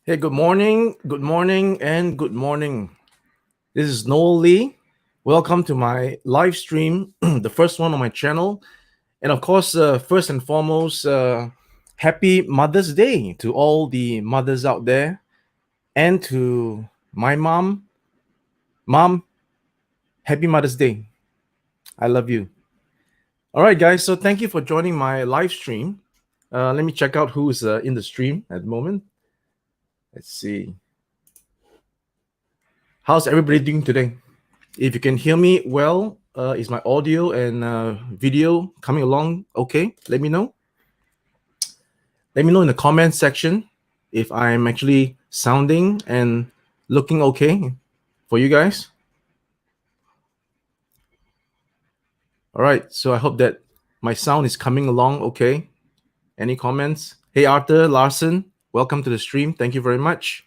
Hey, good morning, and good morning. This is Noel Lee. Welcome to my live stream, the first one on my channel. And of course, first and foremost, happy Mother's Day to all the mothers out there and to my mom. Mom, happy Mother's Day. I love you. All right, guys. So thank you for joining my live stream. Let me check out who's in the stream at the moment. Let's see. How's everybody doing today? If you can hear me well, is my audio and video coming along okay? Let me know. Let me know in the comment section if I'm actually sounding and looking okay for you guys. All right, so I hope that my sound is coming along okay. Any comments? Hey, Arthur Larson, welcome to the stream. Thank you very much.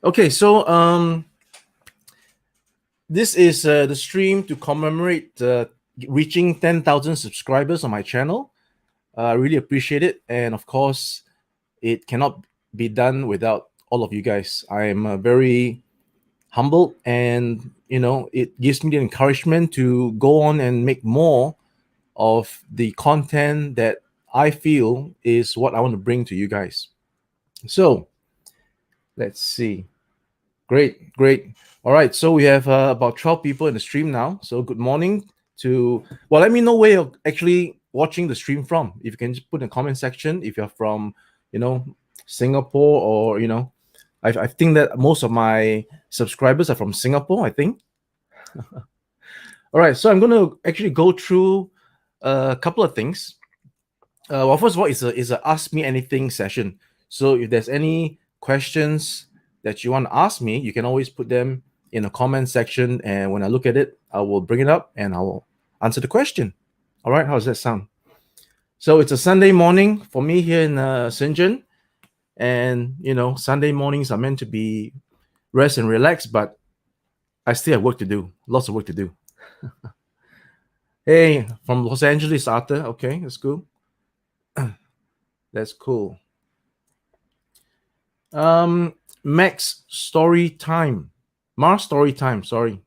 Okay, so this is the stream to commemorate reaching 10,000 subscribers on my channel. I really appreciate it. And of course, it cannot be done without all of you guys. I am very humbled, and it gives me the encouragement to go on and make more of the content that I feel is what I want to bring to you guys. So let's see. Great. All right, so we have about 12 people in the stream now. So good morning to, well, let me know where you're actually watching the stream from. If you can just put in the comment section if you're from, Singapore, or, I think that most of my subscribers are from Singapore, I think. All right, so I'm going to actually go through a couple of things. Well, first of all, it's a Ask Me Anything session. So if there's any questions that you want to ask me, you can always put them in the comment section, and when I look at it, I will bring it up and I will answer the question. All right, how does that sound? So it's a Sunday morning for me here in Shenzhen, and Sunday mornings are meant to be rest and relax, but I still have work to do, lots of work to do. Hey, from Los Angeles, Arthur. Okay, that's cool. That's cool. Max story time. Mars story time, sorry.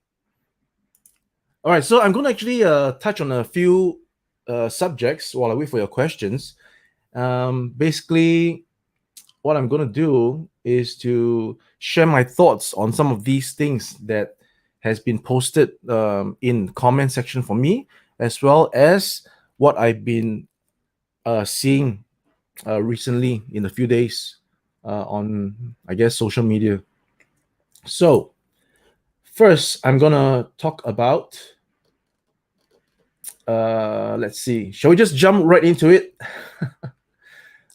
All right, so I'm going to actually touch on a few subjects while I wait for your questions. Basically, what I'm going to do is to share my thoughts on some of these things that has been posted in comment section for me, as well as what I've been seeing recently in a few days on, I guess, social media. So first, I'm gonna talk about, let's see, shall we just jump right into it?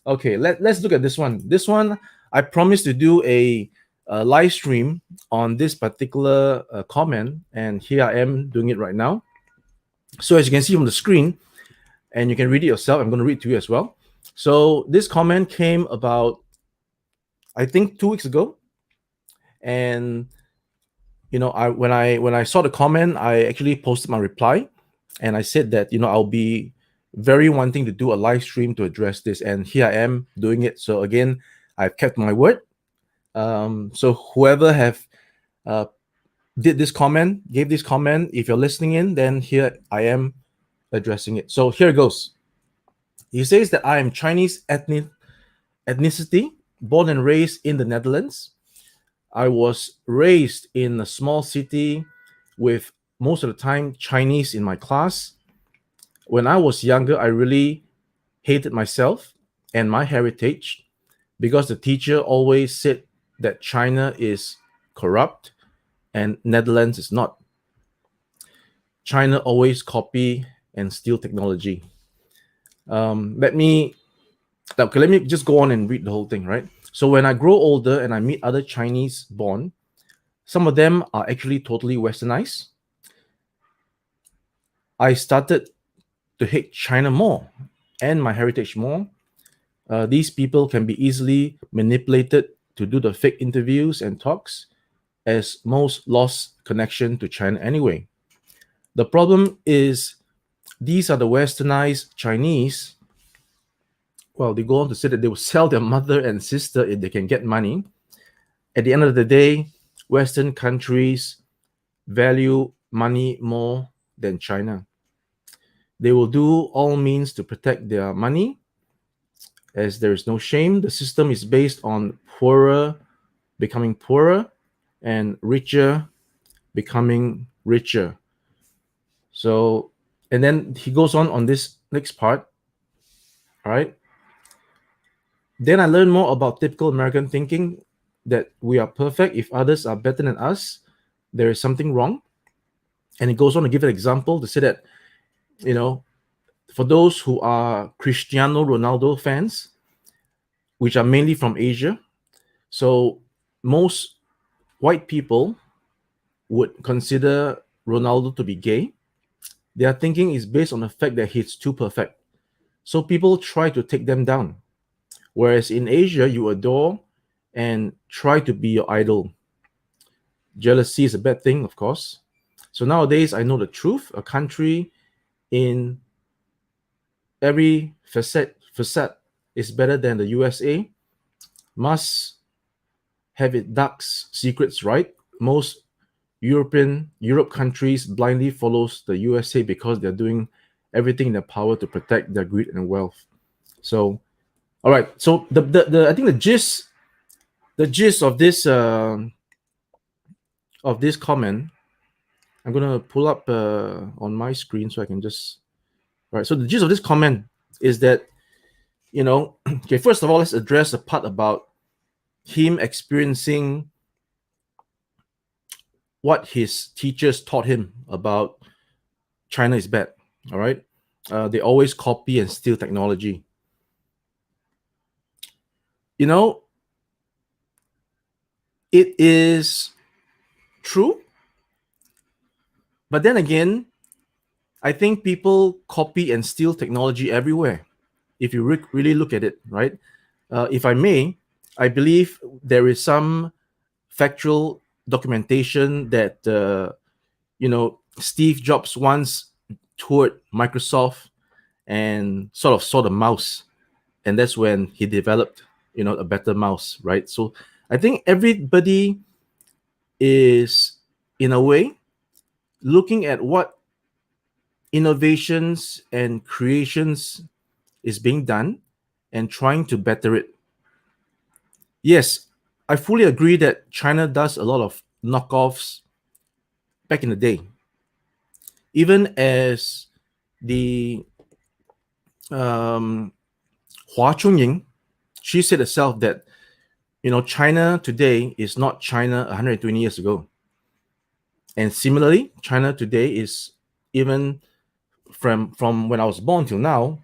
Okay, let's look at this one. This one, I promised to do a live stream on this particular comment, and here I am doing it right now. So as you can see from the screen, and you can read it yourself, I'm going to read to you as well. So this comment came about, I think, 2 weeks ago, and when I saw the comment, I actually posted my reply, and I said that I'll be very wanting to do a live stream to address this, and here I am doing it. So again, I've kept my word. So whoever have gave this comment, if you're listening in, then here I am addressing it. So here it goes. He says that I am Chinese ethnicity, born and raised in the Netherlands. I was raised in a small city with most of the time Chinese in my class. When I was younger, I really hated myself and my heritage because the teacher always said that China is corrupt and Netherlands is not. China always copy and steal technology. Let me just go on and read the whole thing, right? So when I grow older and I meet other Chinese born, some of them are actually totally westernized. I started to hate China more and my heritage more. These people can be easily manipulated to do the fake interviews and talks, as most lost connection to China anyway. The problem is these are the westernized Chinese. Well, they go on to say that they will sell their mother and sister if they can get money. At the end of the day, Western countries value money more than China. They will do all means to protect their money, as there is no shame. The system is based on poorer becoming poorer and richer becoming richer. So, and then he goes on this next part. All right. Then I learned more about typical American thinking, that we are perfect. If others are better than us, there is something wrong. And he goes on to give an example to say that, for those who are Cristiano Ronaldo fans, which are mainly from Asia, so most white people would consider Ronaldo to be gay. Their thinking is based on the fact that he's too perfect. So people try to take them down. Whereas in Asia, you adore and try to be your idol. Jealousy is a bad thing, of course. So nowadays, I know the truth. A country in every facet is better than the USA. Must have its dark secrets, right? Most Europe countries blindly follows the USA because they're doing everything in their power to protect their greed and wealth. So, all right. So the I think the gist of this comment, I'm gonna pull up on my screen so I can just. All right. So the gist of this comment is that, okay. First of all, let's address the part about him experiencing what his teachers taught him about China is bad. All right. They always copy and steal technology. It is true. But then again, I think people copy and steal technology everywhere. If you really look at it, right? If I may, I believe there is some factual documentation that, Steve Jobs once toured Microsoft and sort of saw the mouse. And that's when he developed, a better mouse, right? So I think everybody is, in a way, looking at what innovations and creations is being done and trying to better it. Yes, I fully agree that China does a lot of knockoffs back in the day. Even as the Hua Chunying, she said herself that, China today is not China 120 years ago. And similarly, China today is, even from when I was born till now,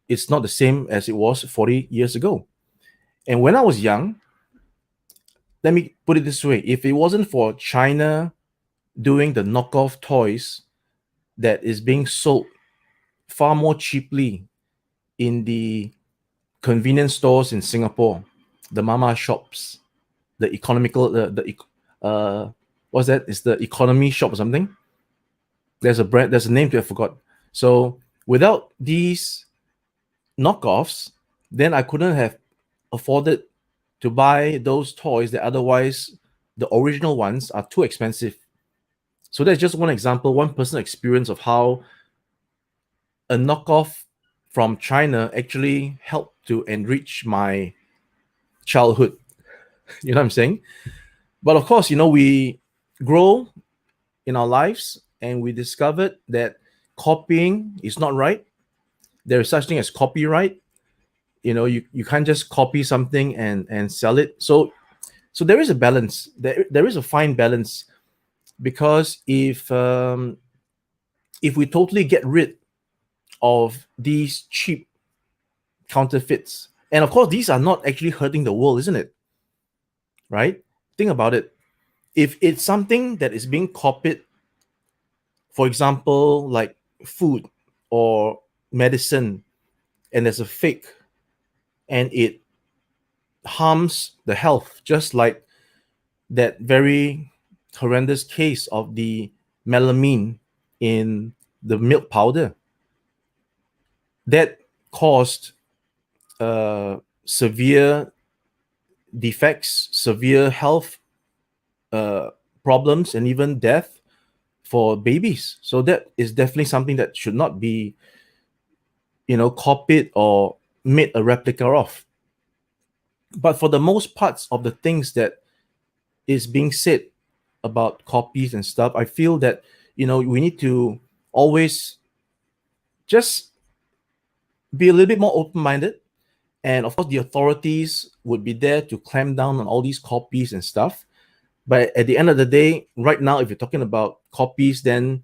it's not the same as it was 40 years ago. And when I was young, let me put it this way, if it wasn't for China doing the knockoff toys that is being sold far more cheaply in the convenience stores in Singapore, the mama shops, the economical, what's that? It's the economy shop or something. There's a name to it, I forgot. So without these knockoffs, then I couldn't have afforded to buy those toys that otherwise the original ones are too expensive. So that's just one example, one personal experience of how a knockoff from China actually helped to enrich my childhood. You know what I'm saying? But of course, we grow in our lives and we discovered that copying is not right. There is such thing as copyright. You can't just copy something and sell it. So there is a balance. There is a fine balance, because if we totally get rid of these cheap counterfeits, and of course these are not actually hurting the world, isn't it? Right? Think about it. If it's something that is being copied, for example, like food or medicine, and there's a fake, and it harms the health, just like that very horrendous case of the melamine in the milk powder. that caused severe defects, severe health problems, and even death for babies. So that is definitely something that should not be, copied or made a replica of. But for the most parts of the things that is being said about copies and stuff, I feel that we need to always just be a little bit more open-minded. And of course, the authorities would be there to clamp down on all these copies and stuff. But at the end of the day, right now, if you're talking about copies, then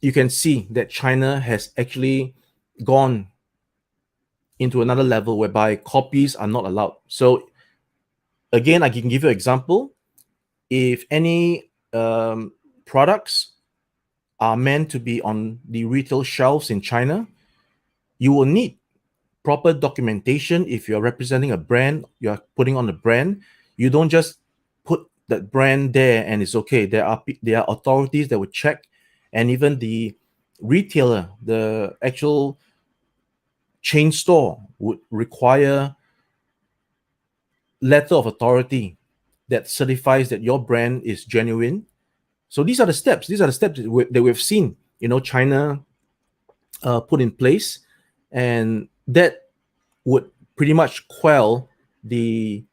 you can see that China has actually gone into another level whereby copies are not allowed. So again, I can give you an example. If any products are meant to be on the retail shelves in China, you will need proper documentation. If you're representing a brand, you're putting on a brand, you don't just put that brand there and it's okay. There are authorities that will check, and even the retailer, the actual chain store, would require letter of authority that certifies that your brand is genuine. So these are the steps. These are the steps that we've seen, China put in place, and that would pretty much quell the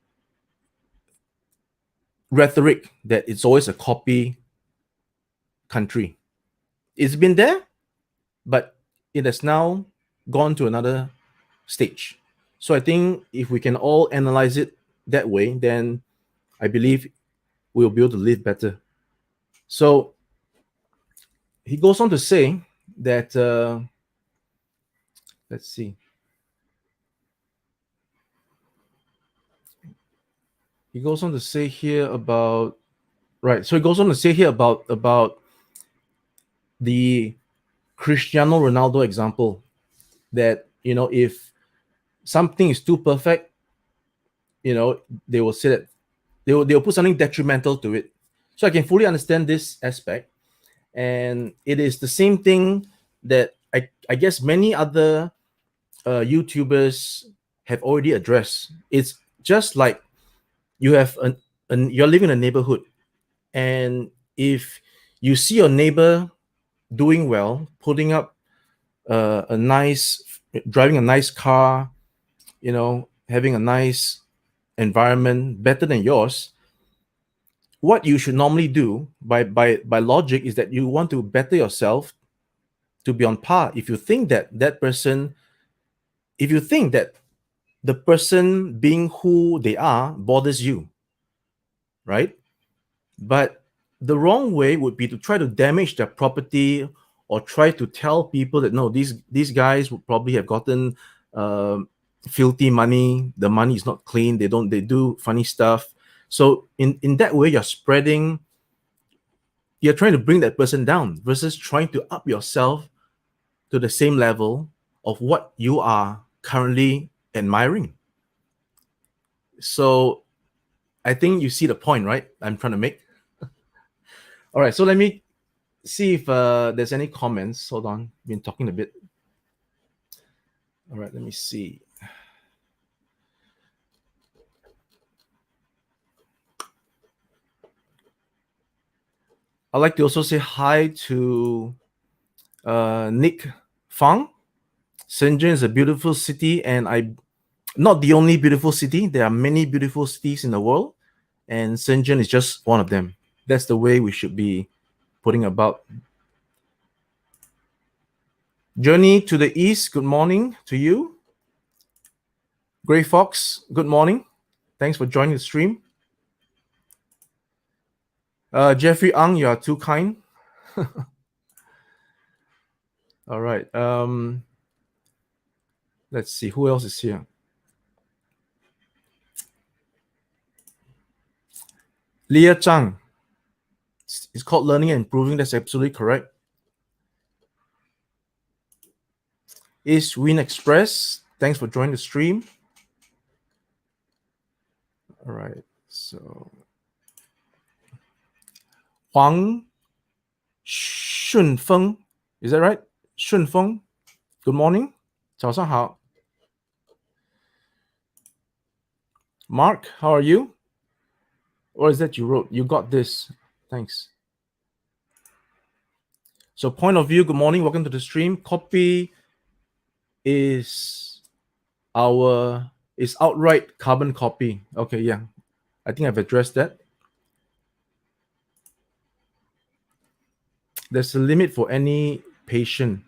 rhetoric that it's always a copy country. It's been there, but it has now gone to another stage. So I think if we can all analyze it that way, then I believe we'll be able to live better. So he goes on to say that, let's see. He goes on to say here about, right. So he goes on to say here about the Cristiano Ronaldo example, that, if something is too perfect, they will say that they will put something detrimental to it. So I can fully understand this aspect. And it is the same thing that I guess many other YouTubers have already addressed. It's just like you have you're living in a neighborhood, and if you see your neighbor doing well, putting up driving a nice car, having a nice environment better than yours, what you should normally do by logic is that you want to better yourself to be on par. If you think that the person being who they are bothers you, right? But the wrong way would be to try to damage their property, or try to tell people that no, these guys would probably have gotten filthy money. The money is not clean. They do funny stuff. So in that way, you're trying to bring that person down versus trying to up yourself to the same level of what you are currently admiring. So I think you see the point, right? I'm trying to make. All right, so let me see if there's any comments. Hold on, been talking a bit. All right, let me see. I'd like to also say hi to Nick Fang. Shenzhen is a beautiful city, and not the only beautiful city. There are many beautiful cities in the world, and Shenzhen is just one of them. That's the way we should be putting about. Journey to the East, good morning to you. Gray Fox, good morning. Thanks for joining the stream. Jeffrey Ang, you are too kind. All right. Let's see, who else is here? Leah Chang. It's called Learning and Improving. That's absolutely correct. Is Win Express. Thanks for joining the stream. All right. So Huang Shunfeng. Is that right? Shunfeng. Good morning. 早上好. Mark, how are you? Or is that you wrote? You got this. Thanks. So point of view, good morning. Welcome to the stream. Copy is outright carbon copy. Okay, yeah. I think I've addressed that. There's a limit for any patient.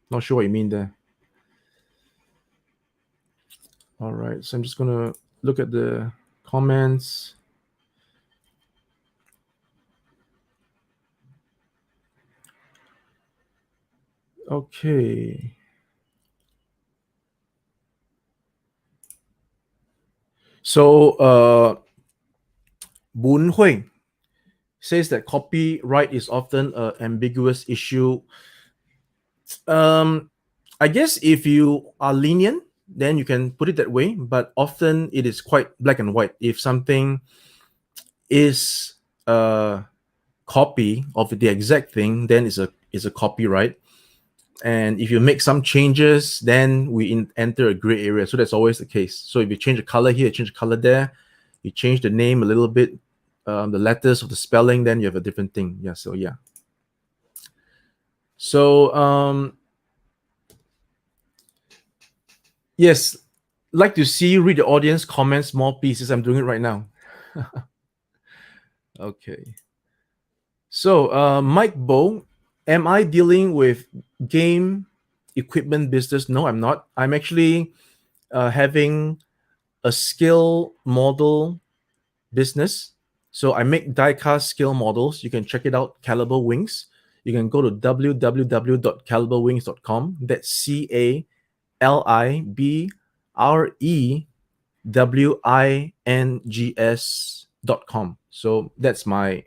Not sure what you mean there. All right, so I'm just gonna look at the comments. Okay. So Boon Hui says that copyright is often an ambiguous issue. I guess if you are lenient, then you can put it that way, but often it is quite black and white. If something is a copy of the exact thing, then it's a copyright. And if you make some changes, then we enter a gray area. So that's always the case. So if you change the color here, change the color there, you change the name a little bit, the letters of the spelling, then you have a different thing. Yeah. So yeah. So yes, like to see you read the audience comments more pieces. I'm doing it right now. Okay. So Mike Bow, am I dealing with game equipment business? No, I'm not. I'm actually having a skill model business. So I make die-cast skill models. You can check it out, Caliber Wings. You can go to www.caliberwings.com. That's CALIBREWINGS.com. So that's my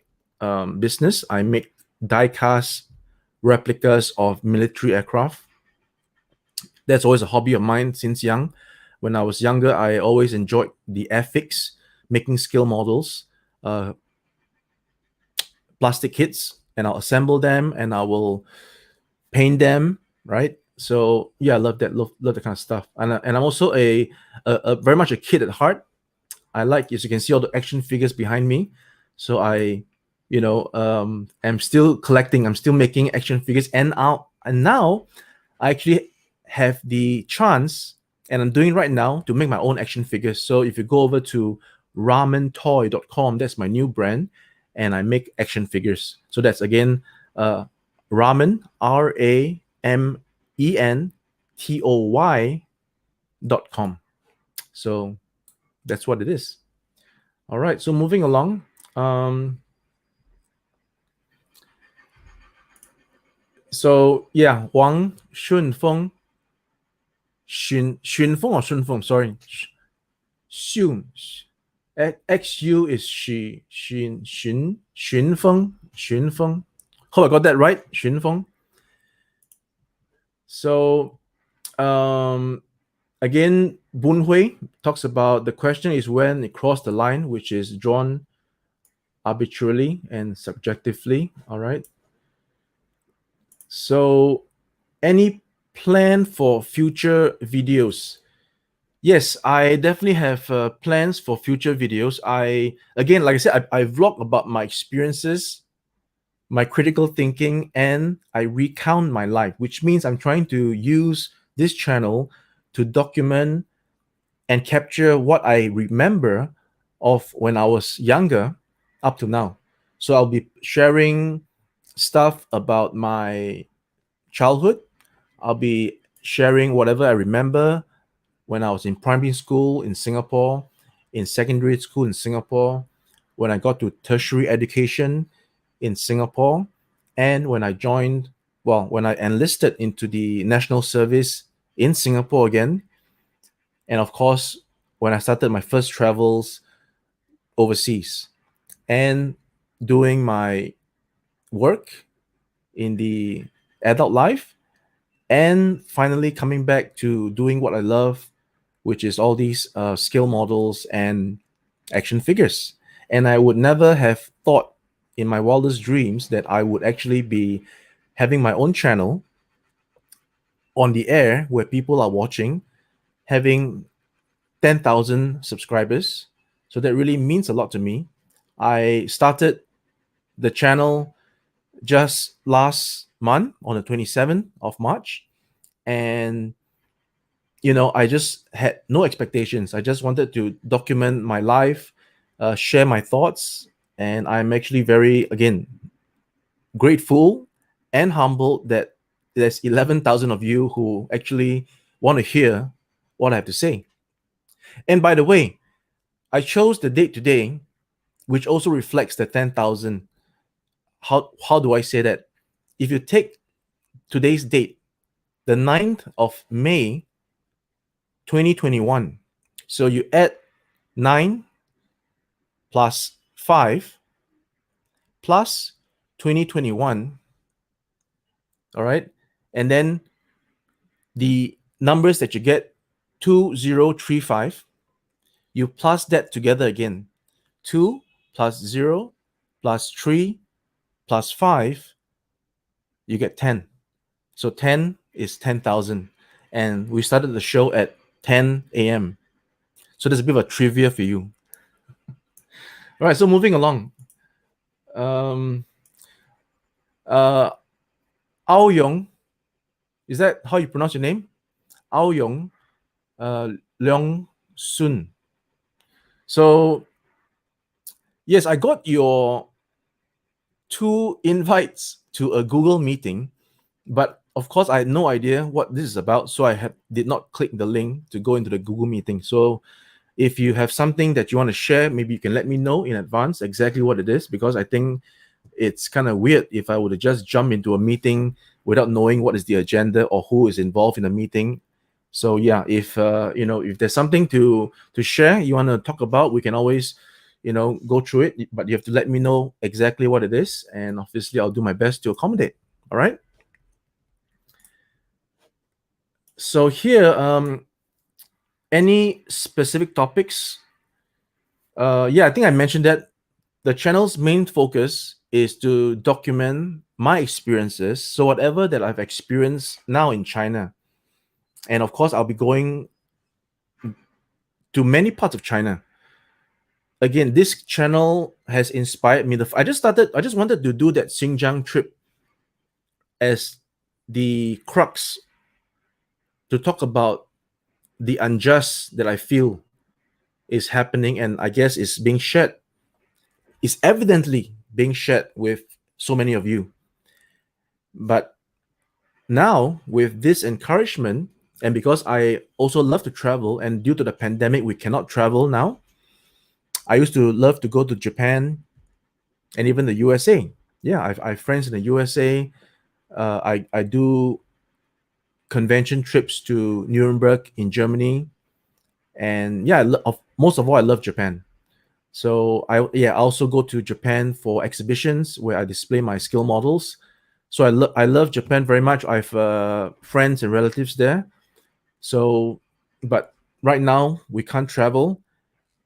business. I make die-cast replicas of military aircraft. That's always a hobby of mine since young. When I was younger, I always enjoyed the airfix, making skill models, plastic kits, and I'll assemble them and I will paint them, right? So yeah, I love that, love that kind of stuff. And I'm also a very much a kid at heart. I like, as you can see, all the action figures behind me. So I, am still collecting. I'm still making action figures, and now I actually have the chance, and I'm doing right now, to make my own action figures. So if you go over to ramentoy.com, that's my new brand, and I make action figures. So that's again ramen, RAMENTOY.com. So that's what it is. All right, so moving along. So yeah, Wang Xunfeng. Xunfeng or Xunfeng, sorry. Xun. XU is Xunfeng. Hope I got that right. Xunfeng. So again, Boon Hui talks about the question is when it crossed the line, which is drawn arbitrarily and subjectively. All right. So any plan for future videos? Yes, I definitely have plans for future videos. Again, like I said, I vlog about my experiences, my critical thinking, and I recount my life, which means I'm trying to use this channel to document and capture what I remember of when I was younger up to now. So I'll be sharing stuff about my childhood. I'll be sharing whatever I remember when I was in primary school in Singapore, in secondary school in Singapore, when I got to tertiary education in Singapore, and when I enlisted into the national service in Singapore again. And of course, when I started my first travels overseas and doing my work in the adult life, and finally coming back to doing what I love, which is all these skill models and action figures. And I would never have thought in my wildest dreams that I would actually be having my own channel on the air where people are watching, having 10,000 subscribers. So that really means a lot to me. I started the channel just last month on the 27th of March. And, I just had no expectations. I just wanted to document my life, share my thoughts. And I'm actually very, again, grateful and humbled that there's 11,000 of you who actually want to hear what I have to say. And by the way, I chose the date today, which also reflects the 10,000. How do I say that? If you take today's date, the 9th of May, 2021, so you add 9 plus 5 plus 2021, all right? And then the numbers that you get, 2035, you plus that together again. 2 plus 0 plus 3 plus 5, you get 10. So 10 is 10,000. And we started the show at 10 a.m. So there's a bit of a trivia for you. All right, so moving along. Ao Yong, is that how you pronounce your name? Ao Yong Leong Sun. So, yes, I got your 2 invites to a Google meeting, but of course I had no idea what this is about, so I did not click the link to go into the Google meeting. So if you have something that you want to share, maybe you can let me know in advance exactly what it is, because I think it's kind of weird if I were to just jump into a meeting without knowing what is the agenda or who is involved in the meeting. So yeah, if there's something to share, you want to talk about, we can always go through it, but you have to let me know exactly what it is, and obviously I'll do my best to accommodate. All right. So here, any specific topics? I think I mentioned that the channel's main focus is to document my experiences. So whatever that I've experienced now in China, and of course I'll be going to many parts of China. Again, this channel has inspired me. I just wanted to do that Xinjiang trip as the crux to talk about the unjust that I feel is happening, and I guess is being shared, is evidently being shared with so many of you. But now with this encouragement, and because I also love to travel, and due to the pandemic we cannot travel now, I used to love to go to Japan and even the USA. Yeah, I have friends in the USA. I do convention trips to Nuremberg in Germany, and yeah, most of all, I love Japan. So I also go to Japan for exhibitions where I display my skill models. So I love Japan very much. I have friends and relatives there. So, but right now we can't travel.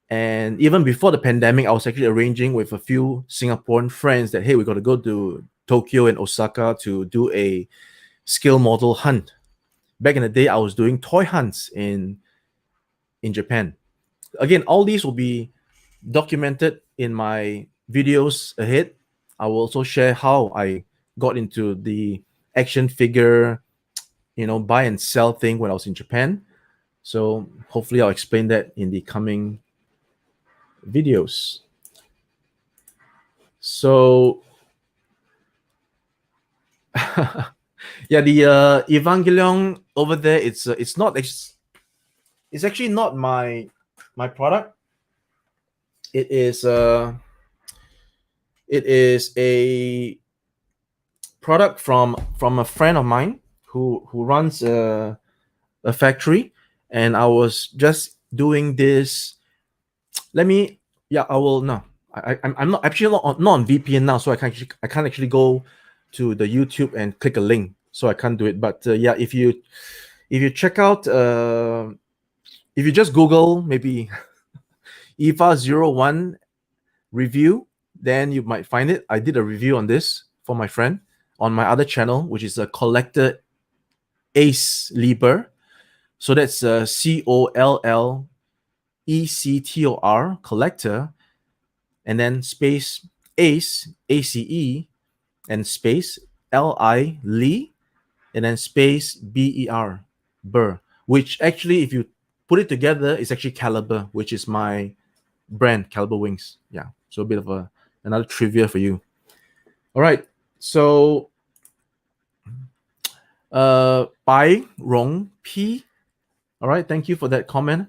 And even before the pandemic, I was actually arranging with a few Singaporean friends that, hey, we got to go to Tokyo and Osaka to do a skill model hunt. Back in the day, I was doing toy hunts in Japan. Again, all these will be documented in my videos ahead. I will also share how I got into the action figure, buy and sell thing when I was in Japan. So hopefully I'll explain that in the coming videos. So yeah, the Evangelion over there, it's actually not my product. It is a product from a friend of mine who runs a factory, and I was just doing this. I will no. I'm not actually not on VPN now, so I can't actually go to the YouTube and click a link, so I can't do it. But if you check out, if you just Google maybe EVA01 review, then you might find it. I did a review on this for my friend on my other channel, which is a collector Ace Lieber. So that's COLLECTOR, collector, and then space Ace, ACE, and space LI, Lee, and then space BER, Burr, which actually, if you put it together, is actually Caliber, which is my brand, Caliber Wings. Yeah, so a bit of another trivia for you. All right, so Bai Rong P. All right, thank you for that comment.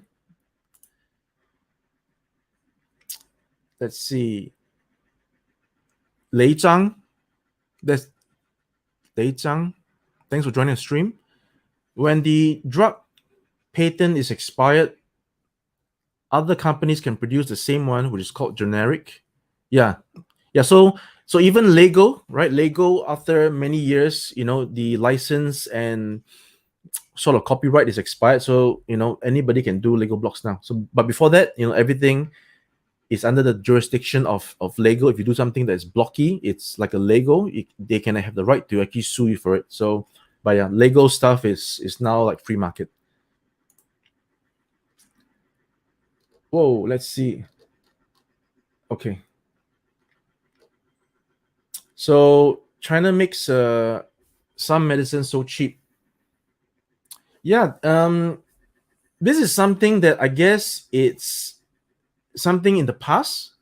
Let's see. Lei Zhang. That's Lei Zhang. Thanks for joining the stream. When the drug patent is expired, other companies can produce the same one, which is called generic. Yeah. So even Lego, right? Lego, after many years, the license and sort of copyright is expired. So anybody can do Lego blocks now. So, but before that, everything is under the jurisdiction of Lego. If you do something that's blocky, it's like a Lego. They can have the right to actually sue you for it. So, but yeah, Lego stuff is now like free market. Whoa, let's see. Okay. So China makes some medicine so cheap. Yeah, this is something that I guess it's something in the past,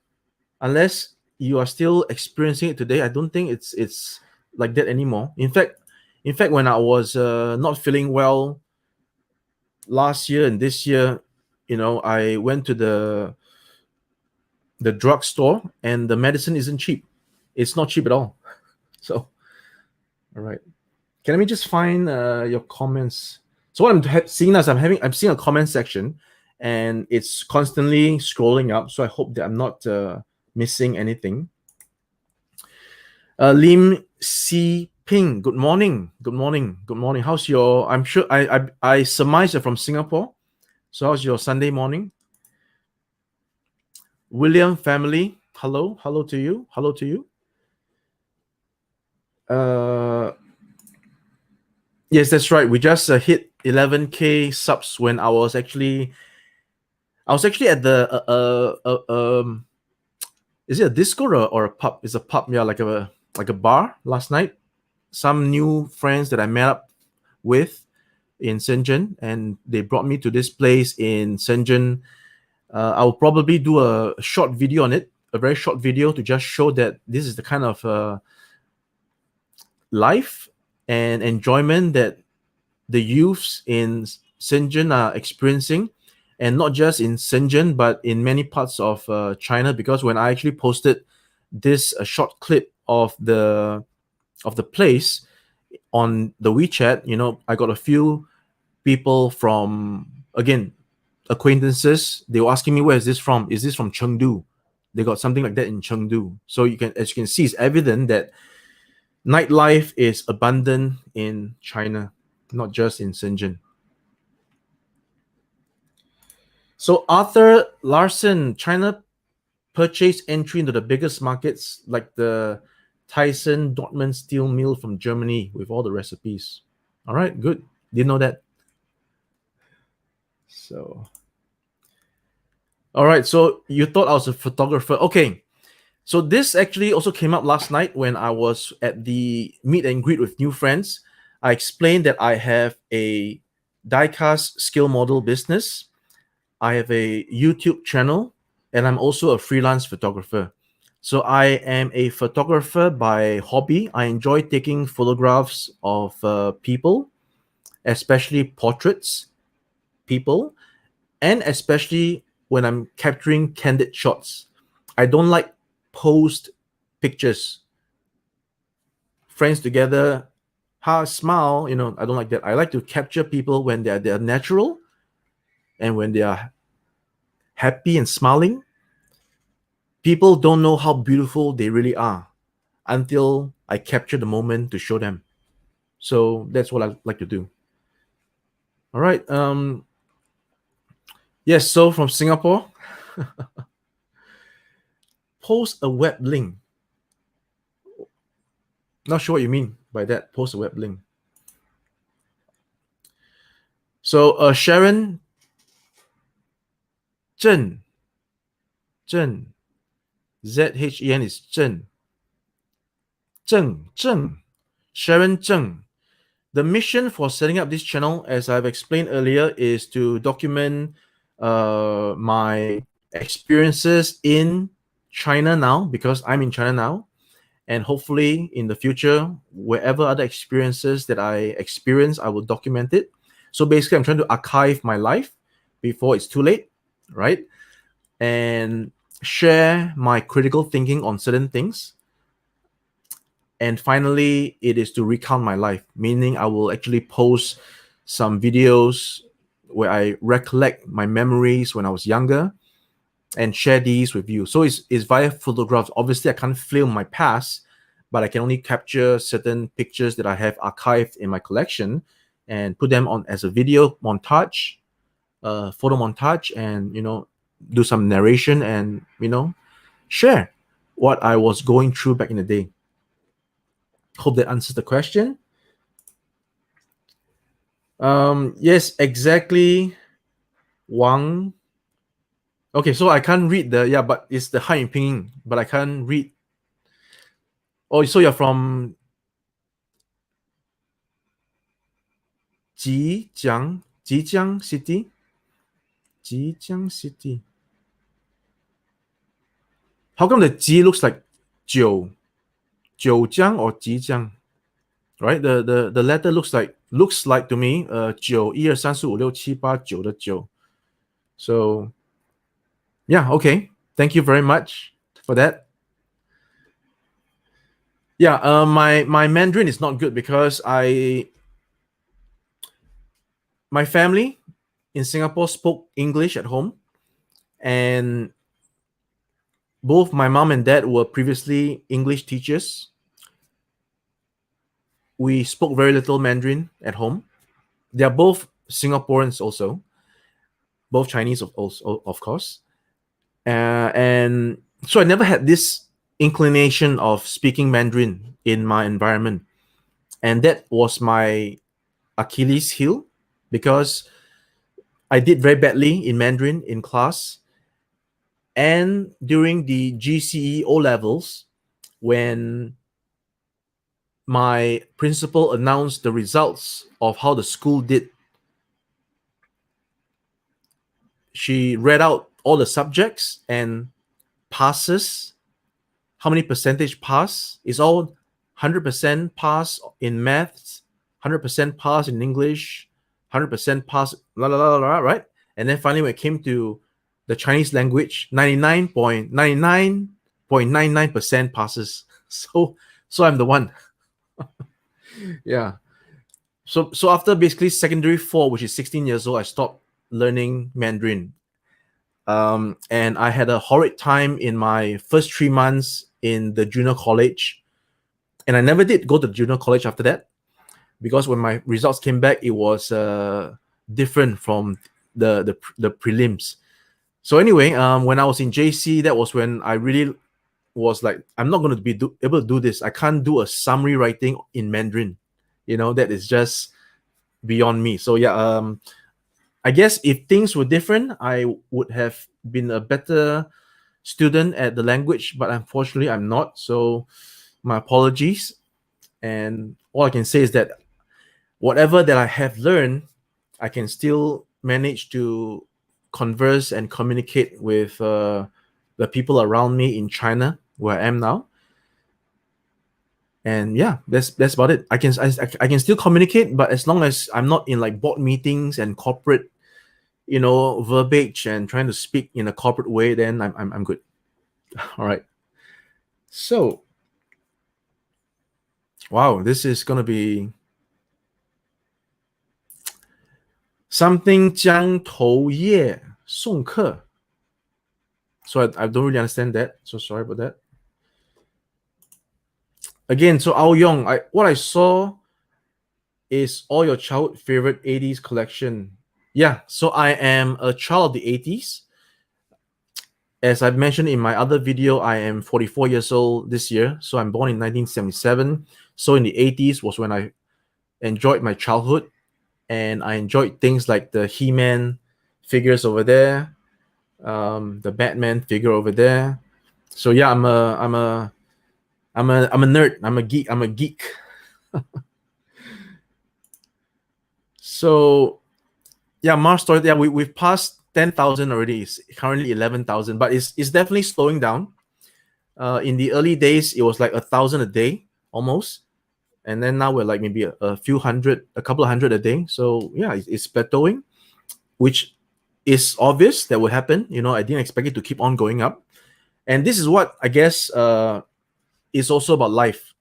unless you are still experiencing it today. I don't think it's like that anymore. In fact, when I was not feeling well last year and this year, I went to the drugstore and the medicine isn't cheap. It's not cheap at all. So, all right. Can let me just find your comments. So what I'm seeing now is I'm seeing a comment section, and it's constantly scrolling up. So I hope that I'm not missing anything. Lim Si Ping, good morning. How's your? I'm sure I surmise you're from Singapore. So how's your Sunday morning? William family, hello to you. Yes, that's right. We just hit 11K subs when I was actually at the is it a disco or a pub? It's a pub, yeah, like a bar last night. Some new friends that I met up with in Shenzhen, and they brought me to this place in Shenzhen. I'll probably do a short video on it, a very short video, to just show that this is the kind of life and enjoyment that the youths in Shenzhen are experiencing, and not just in Shenzhen, but in many parts of China. Because when I actually posted this short clip of the place on the WeChat, I got a few people from, again, acquaintances. They were asking me, where is this from? Is this from Chengdu? They got something like that in Chengdu. So as you can see, it's evident that nightlife is abundant in China, not just in Shenzhen. So Arthur Larson, China purchased entry into the biggest markets like the Tyson Dortmund steel mill from Germany with all the recipes. All right, good. Didn't know that. So, all right. So you thought I was a photographer. Okay. So this actually also came up last night when I was at the meet and greet with new friends. I explained that I have a diecast scale model business. I have a YouTube channel, and I'm also a freelance photographer. So I am a photographer by hobby. I enjoy taking photographs of people, especially portraits, people, and especially when I'm capturing candid shots. I don't like posed pictures. Friends together, smile. I don't like that. I like to capture people when they're natural, and when they are happy and smiling. People don't know how beautiful they really are until I capture the moment to show them. So that's what I like to do. All right. Yes. So from Singapore, post a web link. Not sure what you mean by that. Post a web link. So Sharon Zhen, Z-H-E-N is Zhen. Sharon Zheng. The mission for setting up this channel, as I've explained earlier, is to document my experiences in China now, because I'm in China now. And hopefully in the future, wherever other experiences that I experience, I will document it. So basically, I'm trying to archive my life before it's too late, right? And share my critical thinking on certain things. And finally, it is to recount my life, meaning I will actually post some videos where I recollect my memories when I was younger and share these with you. So it's via photographs. Obviously, I can't film my past, but I can only capture certain pictures that I have archived in my collection and put them on as a video montage, photo montage, and do some narration and share what I was going through back in the day. Hope that answers the question. Yes, exactly. Wang. Okay, so I can't read but it's the Han Pinyin, but I can't read. Oh, so you're from Jijiang City? Jijiang City. How come the Ji looks like Jiujiang or Jijiang? Right? The letter looks like to me 9 1 2 3 4 5 6 7 8 的9. So yeah, okay. Thank you very much for that. Yeah, my Mandarin is not good because my family in Singapore spoke English at home, and both my mom and dad were previously English teachers. We spoke very little Mandarin at home. They are both Singaporeans also, both Chinese of course. And so I never had this inclination of speaking Mandarin in my environment. And that was my Achilles heel, because I did very badly in Mandarin in class. And during the GCE O levels, when my principal announced the results of how the school did, she read out all the subjects and passes. How many percentage pass? It's all 100% pass in maths, 100% pass in English, 100% pass, right? And then finally, when it came to the Chinese language, 99.99% passes. So I'm the one. Yeah. So after basically secondary 4, which is 16 years old, I stopped learning Mandarin. And I had a horrid time in my first 3 months in the junior college. And I never did go to the junior college after that, because when my results came back, it was different from the prelims. So anyway, when I was in JC, that was when I really was like, I'm not going to be able to do this. I can't do a summary writing in Mandarin. That is just beyond me. So yeah, I guess if things were different, I would have been a better student at the language, but unfortunately I'm not. So my apologies. And all I can say is that whatever that I have learned, I can still manage to converse and communicate with the people around me in China, where I am now. And yeah, that's about it. I can still communicate, but as long as I'm not in like board meetings and corporate, verbiage and trying to speak in a corporate way, then I'm good. All right. So, wow, this is gonna be something 将头业送客. So I don't really understand that. So sorry about that. Again, so Ao Yong, what I saw is all your childhood favorite 80s collection. Yeah, so I am a child of the 80s. As I've mentioned in my other video, I am 44 years old this year. So I'm born in 1977. So in the 80s was when I enjoyed my childhood. and I enjoyed things like the He-Man figures over there, the Batman figure over there. So yeah, I'm a nerd. I'm a geek. I'm a geek. So yeah, Mars story. Yeah, we've passed 10,000 already. It's currently 11,000, but it's definitely slowing down. In the early days, it was like 1,000 a day almost, and then now we're like maybe a few hundred, a couple of hundred a day. So yeah, it's plateauing, which is obvious that would happen. I didn't expect it to keep on going up, and this is what I guess is also about life.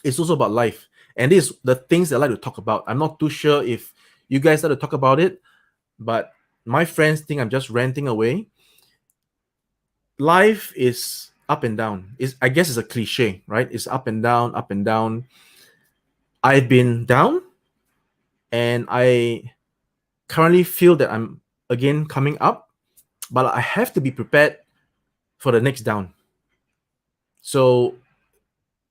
It's also about life, and this is the things that I like to talk about. I'm not too sure if you guys like to talk about it, but my friends think I'm just ranting away. Life is up and down. I guess it's a cliche, right? It's up and down, up and down. I've been down, and I currently feel that I'm again coming up, but I have to be prepared for the next down. So,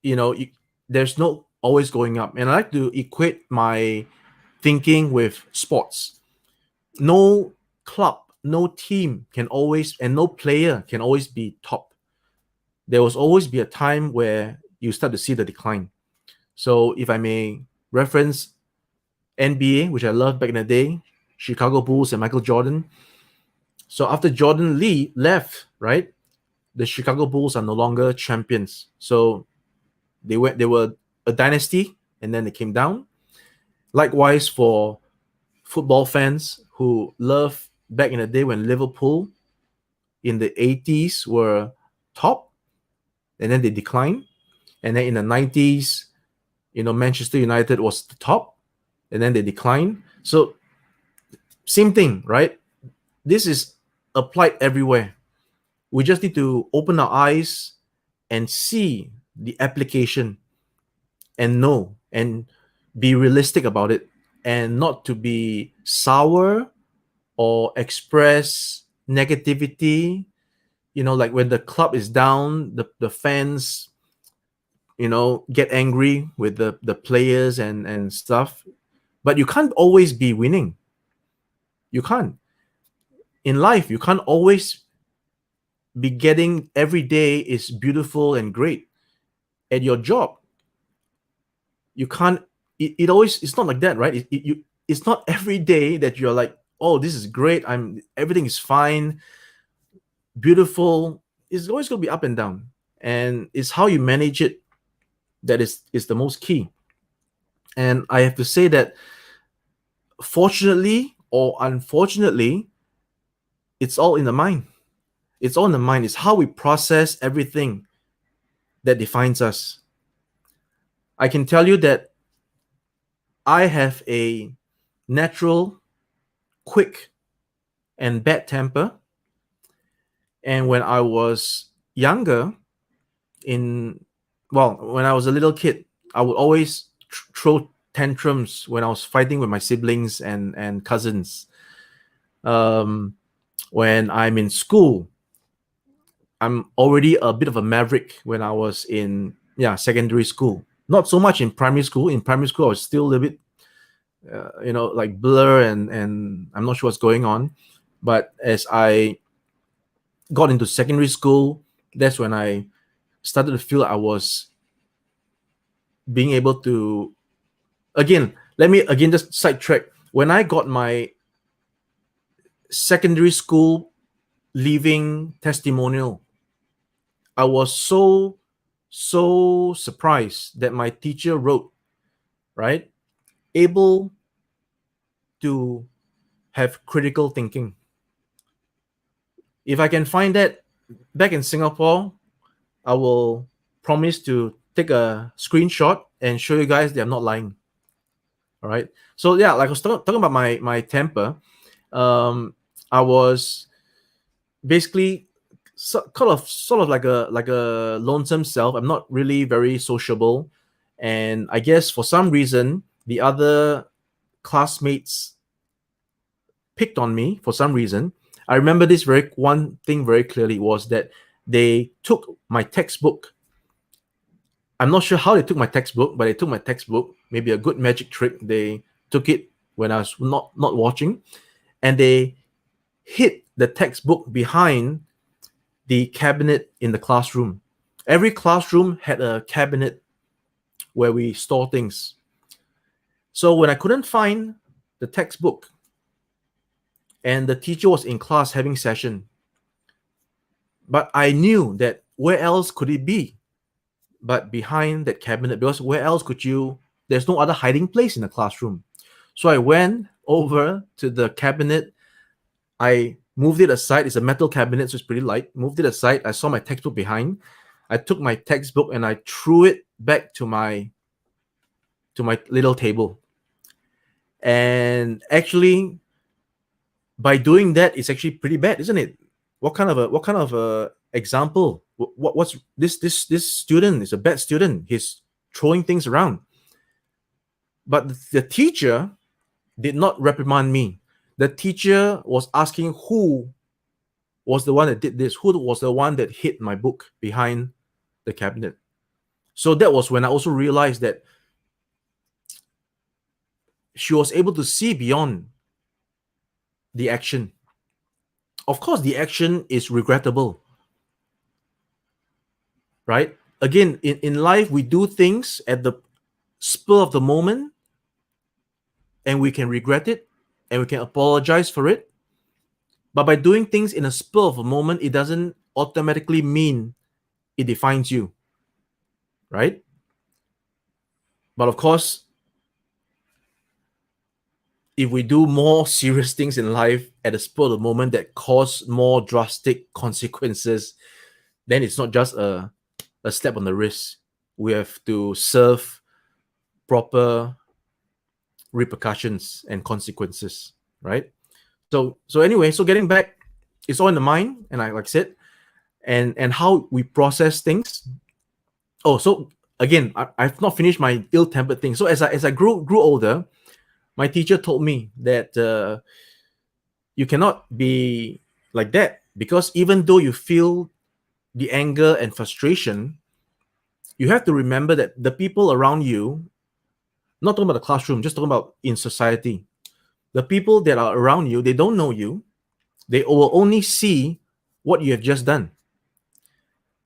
there's no always going up. And I like to equate my thinking with sports. No club, no team can always, and no player can always be top. There will always be a time where you start to see the decline. So if I may reference NBA, which I loved back in the day, Chicago Bulls and Michael Jordan. So after Jordan Lee left, right, the Chicago Bulls are no longer champions. So they were a dynasty, and then they came down. Likewise for football fans who love back in the day when Liverpool in the 80s were top, and then they declined. And then in the 90s, Manchester United was the top, and then they declined. So same thing, right? This is applied everywhere. We just need to open our eyes and see the application and know and be realistic about it, and not to be sour or express negativity. Like when the club is down, the fans, get angry with the players and stuff. But you can't always be winning. You can't. In life, you can't always be getting every day is beautiful and great. At your job, you can't. It's not like that, right? It's not every day that you're like, oh, this is great. Everything is fine, beautiful. It's always going to be up and down, and it's how you manage it that is the most key. And I have to say that, fortunately or unfortunately, it's all in the mind. It's all in the mind. It's how we process everything that defines us. I can tell you that I have a natural, quick, and bad temper. And when I was younger, when I was a little kid, I would always throw tantrums when I was fighting with my siblings and cousins. When I'm in school, I'm already a bit of a maverick when I was in secondary school. Not so much in primary school. In primary school, I was still a little bit, like blur and I'm not sure what's going on. But as I got into secondary school, that's when I started to feel I was being able to, let me just sidetrack. When I got my secondary school leaving testimonial, I was so surprised that my teacher wrote, right, able to have critical thinking. If I can find that back in Singapore, I will promise to take a screenshot and show you guys that I'm not lying. All right. So yeah, like I was talking about my temper. I was basically sort of like a lonesome self. I'm not really very sociable, and I guess for some reason the other classmates picked on me for some reason. I remember this one thing very clearly, was that they took my textbook. I'm not sure how they took my textbook, but they took my textbook. Maybe a good magic trick. They took it when I was not watching, and they hid the textbook behind the cabinet in the classroom. Every classroom had a cabinet where we store things. So when I couldn't find the textbook and the teacher was in class having session, but I knew that where else could it be but behind that cabinet, because where else could you, there's no other hiding place in the classroom. So I went over to the cabinet, I moved it aside. It's a metal cabinet, so it's pretty light. Moved it aside. I saw my textbook behind. I took my textbook and I threw it back to my little table. And actually, by doing that, it's actually pretty bad, isn't it? What kind of a example? What's this student is a bad student. He's throwing things around. But the teacher did not reprimand me. The teacher was asking who was the one that did this, who was the one that hid my book behind the cabinet. So that was when I also realized that she was able to see beyond the action. Of course, the action is regrettable, right? Again, in life, we do things at the spur of the moment, and we can regret it, and we can apologize for it. But by doing things in a spur of a moment, it doesn't automatically mean it defines you, right? But of course, if we do more serious things in life at the spur of the moment that cause more drastic consequences, then it's not just a slap on the wrist. We have to serve proper repercussions and consequences, right? So anyway, so getting back, it's all in the mind, and like I said, and how we process things. Oh, so again, I've not finished my ill-tempered thing. So as I grew older, my teacher told me that you cannot be like that, because even though you feel the anger and frustration, you have to remember that the people around you, not talking about the classroom, just talking about in society, the people that are around you, they don't know you. They will only see what you have just done.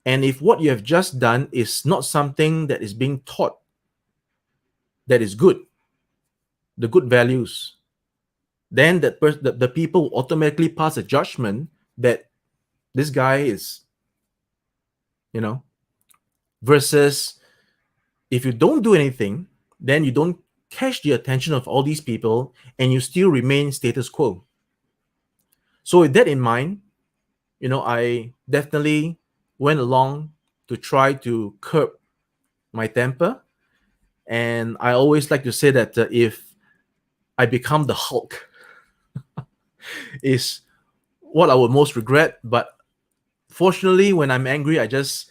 And if what you have just done is not something that is being taught that is good, the good values, then the people will automatically pass a judgment that this guy is, versus if you don't do anything, then you don't catch the attention of all these people and you still remain status quo. So with that in mind, I definitely went along to try to curb my temper. And I always like to say that if I become the Hulk, is what I would most regret. But fortunately, when I'm angry, I just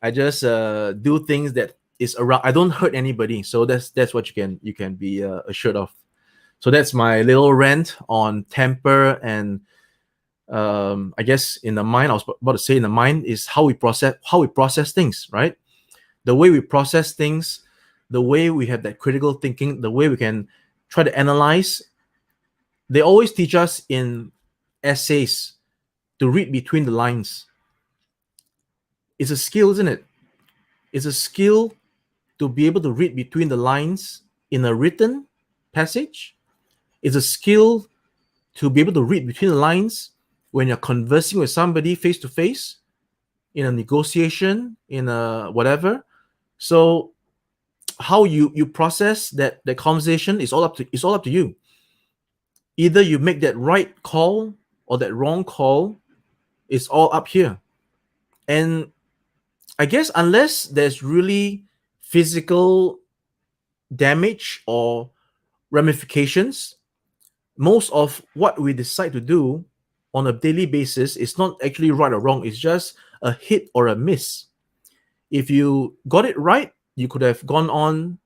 do things that is around. I don't hurt anybody, so that's what you can be assured of. So that's my little rant on temper. And I guess in the mind, I was about to say, in the mind is how we process things, right? The way we process things, the way we have that critical thinking, the way we can try to analyze. They always teach us in essays to read between the lines. It's a skill, isn't it? It's a skill to be able to read between the lines in a written passage. It's a skill to be able to read between the lines when you're conversing with somebody face to face, in a negotiation, in a whatever. So how you process that conversation is all up to you. Either you make that right call or that wrong call. It's all up here. And I guess unless there's really physical damage or ramifications, most of what we decide to do on a daily basis is not actually right or wrong. It's just a hit or a miss. If you got it right, you could have gone on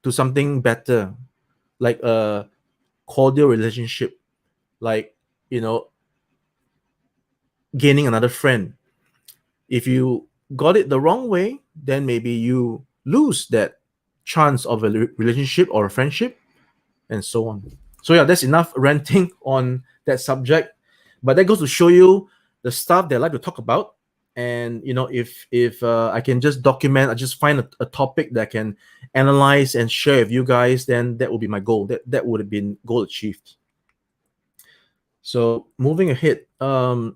to something better, like a cordial relationship, like, gaining another friend. If you got it the wrong way, then maybe you lose that chance of a relationship or a friendship. and so on. So yeah, that's enough ranting on that subject. But that goes to show you the stuff that I like to talk about. And if I can just document, I just find a topic that I can analyze and share with you guys, then that would be my goal. That would have been goal achieved. So moving ahead, oh,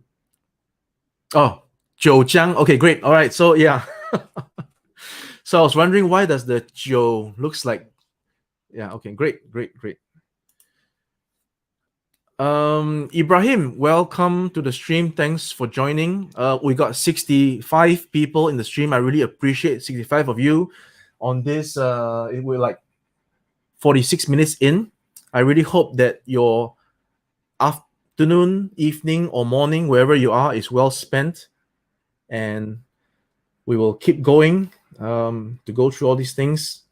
Jiang. Okay, great. All right. So yeah. So I was wondering, why does the Jiu looks like? Yeah. Okay. Great. Ibrahim, welcome to the stream. Thanks for joining. We got 65 people in the stream. I really appreciate 65 of you on this. We're like 46 minutes in. I really hope that your afternoon, evening, or morning, wherever you are, is well spent. And we will keep going to go through all these things.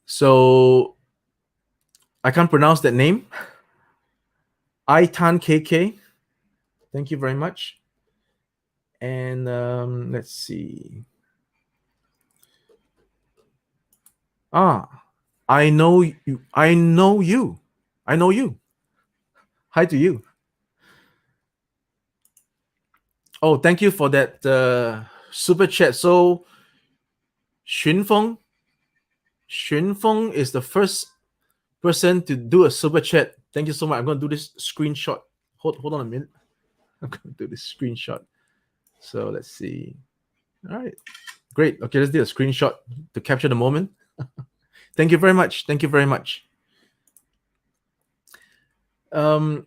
So I can't pronounce that name. Itan KK, thank you very much. And let's see. I know you. Hi to you. Oh, thank you for that super chat. So Xunfeng is the first person to do a super chat. Thank you so much. I'm going to do this screenshot. Hold on a minute. I'm going to do this screenshot. So let's see. All right, great. Okay, let's do a screenshot to capture the moment. Thank you very much. Hope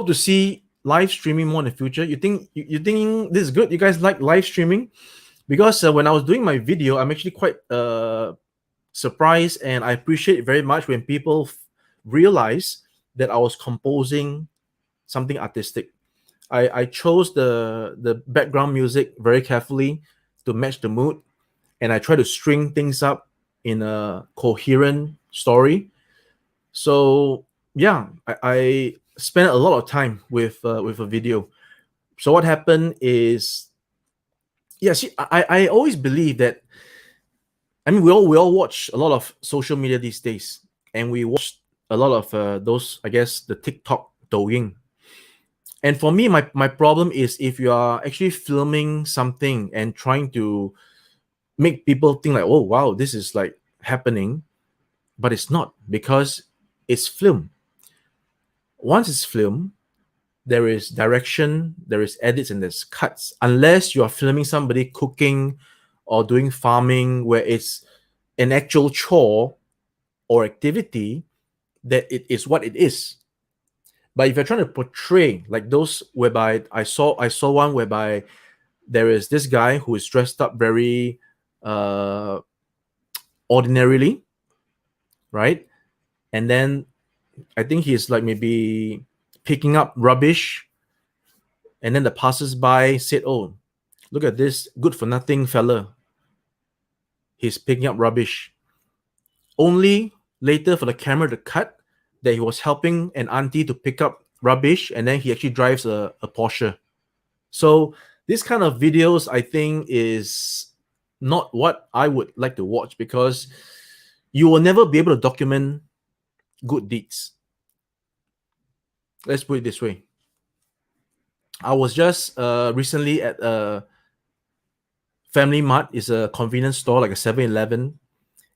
to see live streaming more in the future. You think this is good? You guys like live streaming? Because when I was doing my video, I'm actually quite surprised, and I appreciate it very much when people realize that I was composing something artistic. I chose the background music very carefully to match the mood, and I try to string things up in a coherent story. So yeah, I spent a lot of time with a video. So what happened is, I always believe that, I mean, we all watch a lot of social media these days, and we watch a lot of those, I guess, the TikTok, Douyin. And for me, my problem is, if you are actually filming something and trying to make people think like, oh wow, this is like happening, but it's not, because it's film. Once it's film, there is direction, there is edits, and there's cuts. Unless you are filming somebody cooking or doing farming, where it's an actual chore or activity, that it is what it is. But if you're trying to portray like those, whereby I saw one whereby there is this guy who is dressed up very ordinarily, right? And then I think he's like maybe picking up rubbish, and then the passers-by said, oh, look at this good-for-nothing fella, he's picking up rubbish. Only later for the camera to cut that he was helping an auntie to pick up rubbish, and then he actually drives a Porsche. So this kind of videos, I think, is not what I would like to watch, because you will never be able to document good deeds. Let's put it this way. I was just recently at a Family Mart. Is a convenience store, like a 7-Eleven.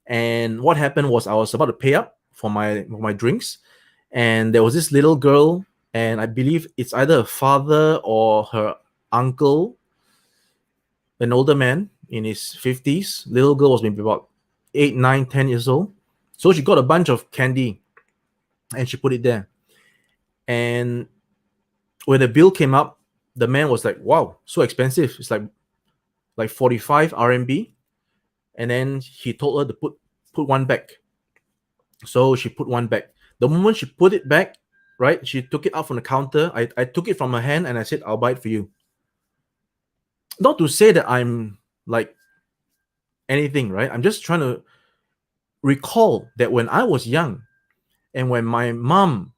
And what happened was, I was about to pay up for my drinks, and there was this little girl, and I believe it's either a father or her uncle, an older man in his 50s. Little girl was maybe about 8, 9, 10 years old. So she got a bunch of candy and she put it there. And when the bill came up, the man was like, wow, so expensive. It's like 45 RMB. And then he told her to put one back. So she put one back. The moment she put it back, right, she took it out from the counter. I took it from her hand and I said, I'll buy it for you. Not to say that I'm like anything, right? I'm just trying to recall that when I was young, and when my mom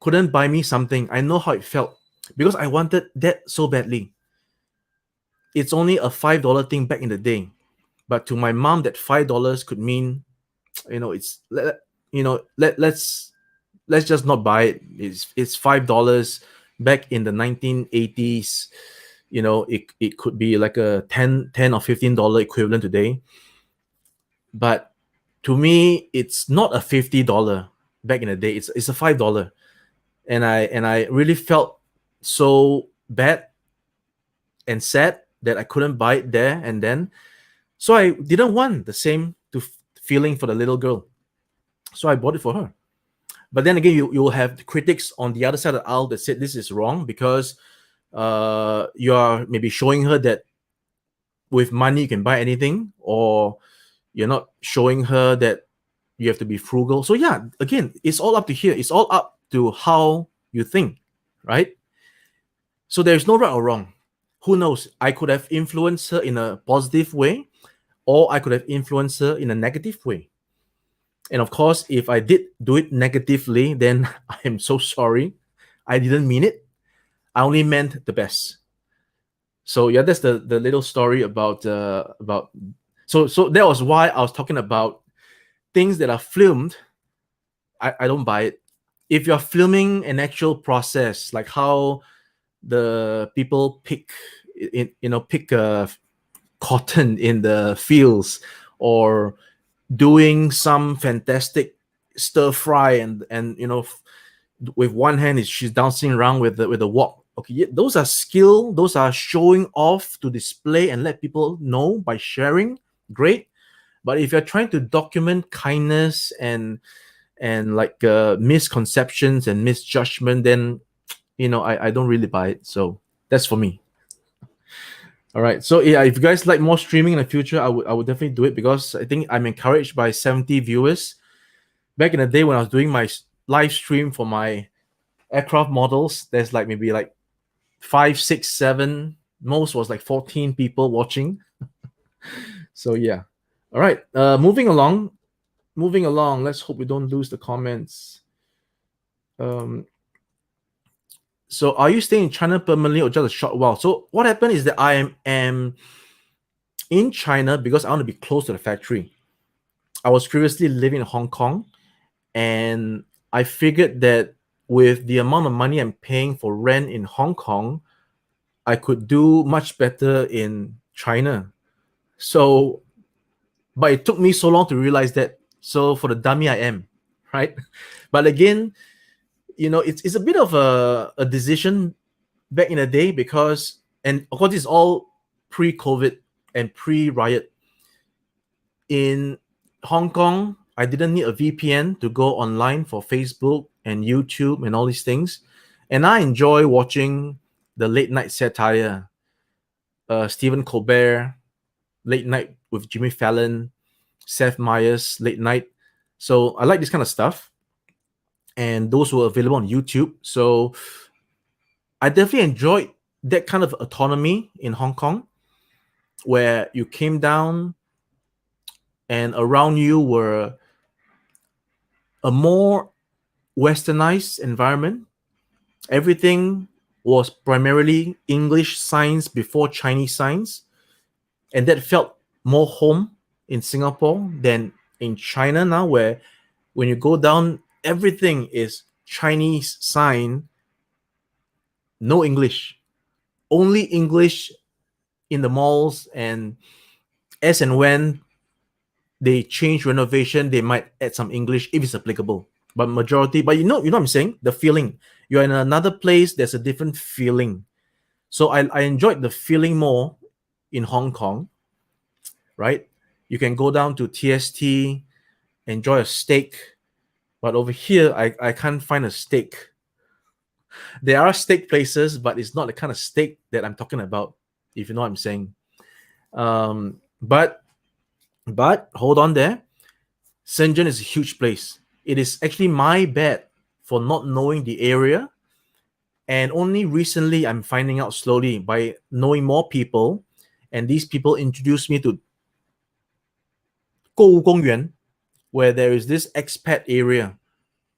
couldn't buy me something, I know how it felt, because I wanted that so badly. It's only a $5 thing back in the day, but to my mom, that $5 could mean, it's let's just not buy it. It's $5 back in the 1980s. It could be like a 10 or $15 equivalent today. But to me, it's not a $50 back in the day. It's a $5. And I really felt so bad and sad that I couldn't buy it there and then. So I didn't want the same feeling for the little girl. So I bought it for her. But then again, you will have critics on the other side of the aisle that said this is wrong because you are maybe showing her that with money you can buy anything, or you're not showing her that you have to be frugal. So yeah, again, it's all up to here. It's all up to how you think, right? So there's no right or wrong. Who knows? I could have influenced her in a positive way, or I could have influenced her in a negative way. And of course, if I did do it negatively, then I am so sorry. I didn't mean it. I only meant the best. So yeah, that's the little story about. So that was why I was talking about things that are filmed. I don't buy it. If you're filming an actual process, like how the people pick cotton in the fields, or doing some fantastic stir fry and with one hand she's dancing around with the wok. Okay, those are skill, those are showing off to display and let people know by sharing. Great. But if you're trying to document kindness and like misconceptions and misjudgment, then I don't really buy it. So that's for me. All right. So yeah, if you guys like more streaming in the future, I would definitely do it, because I think I'm encouraged by 70 viewers. Back in the day when I was doing my live stream for my aircraft models, there's like maybe like 5, 6, 7. Most was like 14 people watching. So yeah. All right. Moving along. Let's hope we don't lose the comments. So are you staying in China permanently or just a short while? So what happened is that I am in China because I want to be close to the factory. I was previously living in Hong Kong, and I figured that with the amount of money I'm paying for rent in Hong Kong, I could do much better in China. So, but it took me so long to realize that. So for the dummy I am, right? But again, it's a bit of a decision back in the day, because, and of course, it's all pre-COVID and pre-riot. In Hong Kong, I didn't need a VPN to go online for Facebook and YouTube and all these things. And I enjoy watching the late night satire, Stephen Colbert, Late Night with Jimmy Fallon, Seth Meyers, Late Night. So I like this kind of stuff. And those were available on YouTube. So I definitely enjoyed that kind of autonomy in Hong Kong, where you came down and around you were a more westernized environment. Everything was primarily English signs before Chinese signs. And that felt more home in Singapore than in China now, where when you go down, everything is Chinese sign, no English, only English in the malls, and as and when they change renovation, they might add some English if it's applicable. But majority, but you know what I'm saying? The feeling. You're in another place, there's a different feeling. So I enjoyed the feeling more in Hong Kong, right? You can go down to TST, enjoy a steak. But over here, I can't find a steak. There are steak places, but it's not the kind of steak that I'm talking about, if you know what I'm saying. But hold on there. Shenzhen is a huge place. It is actually my bad for not knowing the area. And only recently I'm finding out slowly by knowing more people. And these people introduced me to 购物公园, where there is this expat area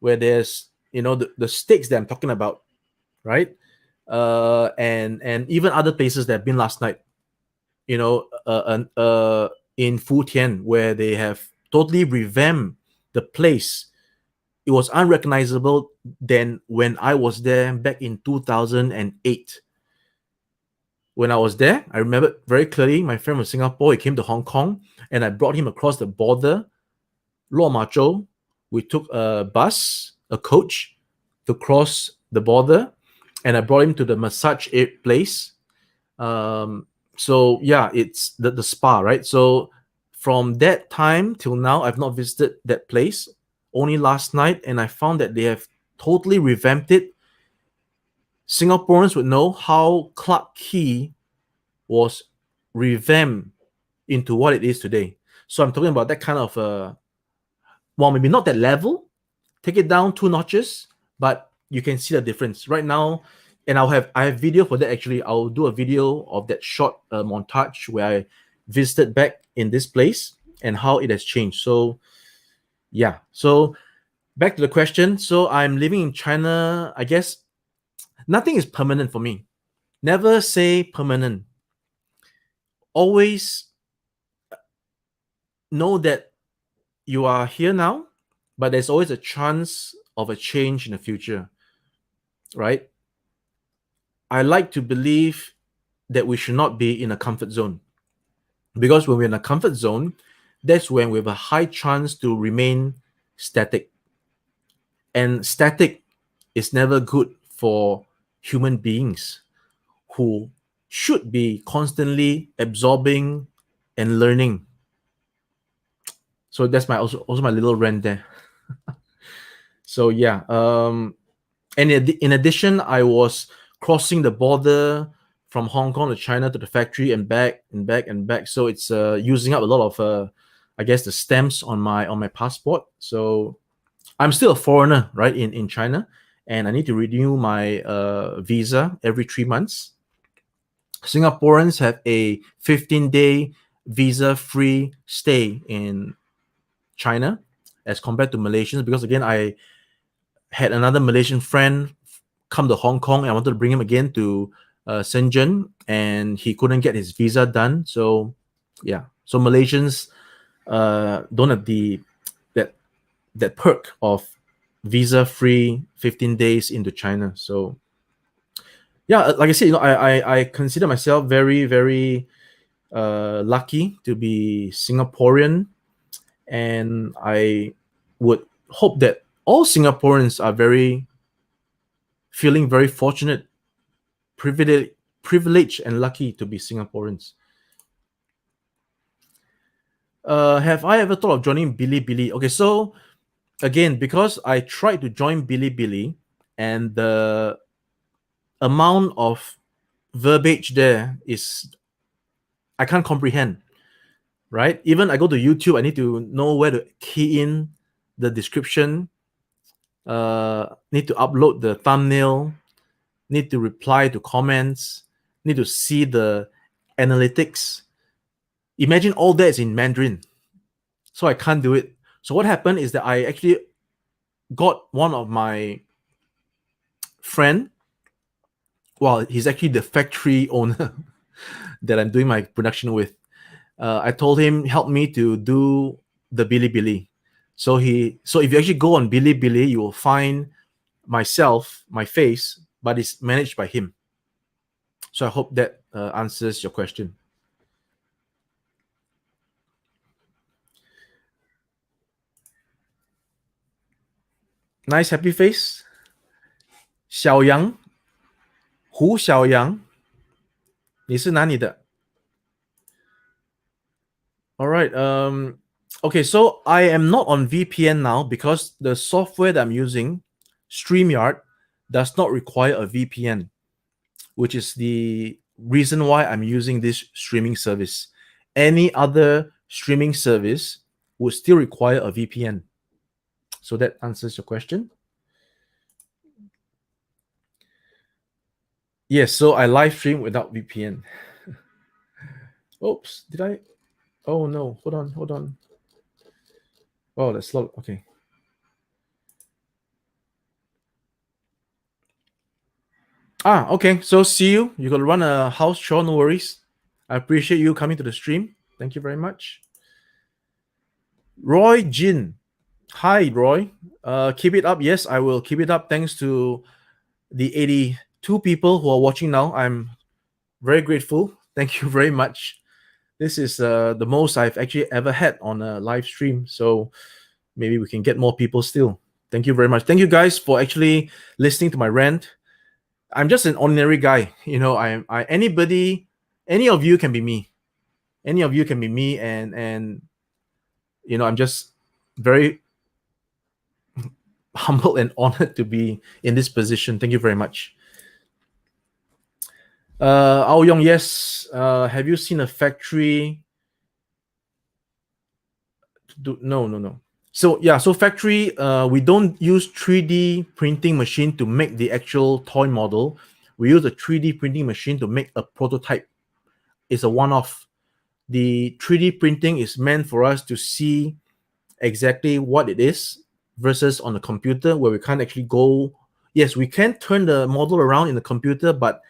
where there's, the steaks that I'm talking about, right? And even other places that I've been last night. in Futian, where they have totally revamped the place. It was unrecognizable than when I was there back in 2008. When I was there, I remember very clearly, my friend from Singapore, he came to Hong Kong, and I brought him across the border, Luo Ma Zhou. We took a bus, a coach, to cross the border, and I brought him to the massage place. So yeah, it's the spa, right? So from that time till now, I've not visited that place. Only last night, and I found that they have totally revamped it. Singaporeans would know how Clarke Quay was revamped into what it is today. So I'm talking about that kind of well, maybe not that level, take it down 2 notches, but you can see the difference right now. And I have video for that. Actually, I'll do a video of that short montage where I visited back in this place and how it has changed. So yeah, so back to the question. So I'm living in China. I guess nothing is permanent for me. Never say permanent. Always know that you are here now, but there's always a chance of a change in the future, right? I like to believe that we should not be in a comfort zone, because when we're in a comfort zone, that's when we have a high chance to remain static. And static is never good for human beings who should be constantly absorbing and learning. So that's my also my little rant there. So yeah, and in addition, I was crossing the border from Hong Kong to China to the factory and back and back and back. So it's using up a lot of I guess the stamps on my passport. So I'm still a foreigner, right, in China, and I need to renew my visa every 3 months. Singaporeans have a 15-day visa-free stay in China as compared to Malaysians, because again, I had another Malaysian friend come to Hong Kong and I wanted to bring him again to Shenzhen, and he couldn't get his visa done. So yeah, so Malaysians don't have that perk of visa-free 15 days into China. So yeah, like I said, I consider myself very, very lucky to be Singaporean, and I would hope that all Singaporeans are feeling very fortunate, privileged and lucky to be Singaporeans. Have I ever thought of joining Bilibili? Okay, so again, because I tried to join Bilibili, and the amount of verbiage there is, I can't comprehend, right? Even I go to YouTube, I need to know where to key in the description, need to upload the thumbnail, need to reply to comments, need to see the analytics. Imagine all that is in Mandarin. So I can't do it. So what happened is that I actually got one of my friend. Well, he's actually the factory owner that I'm doing my production with. I told him, help me to do the Bilibili. So if you actually go on Bilibili, you will find myself, my face, but it's managed by him. So I hope that answers your question. Nice happy face. 小杨，胡小杨，你是哪里的？ All right. Okay, so I am not on VPN now because the software that I'm using, StreamYard, does not require a VPN, which is the reason why I'm using this streaming service. Any other streaming service would still require a VPN. So that answers your question. Yes, so I live stream without VPN. Oops, did I? Oh no, hold on. Oh, that's slow. Okay. Okay. So see you. You gotta run a house chore, no worries. I appreciate you coming to the stream. Thank you very much. Roy Jin. Hi, Roy. Keep it up. Yes, I will keep it up. Thanks to the 82 people who are watching now. I'm very grateful. Thank you very much. This is the most I've actually ever had on a live stream. So maybe we can get more people still. Thank you very much. Thank you guys for actually listening to my rant. I'm just an ordinary guy. You know, any of you can be me. Any of you can be me, and you know, I'm just very humbled and honored to be in this position. Thank you very much. Ao Yong, yes. Have you seen a factory? No. So yeah, so factory, we don't use 3D printing machine to make the actual toy model. We use a 3D printing machine to make a prototype. It's a one-off. The 3D printing is meant for us to see exactly what it is versus on the computer where we can't actually go. Yes, we can turn the model around in the computer, but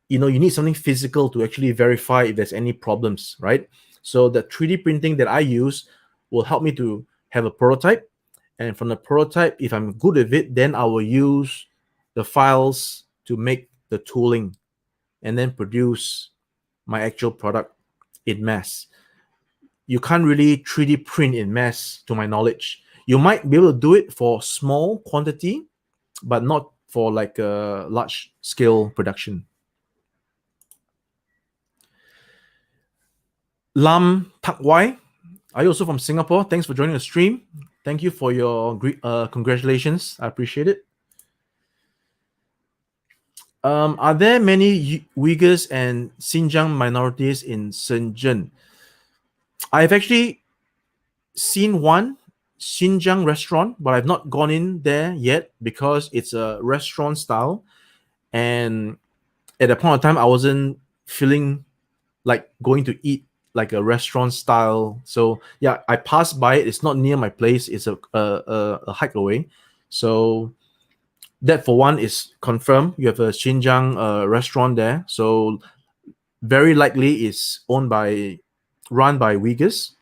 you know, you need something physical to actually verify if there's any problems, right? So the 3D printing that I use will help me to have a prototype, and from the prototype, if I'm good with it, then I will use the files to make the tooling and then produce my actual product in mass. You can't really 3D print in mass, to my knowledge. You might be able to do it for small quantity, but not for like a large scale production. Lam Tak Wai, are you also from Singapore? Thanks for joining the stream. Thank you for your congratulations. I appreciate it. Are there many Uyghurs and Xinjiang minorities in Shenzhen? I've actually seen one Xinjiang restaurant, but I've not gone in there yet because it's a restaurant style. And at that point of time, I wasn't feeling like going to eat like a restaurant style. So yeah, I passed by it. It's not near my place. It's a hike away. So that for one is confirmed. You have a Xinjiang restaurant there. So very likely is run by Uyghurs.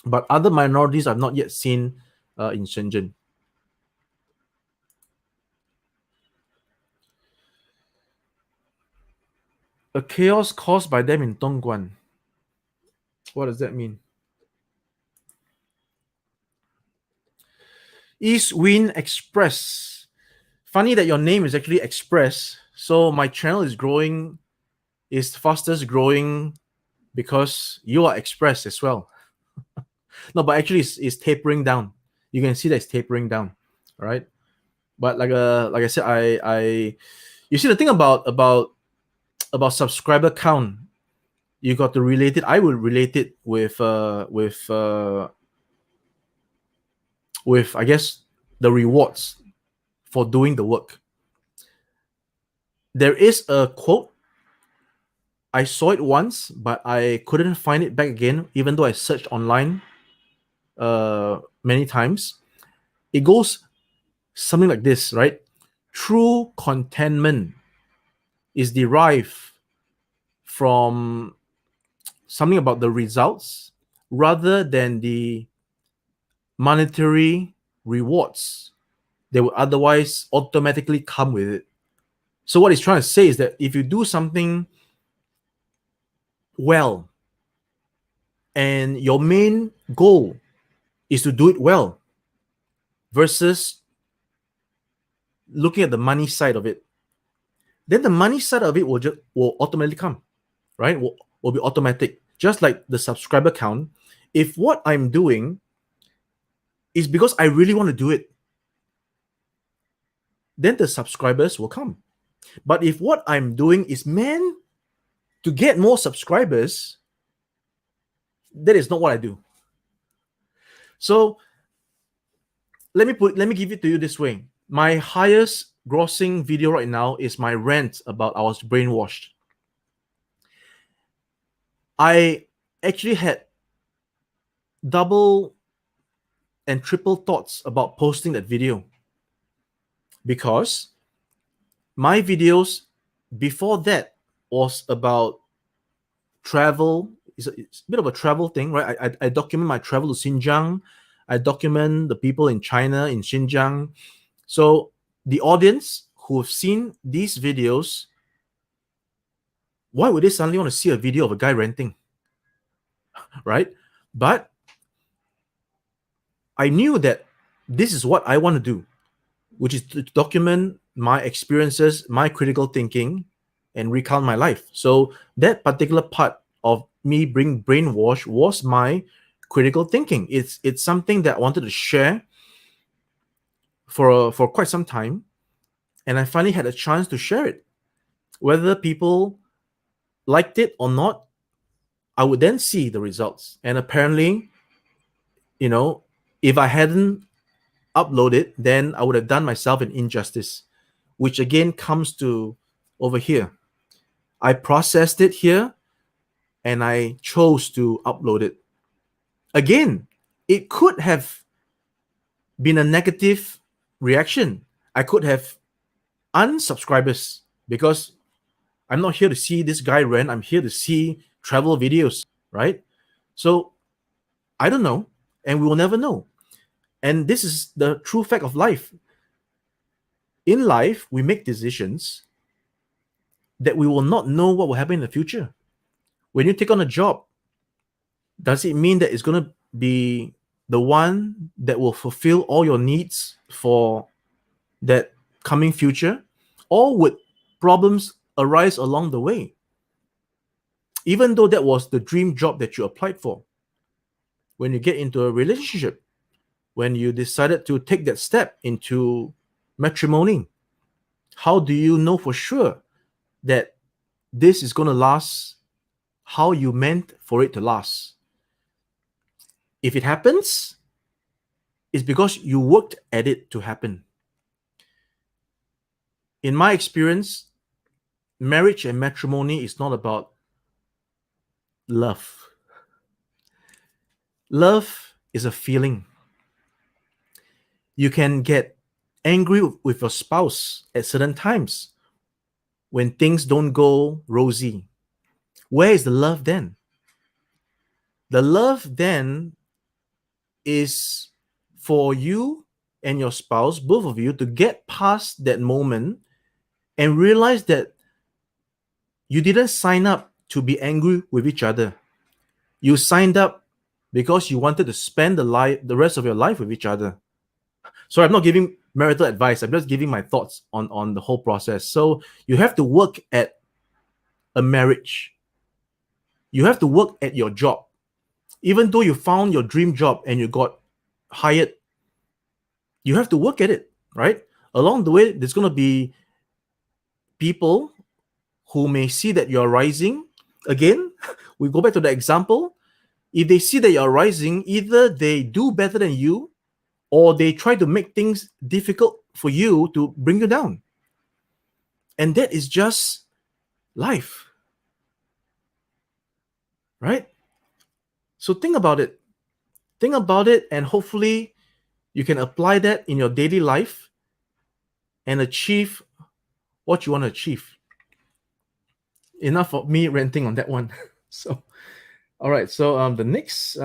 But other minorities I've not yet seen in Shenzhen. A chaos caused by them in Dongguan. What does that mean? East Wind Express. Funny that your name is actually Express. So my channel is growing, is fastest growing because you are Express as well. No, but actually it's tapering down. You can see that it's tapering down, all right? But like I said, I you see the thing about subscriber count, you got to relate it. I will relate it with I guess the rewards for doing the work. There is a quote. I saw it once, but I couldn't find it back again, even though I searched online many times. It goes something like this, right? True contentment is derived from something about the results rather than the monetary rewards that would otherwise automatically come with it. So what he's trying to say is that if you do something well and your main goal is to do it well versus looking at the money side of it, then the money side of it will automatically come, right? Will be automatic. Just like the subscriber count. If what I'm doing is because I really want to do it, then the subscribers will come. But if what I'm doing is meant to get more subscribers, that is not what I do. So let me give it to you this way. My highest grossing video right now is my rant about I was brainwashed. I actually had double and triple thoughts about posting that video because my videos before that was about travel. it's a bit of a travel thing, right? I document my travel to Xinjiang. I document the people in China, in Xinjiang. So the audience who have seen these videos, why would they suddenly want to see a video of a guy renting, right? But I knew that this is what I want to do, which is to document my experiences, my critical thinking, and recount my life. So that particular part of me being brainwashed was my critical thinking. It's something that I wanted to share for quite some time, and I finally had a chance to share it. Whether people liked it or not, I would then see the results. And apparently, if I hadn't uploaded, then I would have done myself an injustice, which again comes to over here. I processed it here and I chose to upload it. Again, it could have been a negative reaction. I could have unsubscribers because I'm not here to see this guy rant. I'm here to see travel videos, right? So I don't know, and we will never know. And this is the true fact of life. In life, we make decisions that we will not know what will happen in the future. When you take on a job, does it mean that it's going to be the one that will fulfill all your needs for that coming future? Or would problems arise along the way? Even though that was the dream job that you applied for. When you get into a relationship, when you decided to take that step into matrimony, how do you know for sure that this is going to last how you meant for it to last? If it happens, it's because you worked at it to happen. In my experience, marriage and matrimony is not about love. Love is a feeling. You can get angry with your spouse at certain times when things don't go rosy. Where is the love then? The love then is for you and your spouse, both of you, to get past that moment and realize that you didn't sign up to be angry with each other. You signed up because you wanted to spend the rest of your life with each other. So I'm not giving marital advice. I'm just giving my thoughts on the whole process. So you have to work at a marriage. You have to work at your job. Even though you found your dream job and you got hired, you have to work at it, right? Along the way, there's going to be people who may see that you're rising. Again, we go back to the example. If they see that you're rising, either they do better than you or they try to make things difficult for you to bring you down. And that is just life, right? So think about it. Think about it, and hopefully you can apply that in your daily life and achieve what you want to achieve. Enough of me ranting on that one. So, all right. So the next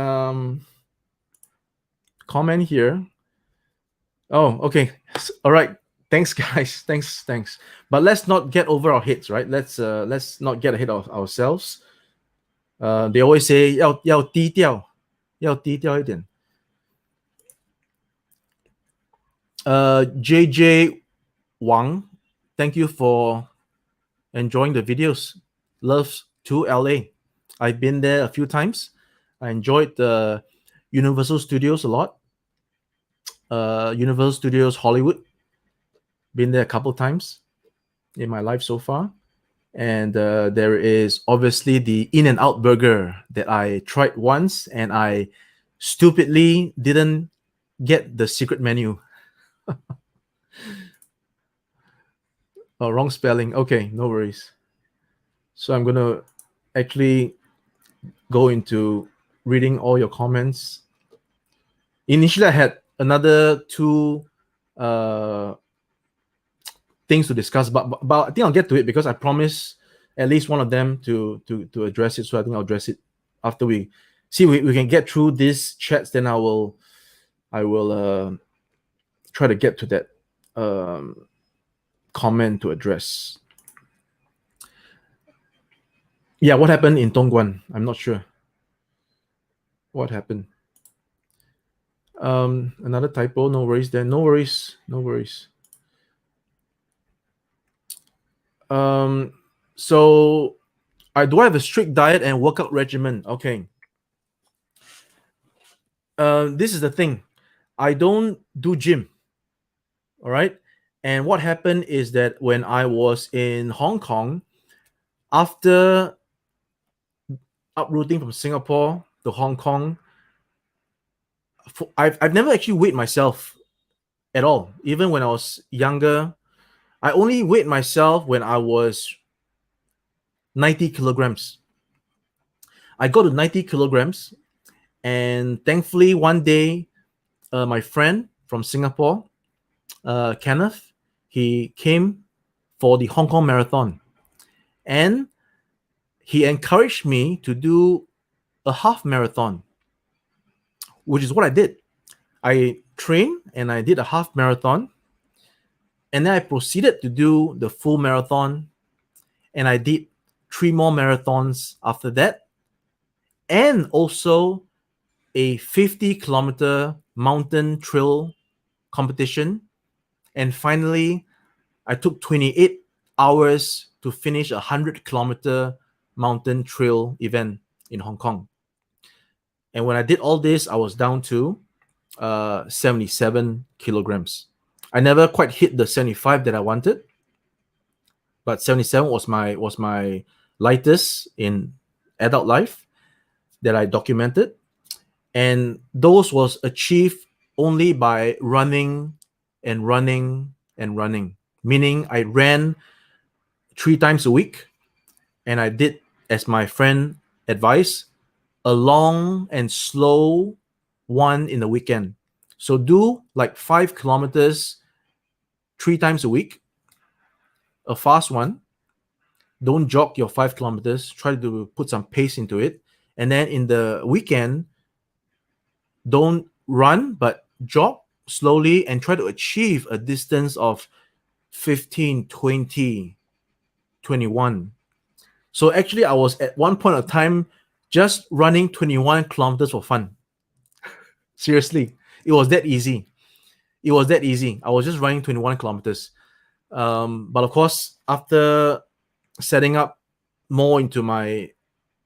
comment here. Oh, okay. All right. Thanks, guys. Thanks. But let's not get over our heads, right? Let's not get ahead of ourselves. They always say 要低调一点. JJ Wang, thank you for enjoying the videos. Loves to LA. I've been there a few times. I enjoyed the Universal Studios a lot. Universal Studios Hollywood. Been there a couple times in my life so far. And there is obviously the In-N-Out burger that I tried once, and I stupidly didn't get the secret menu. Oh, wrong spelling. Okay, no worries. So I'm going to actually go into reading all your comments. Initially, I had another two things to discuss, but I think I'll get to it because I promised at least one of them to address it. So I think I'll address it after we see we can get through these chats, then I will try to get to that comment to address. Yeah, what happened in Dongguan? I'm not sure. What happened? Another typo. No worries there. No worries. No worries. So do I have a strict diet and workout regimen? Okay. This is the thing. I don't do gym. All right. And what happened is that when I was in Hong Kong, after uprooting from Singapore to Hong Kong, I've never actually weighed myself at all. Even when I was younger, I only weighed myself when I was 90 kilograms. I got to 90 kilograms, and thankfully one day, my friend from Singapore, Kenneth, he came for the Hong Kong Marathon, and he encouraged me to do a half marathon, which is what I did. I trained and I did a half marathon, and then I proceeded to do the full marathon, and I did 3 more marathons after that, and also a 50-kilometer mountain trail competition. And finally, I took 28 hours to finish a 100-kilometer mountain trail event in Hong Kong. And when I did all this, I was down to 77 kilograms. I never quite hit the 75 that I wanted, but 77 was my lightest in adult life that I documented. And those was achieved only by running and running and running. Meaning I ran 3 times a week, and I did, as my friend advised, a long and slow one in the weekend. So do like 5 kilometers 3 times a week, a fast one. Don't jog your 5 kilometers. Try to put some pace into it. And then in the weekend, don't run, but jog slowly and try to achieve a distance of 15, 20, 21. So actually, I was at one point of time just running 21 kilometers for fun. Seriously, it was that easy. It was that easy. I was just running 21 kilometers. But of course, after setting up more into my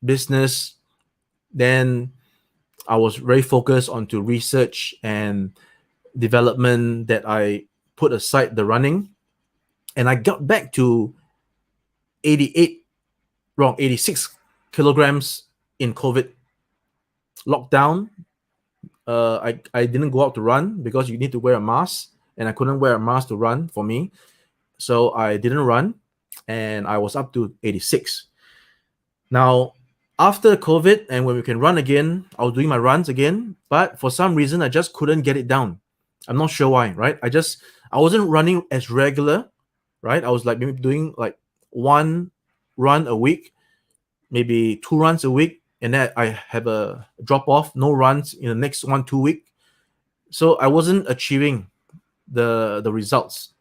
business, then I was very focused onto research and development that I put aside the running. And I got back to 86 kilograms in COVID lockdown. I didn't go out to run because you need to wear a mask, and I couldn't wear a mask to run for me. So I didn't run, and I was up to 86. Now, after COVID, and when we can run again, I was doing my runs again, but for some reason, I just couldn't get it down. I'm not sure why, right? I wasn't running as regular, right? I was like maybe doing like 1 run a week, maybe 2 runs a week, and then I have a drop off, no runs in the next 1-2 week. So I wasn't achieving the results.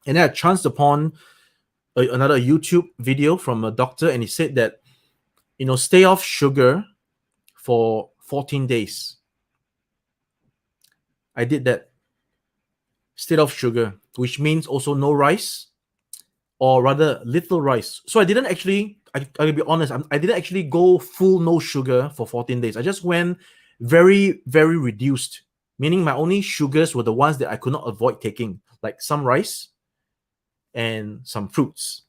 And then I chanced upon another YouTube video from a doctor, and he said that, stay off sugar for 14 days. I did that. Stayed off sugar, which means also no rice, or rather little rice. So I didn't actually, I'll be honest, I didn't actually go full no sugar for 14 days. I just went very, very reduced, meaning my only sugars were the ones that I could not avoid taking, like some rice and some fruits.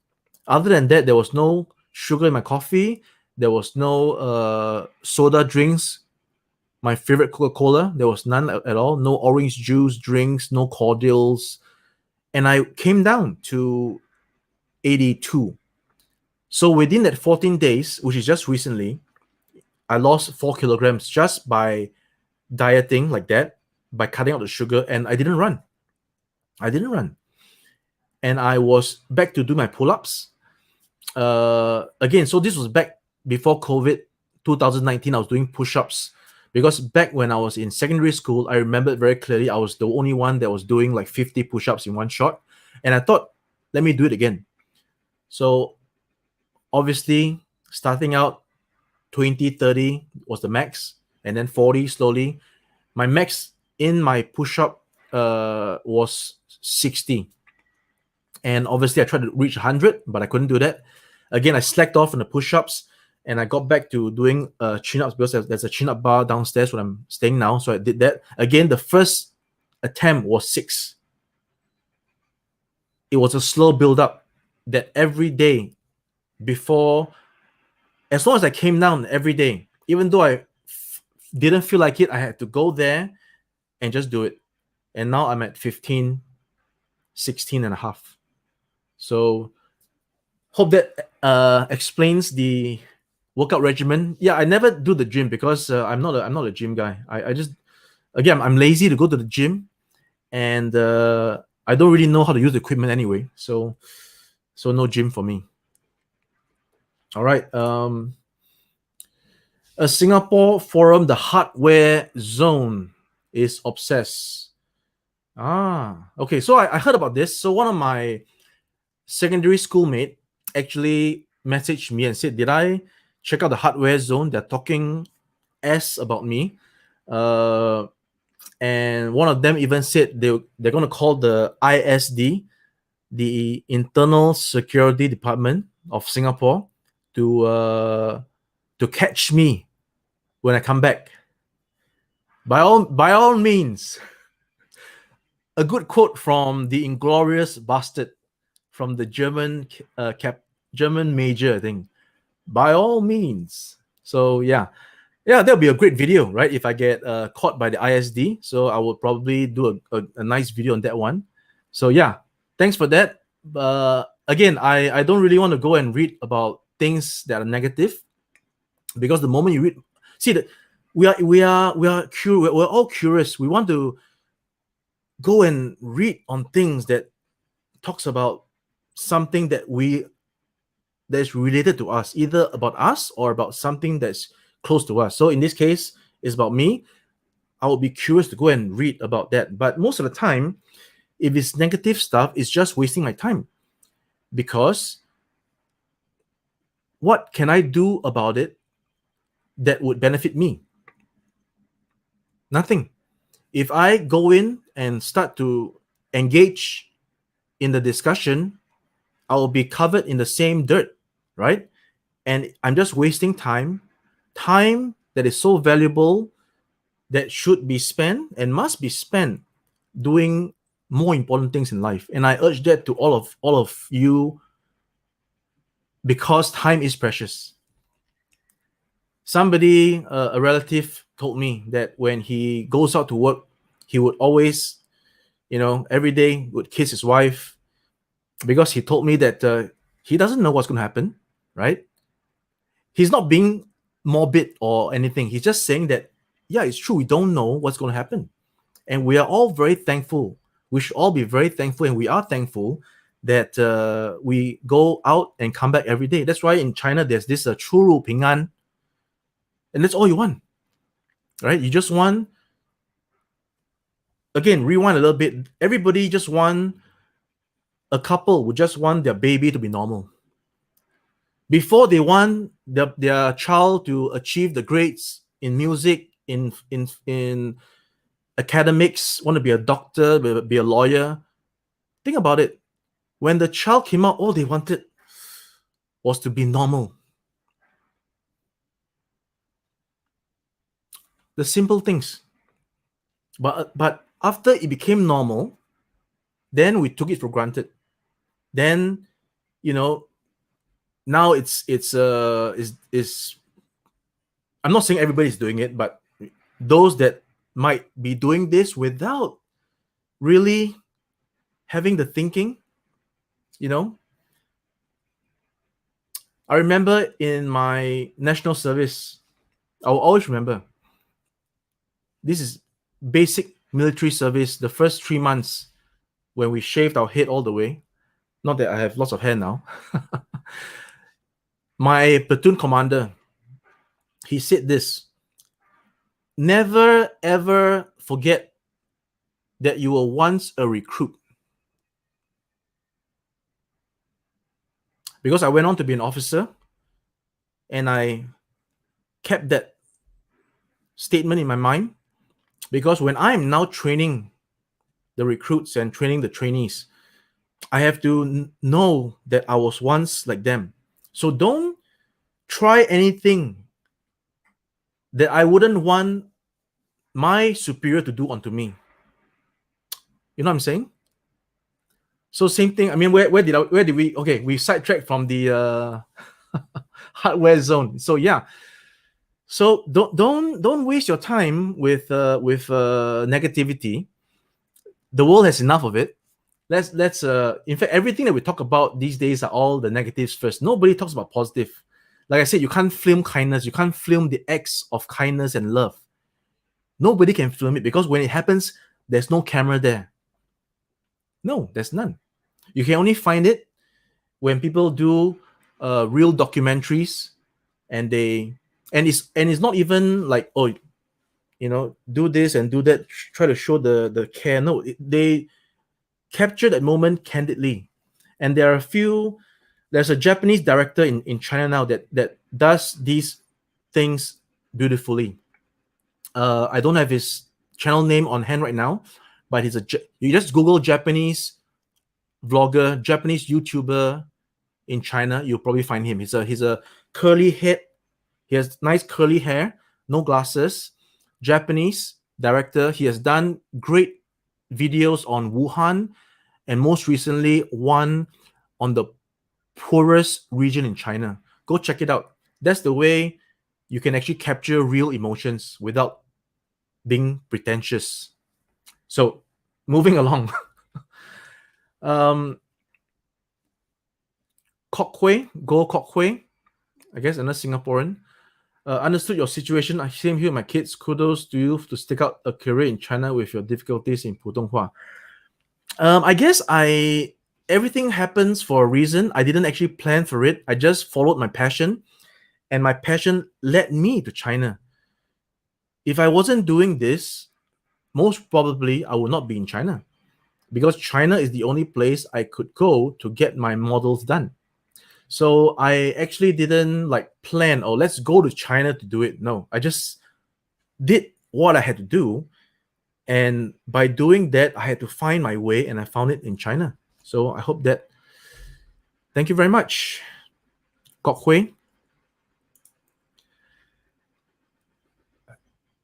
Other than that, there was no sugar in my coffee. There was no soda drinks. My favorite Coca-Cola, there was none at all. No orange juice drinks, no cordials. And I came down to 82. So within that 14 days, which is just recently, I lost 4 kilograms just by dieting like that, by cutting out the sugar, and I didn't run. And I was back to do my pull-ups. Again, so this was back before COVID 2019, I was doing push-ups because back when I was in secondary school, I remember very clearly I was the only one that was doing like 50 push-ups in one shot. And I thought, let me do it again. So obviously, starting out 20, 30 was the max, and then 40 slowly. My max in my push-up was 60. And obviously, I tried to reach 100, but I couldn't do that. Again, I slacked off on the push-ups, and I got back to doing chin-ups because there's a chin-up bar downstairs where I'm staying now. So I did that. Again, the first attempt was 6. It was a slow build-up that every day before, as long as I came down every day, even though I didn't feel like it, I had to go there and just do it. And now I'm at 15, 16 and a half. So hope that explains the workout regimen. Yeah, I never do the gym because I'm not a gym guy. I just, again, I'm lazy to go to the gym, and I don't really know how to use the equipment anyway. So no gym for me. All right. A Singapore forum, the hardware zone is obsessed. Okay. So I heard about this. So one of my secondary schoolmate actually messaged me and said, did I check out the hardware zone? They're talking S about me. And one of them even said they're going to call the ISD, the Internal Security Department of Singapore, to catch me when I come back. By all means. A good quote from the Inglorious Bastard, from the German German major, I think. By all means. So yeah, that'll be a great video, right? If I get caught by the ISD, so I will probably do a nice video on that one. So yeah, thanks for that. Again, I don't really want to go and read about things that are negative, because the moment you read, see that we are curious. We're all curious. We want to go and read on things that talks about something that is related to us, either about us or about something that's close to us. So in this case, it's about me. I will be curious to go and read about that. But most of the time, if it's negative stuff, it's just wasting my time, because what can I do about it that would benefit me? Nothing. If I go in and start to engage in the discussion, I will be covered in the same dirt, right? And I'm just wasting time that is so valuable, that should be spent and must be spent doing more important things in life. And I urge that to all of you, because time is precious. Somebody, a relative, told me that when he goes out to work, he would always, every day would kiss his wife, because he told me that he doesn't know what's going to happen, right? He's not being morbid or anything. He's just saying that, yeah, it's true. We don't know what's going to happen. And we are all very thankful. We should all be very thankful, and we are thankful that we go out and come back every day. That's why in China, there's this 出入平安. And that's all you want, right? You just want, again, rewind a little bit. Everybody just want, a couple would just want their baby to be normal. Before they want their child to achieve the grades in music, in academics, want to be a doctor, be a lawyer. Think about it. When the child came out, all they wanted was to be normal. The simple things. But after it became normal, then we took it for granted. Then, now it's I'm not saying everybody's doing it, but those that might be doing this without really having the thinking, I remember in my national service, I will always remember, this is basic military service, the first 3 months when we shaved our head all the way. Not that I have lots of hair now. My platoon commander, he said this: never ever forget that you were once a recruit. Because I went on to be an officer, and I kept that statement in my mind, because when I'm now training the recruits and training the trainees, I have to know that I was once like them. So don't try anything that I wouldn't want my superior to do onto me. You know what I'm saying? So same thing. I mean, where did we? Okay, we sidetracked from the hardware zone. So yeah. So don't waste your time with negativity. The world has enough of it. Let's in fact, everything that we talk about these days are all the negatives first. Nobody talks about positive. Like I said, you can't film kindness. You can't film the acts of kindness and love. Nobody can film it, because when it happens, there's no camera there. No, there's none. You can only find it when people do real documentaries, and it's not even like, oh, do this and do that, try to show the care. No, they capture that moment candidly. And there's a Japanese director in China now that does these things beautifully. I don't have his channel name on hand right now, but you just Google Japanese vlogger, Japanese YouTuber in China, you'll probably find him. He's a curly head. He has nice curly hair, no glasses, Japanese director. He has done great videos on Wuhan, and most recently one on the poorest region in China. Go check it out. That's the way you can actually capture real emotions without being pretentious. So moving along. Go Kok Hui, I guess another Singaporean. Understood your situation. I same here, my kids. Kudos to you to stick out a career in China with your difficulties in Putonghua. I guess everything happens for a reason. I didn't actually plan for it. I just followed my passion, and my passion led me to China. If I wasn't doing this, most probably I would not be in China, because China is the only place I could go to get my models done. So I actually didn't plan, oh, let's go to China to do it. No, I just did what I had to do. And by doing that, I had to find my way, and I found it in China. So I hope that. Thank you very much, Kok Hui.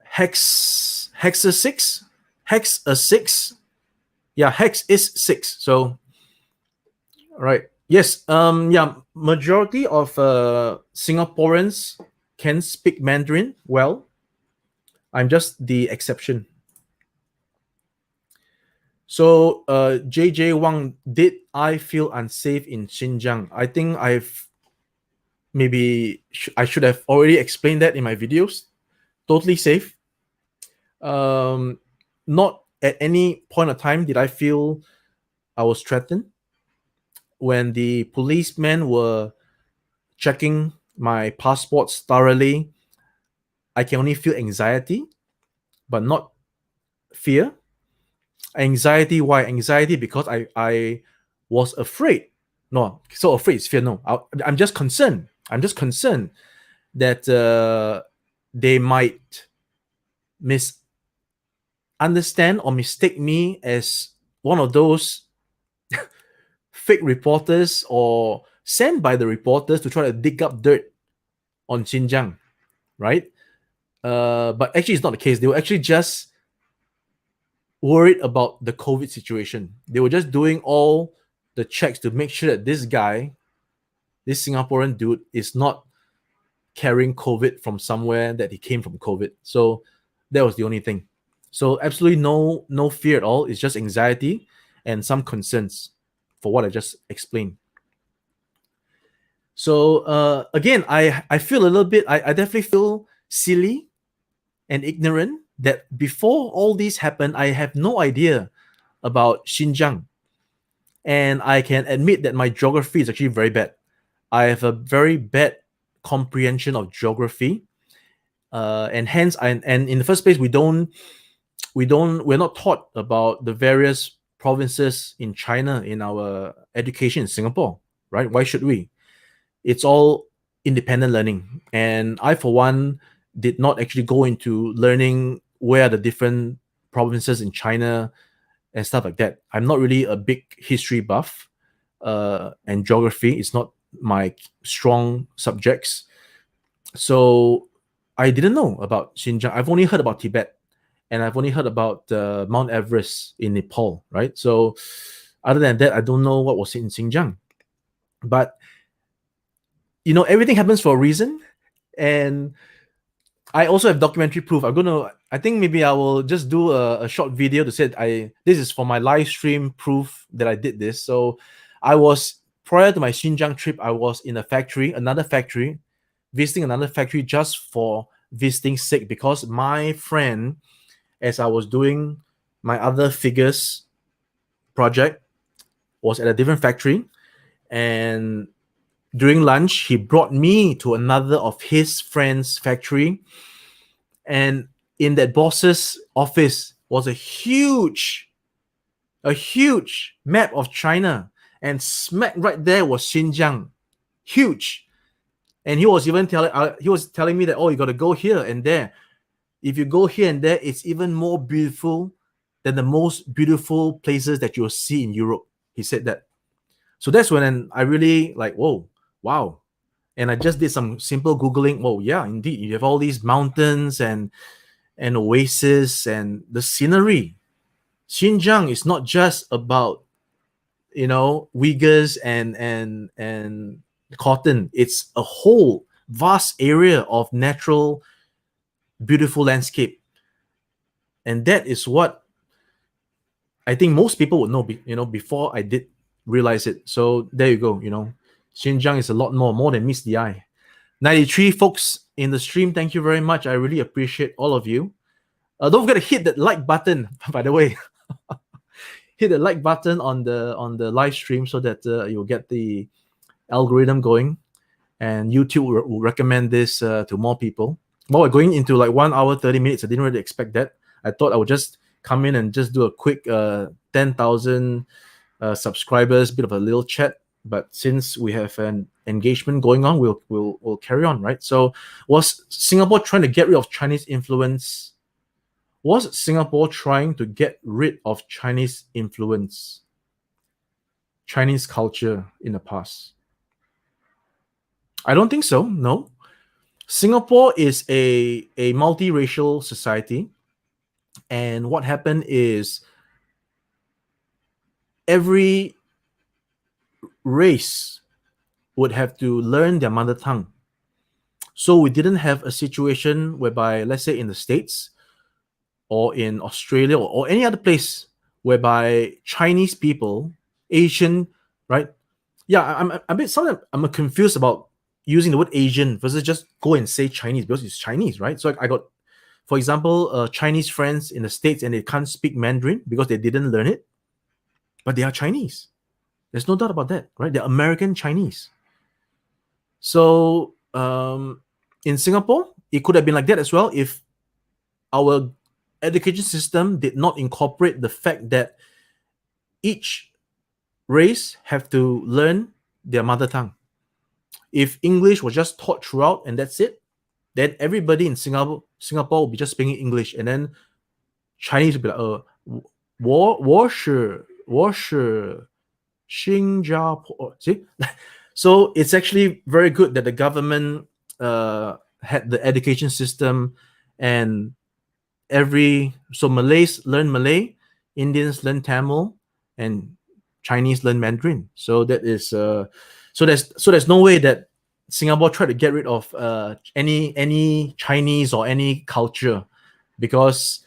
Hex a six. Yeah, hex is 6. So, all right. Yes. Yeah. Majority of Singaporeans can speak Mandarin well. I'm just the exception. So, JJ Wang, did I feel unsafe in Xinjiang? I think I should have already explained that in my videos. Totally safe. Not at any point of time did I feel I was threatened. When the policemen were checking my passports thoroughly, I can only feel anxiety, but not fear. Anxiety, why? Anxiety because I was afraid. No, so afraid is fear. No, I'm just concerned. I'm just concerned that they might misunderstand or mistake me as one of those fake reporters, or sent by the reporters to try to dig up dirt on Xinjiang, right? But actually, it's not the case. They were actually just worried about the COVID situation. They were just doing all the checks to make sure that this guy, this Singaporean dude, is not carrying COVID from somewhere that he came from COVID. So that was the only thing. So absolutely no fear at all. It's just anxiety and some concerns for what I just explained. So again, I feel a little bit, I definitely feel silly and ignorant that before all this happened, I have no idea about Xinjiang. And I can admit that my geography is actually very bad. I have a very bad comprehension of geography. and hence, and in the first place, we're not taught about the various provinces in China in our education in Singapore, right? Why should we? It's all independent learning, and I, for one, did not actually go into learning where are the different provinces in China and stuff like that. I'm not really a big history buff, and geography is not my strong subjects. So I didn't know about Xinjiang. I've only heard about Tibet, and I've only heard about Mount Everest in Nepal, right? So other than that, I don't know what was in Xinjiang. But everything happens for a reason, and I also have documentary proof. I think maybe I will just do a short video to say this is for my live stream proof that I did this. So prior to my Xinjiang trip, I was in another factory, visiting another factory just for visiting sake, because my friend, as I was doing my other figures project, was at a different factory, and during lunch he brought me to another of his friend's factory, and in that boss's office was a huge map of China, and smack right there was Xinjiang, huge. And he was telling me that, oh, you got to go here and there. If you go here and there, it's even more beautiful than the most beautiful places that you'll see in Europe. He said that. So that's when I really whoa, wow. And I just did some simple Googling. Oh, yeah, indeed. You have all these mountains and oasis and the scenery. Xinjiang is not just about, Uyghurs and cotton. It's a whole vast area of natural, beautiful landscape. And that is what I think most people would know, before I did realize it. So there you go. Xinjiang is a lot more than meets the eye. 93 folks in the stream, thank you very much. I really appreciate all of you. Don't forget to hit that like button, by the way. Hit the like button on the live stream so that you'll get the algorithm going, and YouTube will recommend this to more people. Well, we're going into 1 hour 30 minutes. I didn't really expect that. I thought I would just come in and just do a quick 10,000 subscribers, bit of a little chat. But since we have an engagement going on, we'll carry on, right? So, was Singapore trying to get rid of Chinese influence? Was Singapore trying to get rid of Chinese influence, Chinese culture in the past? I don't think so, no. Singapore is a multiracial society, and what happened is every race would have to learn their mother tongue. So we didn't have a situation whereby, let's say in the States or in Australia or any other place, whereby Chinese people, Asian, right? Yeah, I'm a bit sometimes I'm confused about using the word Asian versus just go and say Chinese, because it's Chinese, right? So I got, for example, Chinese friends in the States, and they can't speak Mandarin because they didn't learn it, but they are Chinese. There's no doubt about that, right? They're American Chinese. So in Singapore, it could have been like that as well if our education system did not incorporate the fact that each race have to learn their mother tongue. If English was just taught throughout and that's it, then everybody in Singapore will be just speaking English, and then Chinese will be like, 我是 Singapore. See? So it's actually very good that the government had the education system, and so Malays learn Malay, Indians learn Tamil, and Chinese learn Mandarin. So that is so there's no way that Singapore tried to get rid of any Chinese or any culture, because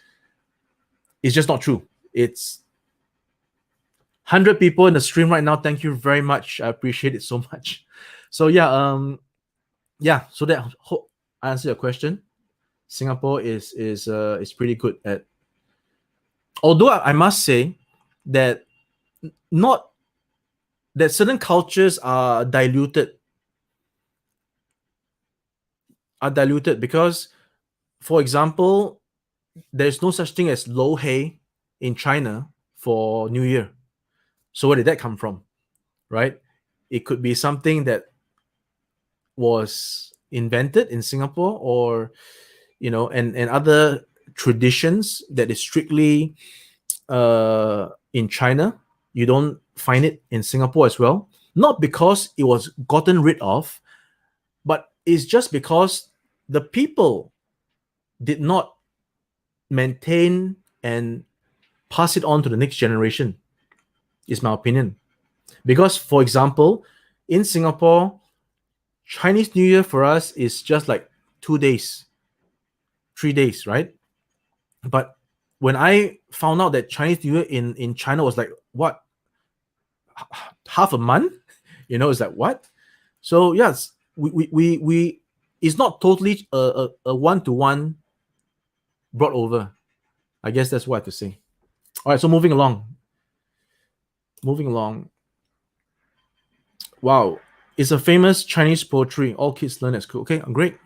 it's just not true. It's 100 people in the stream right now. Thank you very much. I appreciate it so much. So yeah, so that hope I answer your question. Singapore is pretty good at, although I must say that not that certain cultures are diluted because for example, there's no such thing as Lo Hei in China for New Year. So where did that come from, right? It could be something that was invented in Singapore, or and other traditions that is strictly in China. You don't find it in Singapore as well. Not because it was gotten rid of, but it's just because the people did not maintain and pass it on to the next generation, is my opinion. Because, for example, in Singapore, Chinese New Year for us is just like 2 days, 3 days, right? But when I found out that Chinese New Year in China was like, what, half a month? It's like, what? So yes, we it's not totally a one-to-one brought over. I guess that's what I have to say. All right, so moving along. Wow, it's a famous Chinese poetry. All kids learn at school. Okay, great.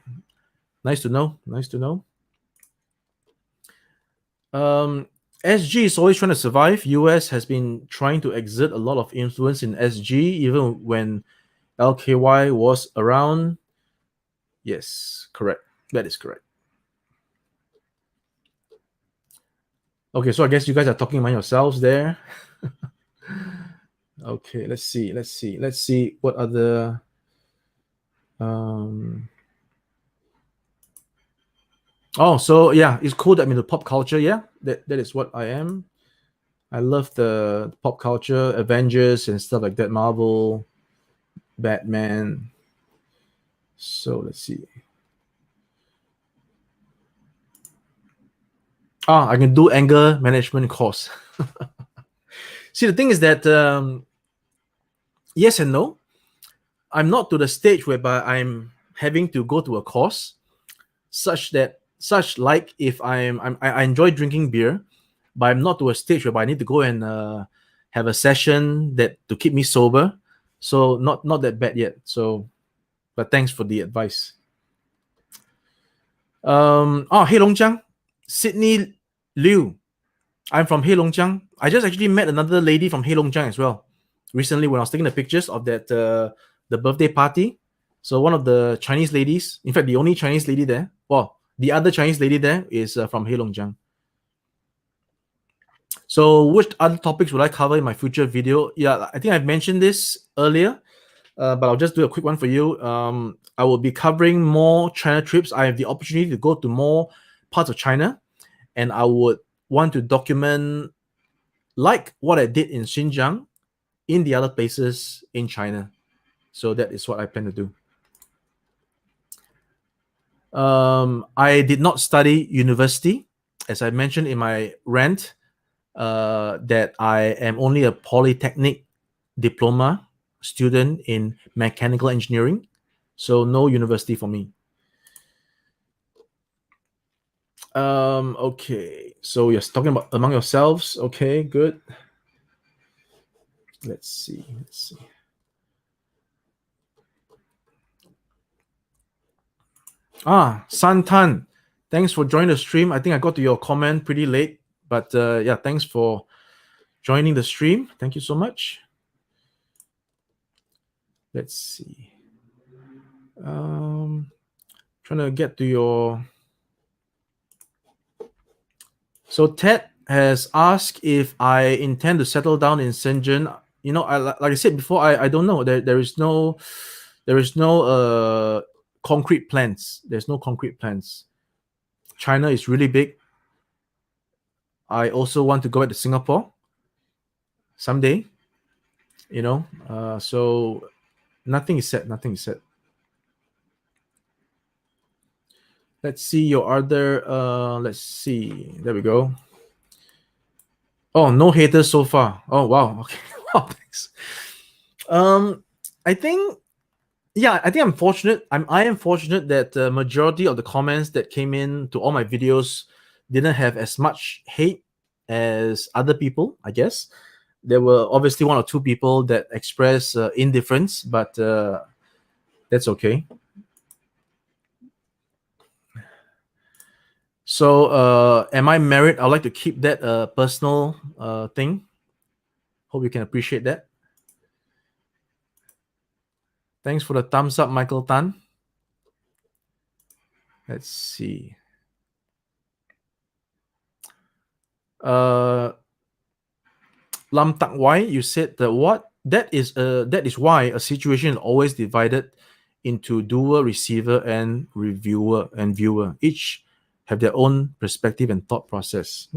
Nice to know. SG is always trying to survive. US has been trying to exert a lot of influence in SG, even when LKY was around. Yes, correct. That is correct. Okay, so I guess you guys are talking among yourselves there. Okay, let's see what other so yeah, it's cool that I'm into pop culture. Yeah, that is what I am. I love the pop culture, Avengers and stuff like that, Marvel, Batman. So let's see. I can do anger management course. See, the thing is that yes and no. I'm not to the stage whereby I'm having to go to a course such like if I enjoy drinking beer, but I'm not to a stage whereby I need to go and have a session that to keep me sober. So not that bad yet. So, but thanks for the advice. Heilongjiang, Sydney Liu. I'm from Heilongjiang. I just actually met another lady from Heilongjiang as well recently when I was taking the pictures of that the birthday party. So one of the Chinese ladies, in fact, the only Chinese lady there, well, the other Chinese lady there is from Heilongjiang. So which other topics would I cover in my future video? Yeah, I think I've mentioned this earlier, but I'll just do a quick one for you. I will be covering more China trips. I have the opportunity to go to more parts of China, and I would want to document like what I did in Xinjiang in the other places in China. So that is what I plan to do. I did not study university, as I mentioned in my rant, that I am only a polytechnic diploma student in mechanical engineering. So no university for me. Okay, so you're talking about among yourselves. Okay, good. Let's see. Santan, thanks for joining the stream. I think I got to your comment pretty late, but yeah, thanks for joining the stream. Thank you so much. Let's see. Trying to get to your. So Ted has asked if I intend to settle down in Shenzhen. Like I said before, I don't know. There is no concrete plans. There's no concrete plans. China is really big. I also want to go back to Singapore someday. So nothing is set. Let's see your other. Let's see. There we go. Oh, no haters so far. Oh wow. Okay. Wow, thanks. I think I'm fortunate. I am fortunate that the majority of the comments that came in to all my videos didn't have as much hate as other people. I guess there were obviously one or two people that expressed indifference, but that's okay. So, am I married? I'd like to keep that a personal thing. Hope you can appreciate that. Thanks for the thumbs up, Michael Tan. Let's see. Lam Tak Wai, you said that what? That is why a situation is always divided into doer, receiver, and reviewer and viewer. Each have their own perspective and thought process.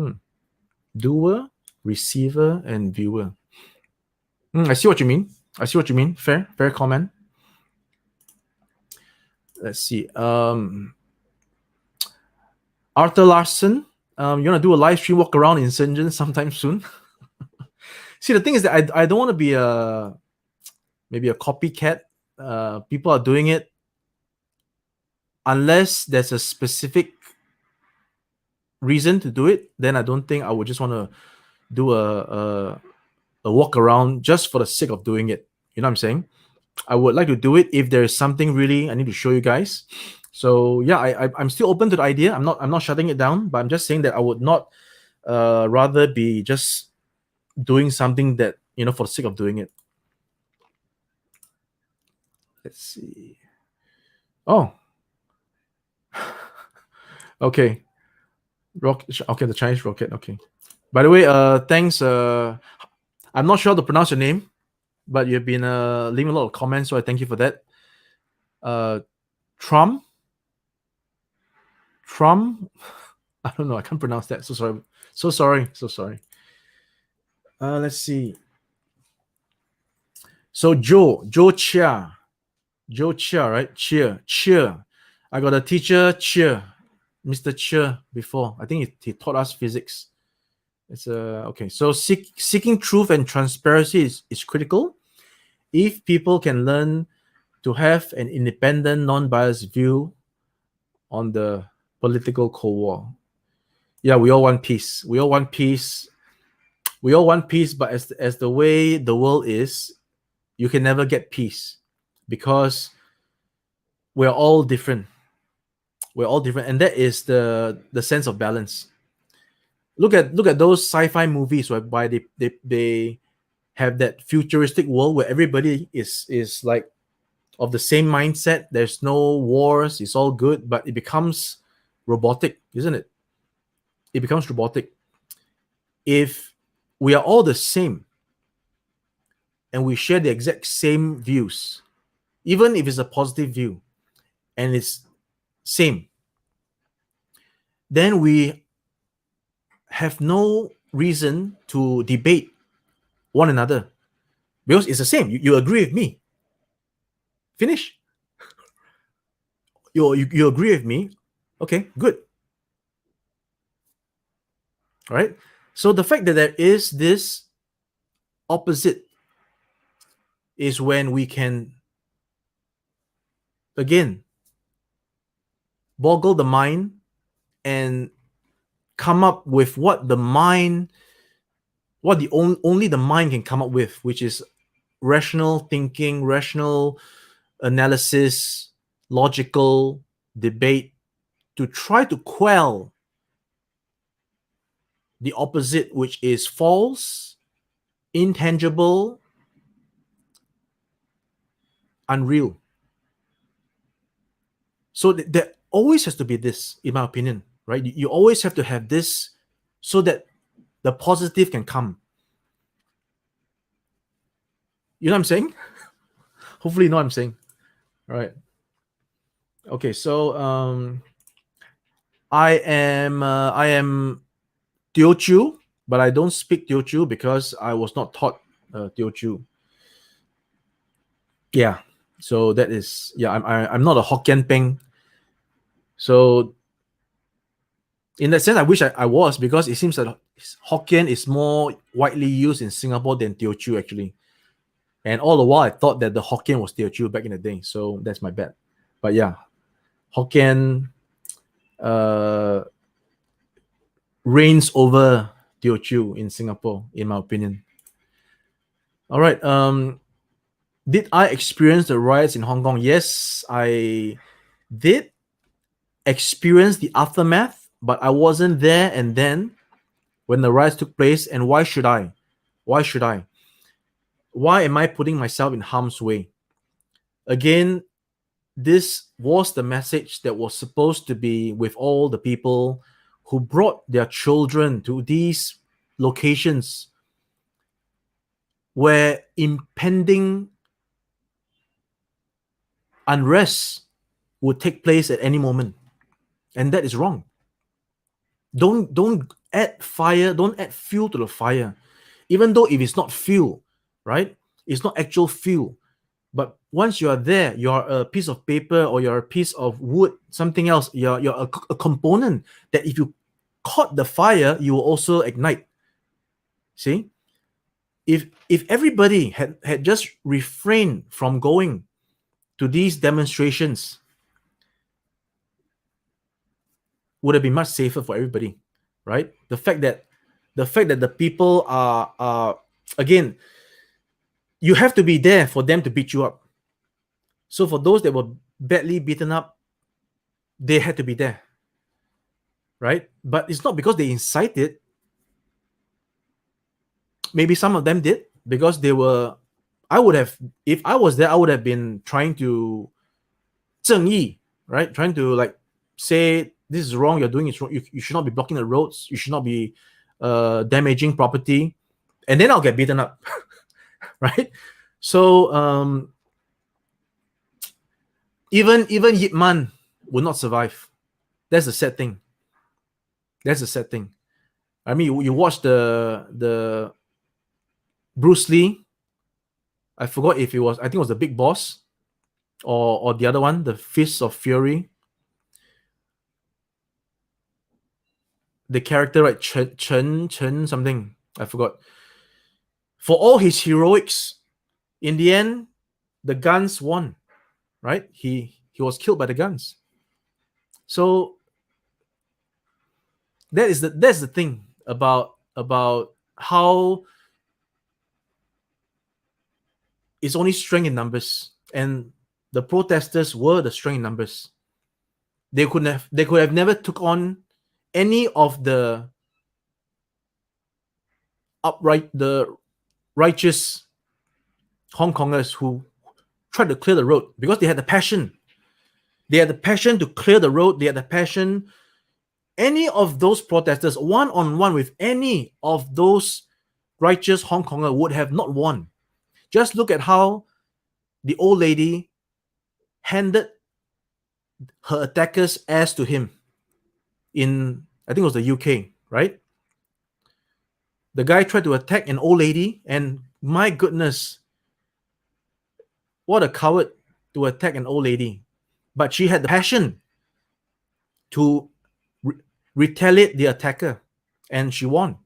Doer, receiver, and viewer. I see what you mean. Fair comment. Let's see. Arthur Larson, you want to do a live stream walk around in Shenzhen sometime soon? See, the thing is that I don't want to be maybe a copycat. People are doing it unless there's a specific reason to do it. Then I don't think I would just want to do a walk around just for the sake of doing it. You know what I'm saying? I would like to do it if there is something really I need to show you guys. So yeah, I'm still open to the idea. I'm not shutting it down, but I'm just saying that I would not rather be just doing something that, you know, for the sake of doing it. Let's see. Oh, okay. Okay, the Chinese rocket. Okay. By the way, thanks. I'm not sure how to pronounce your name, but you've been leaving a lot of comments, so I thank you for that. Trump. I don't know. I can't pronounce that. So sorry. Let's see. So Joe Chia, right? Cheer. I got a teacher, Cheer, Mr. Cheer before. I think he taught us physics. It's okay. So seeking truth and transparency is critical. If people can learn to have an independent, non-biased view on the political Cold War. Yeah, we all want peace. But as the way the world is, you can never get peace because we're all different. And that is the sense of balance. Look at those sci-fi movies whereby they have that futuristic world where everybody is like of the same mindset. There's no wars. It's all good, but it becomes robotic, isn't it? It becomes robotic. If we are all the same and we share the exact same views, even if it's a positive view and it's same, then we have no reason to debate one another because it's the same. You agree with me. Finish. You agree with me. Okay, good. All right. So the fact that there is this opposite is when we can, again, boggle the mind and come up with what the mind, what the only the mind can come up with, which is rational thinking, rational analysis, logical debate, to try to quell the opposite, which is false, intangible, unreal. So there always has to be this, in my opinion, right? You always have to have this so that the positive can come. You know what I'm saying? Hopefully you know what I'm saying. All right. Okay, so I am Teochew, but I don't speak Teochew because I was not taught Teochew. Yeah, so that is, yeah, I'm not a Hokkien Peng. So in that sense, I wish I was, because it seems that Hokkien is more widely used in Singapore than Teochew actually. And all the while I thought that the Hokkien was Teochew back in the day. So that's my bad. But yeah, Hokkien reigns over Teochew in Singapore, in my opinion. All right. Did I experience the riots in Hong Kong? Yes, I did experience the aftermath. but I wasn't there and then when the riots took place. And why should I? Why should I? Why am I putting myself in harm's way? Again, this was the message that was supposed to be with all the people who brought their children to these locations where impending unrest would take place at any moment. And that is wrong. Don't add fire, don't add fuel to the fire. Even though if it's not fuel, right? It's not actual fuel. But once you are there, you're a piece of paper or you're a piece of wood, something else, you're a component that if you caught the fire, you will also ignite. See? If everybody had just refrained from going to these demonstrations, would have been much safer for everybody, right? The fact that the people are again, you have to be there for them to beat you up. So for those that were badly beaten up, they had to be there, right? But it's not because they incited. Maybe some of them did because they were. I would have, if I was there, I would have been trying to 正义, right? Trying to like say this is wrong, you're doing it wrong. You should not be blocking the roads. You should not be damaging property, and then I'll get beaten up, right? So even Yip Man would not survive. That's the sad thing. That's the sad thing. I mean, you watch the Bruce Lee. I forgot if it was. I think it was the Big Boss, or the other one, the Fist of Fury. The character, right? Chen something. I forgot. For all his heroics, in the end, the guns won, right? He was killed by the guns. So that's the thing about how it's only strength in numbers, and the protesters were the strength in numbers. They could have never took on any of the righteous Hong Kongers who tried to clear the road because they had the passion. They had the passion to clear the road. They had the passion. Any of those protesters, one-on-one with any of those righteous Hong Konger, would have not won. Just look at how the old lady handed her attacker's ass to him in, I think it was the UK, right? The guy tried to attack an old lady, and my goodness, what a coward to attack an old lady. But she had the passion to retaliate the attacker, and she won.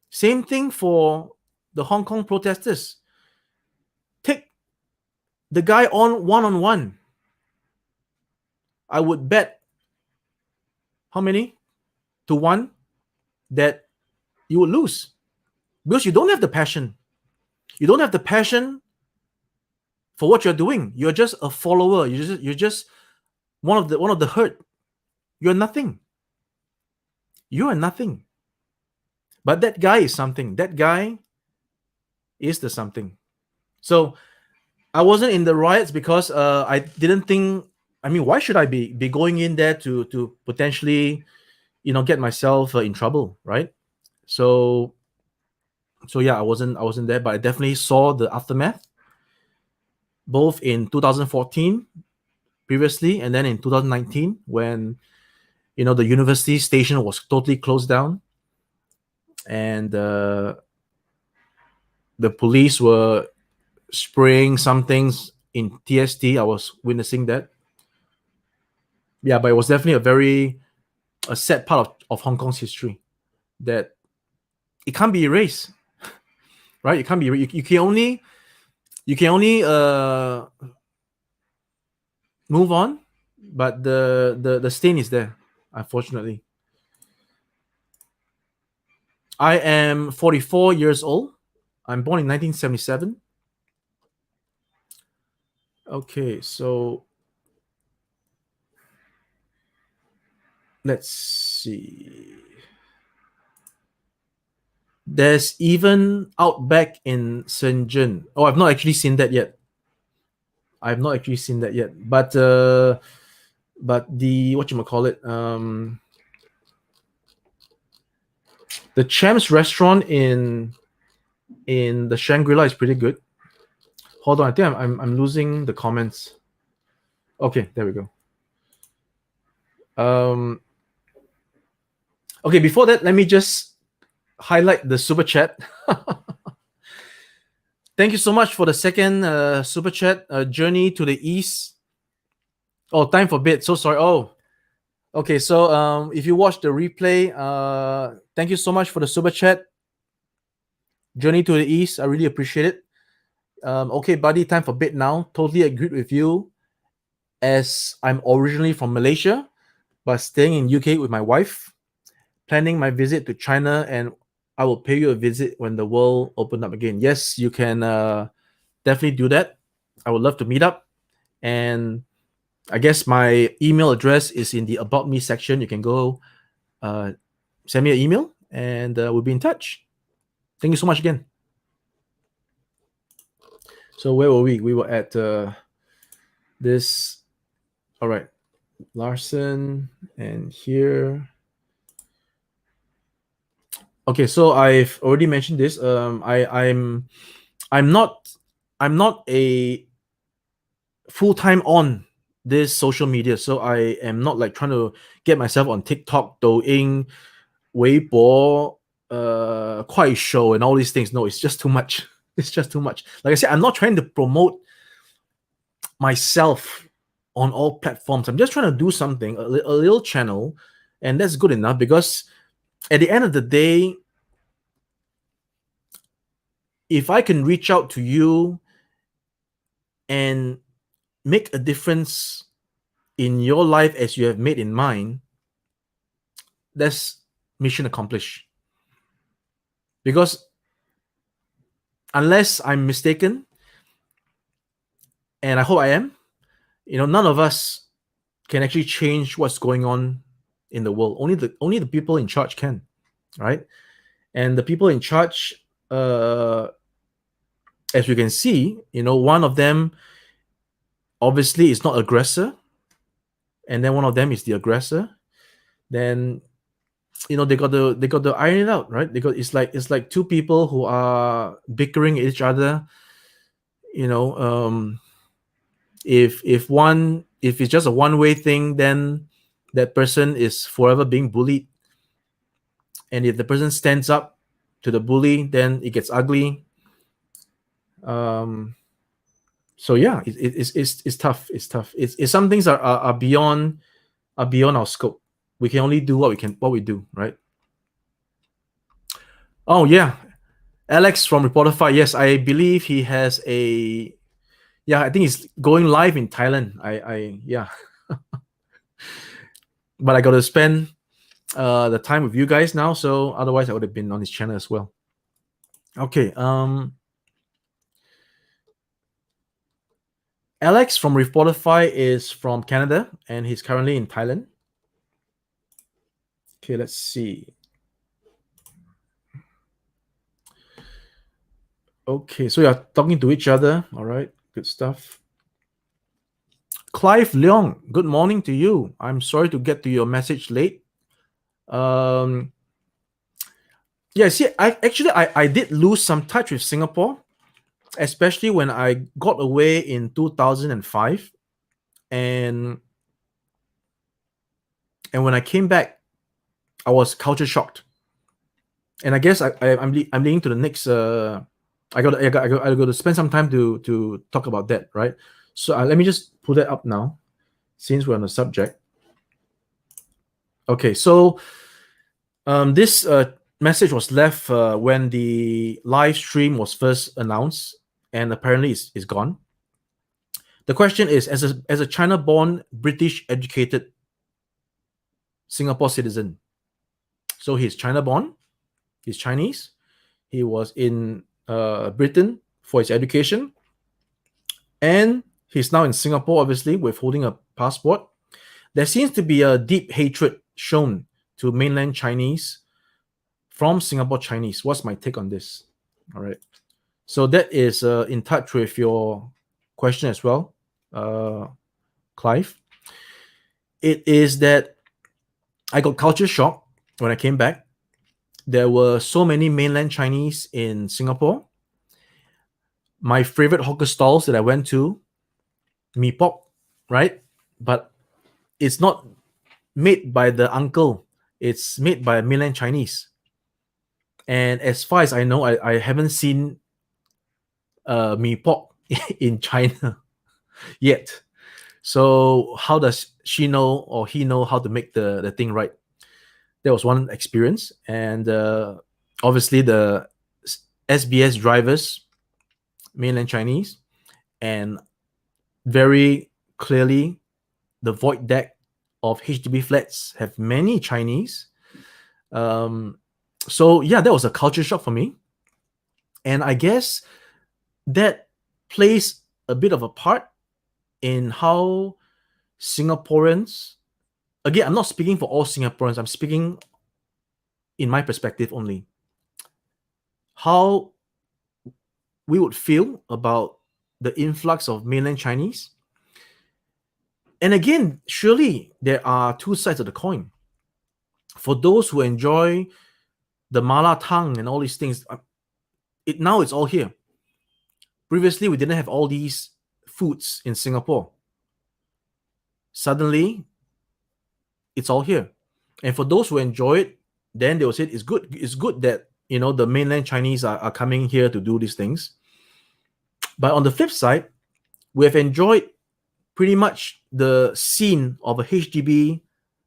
Same thing for the Hong Kong protesters. Take the guy on one-on-one. I would bet how many to 1 that you will lose because you don't have the passion. You don't have the passion for what you're doing. You're just a follower. You're just one of the herd. You're nothing. You are nothing. But that guy is something. That guy is the something. So I wasn't in the riots because I didn't think. I mean, why should I be going in there to potentially, get myself in trouble, right? So yeah, I wasn't there, but I definitely saw the aftermath, both in 2014 previously, and then in 2019 when the university station was totally closed down, and the police were spraying some things in TST. I was witnessing that. Yeah, but it was definitely a sad part of Hong Kong's history that it can't be erased, right? It can't be. You can only move on, but the stain is there, unfortunately. I am 44 years old. I'm born in 1977. Okay, so let's see. There's even Outback in Shenzhen. Oh, I've not actually seen that yet. But the whatchamacallit, the Champs restaurant in the Shangri-La is pretty good. Hold on, I think I'm losing the comments. Okay, there we go. Okay, before that, let me just highlight the super chat. Thank you so much for the second super chat. Journey to the East. Oh, time for bid. So sorry. Oh, okay. So if you watch the replay, thank you so much for the super chat. Journey to the East. I really appreciate it. Okay, buddy. Time for bid now. Totally agreed with you. As I'm originally from Malaysia, but staying in UK with my wife, planning my visit to China, and I will pay you a visit when the world opened up again. Yes, you can definitely do that. I would love to meet up. And I guess my email address is in the About Me section. You can go send me an email and we'll be in touch. Thank you so much again. So where were we? We were at this. All right. Larson and here. Okay, so I've already mentioned this. I'm not a full-time on this social media, so I am not like trying to get myself on TikTok, Douyin, Weibo, Kuaishou, and all these things. No, it's just too much. It's just too much. Like I said, I'm not trying to promote myself on all platforms. I'm just trying to do something, a little channel, and that's good enough, because at the end of the day, if I can reach out to you and make a difference in your life as you have made in mine, that's mission accomplished. Because unless I'm mistaken, and I hope I am, none of us can actually change what's going on in the world. Only the people in charge can, right? And the people in charge, as you can see, one of them obviously is not aggressor, and then one of them is the aggressor. Then they got to iron it out, right? Because it's like two people who are bickering at each other. If it's just a one-way thing, then that person is forever being bullied. And if the person stands up to the bully, then it gets ugly. So yeah, it's tough. It's tough. It's some things are beyond our scope. We can only do what we do, right? Oh yeah, Alex from Reporterify. Yes, I believe he has a. Yeah, I think he's going live in Thailand. Yeah. But I got to spend the time with you guys now, so otherwise I would have been on his channel as well. Okay. Alex from Reporterify is from Canada, and he's currently in Thailand. Okay, let's see. Okay, so you're talking to each other. All right, good stuff. Clive Leong, good morning to you. I'm sorry to get to your message late. Yeah, see, I did lose some touch with Singapore, especially when I got away in 2005, and when I came back, I was culture shocked. And I guess I'm leading to the next. I got to spend some time to talk about that, right? So let me just pull that up now, since we're on the subject. Okay, so this message was left when the live stream was first announced, and apparently it's gone. The question is, as a China-born, British-educated Singapore citizen, so he's China-born, he's Chinese, he was in Britain for his education, and he's now in Singapore, obviously, with holding a passport. There seems to be a deep hatred shown to mainland Chinese from Singapore Chinese. What's my take on this? All right. So that is in touch with your question as well, Clive. It is that I got culture shock when I came back. There were so many mainland Chinese in Singapore. My favorite hawker stalls that I went to, mee pok, right? But it's not made by the uncle. It's made by mainland Chinese. And as far as I know, I haven't seen mee pok in China yet. So how does she know or he know how to make the thing right? That was one experience. And obviously the SBS drivers, mainland Chinese, and very clearly the void deck of HDB flats have many Chinese. So yeah, that was a culture shock for me. And I guess that plays a bit of a part in how Singaporeans, again, I'm not speaking for all Singaporeans, I'm speaking in my perspective only, how we would feel about the influx of mainland Chinese. And again, surely there are two sides of the coin. For those who enjoy the mala tang and all these things, now it's all here. Previously, we didn't have all these foods in Singapore. Suddenly, it's all here. And for those who enjoy it, then they will say it's good. It's good that the mainland Chinese are coming here to do these things. But on the flip side, we have enjoyed pretty much the scene of a HDB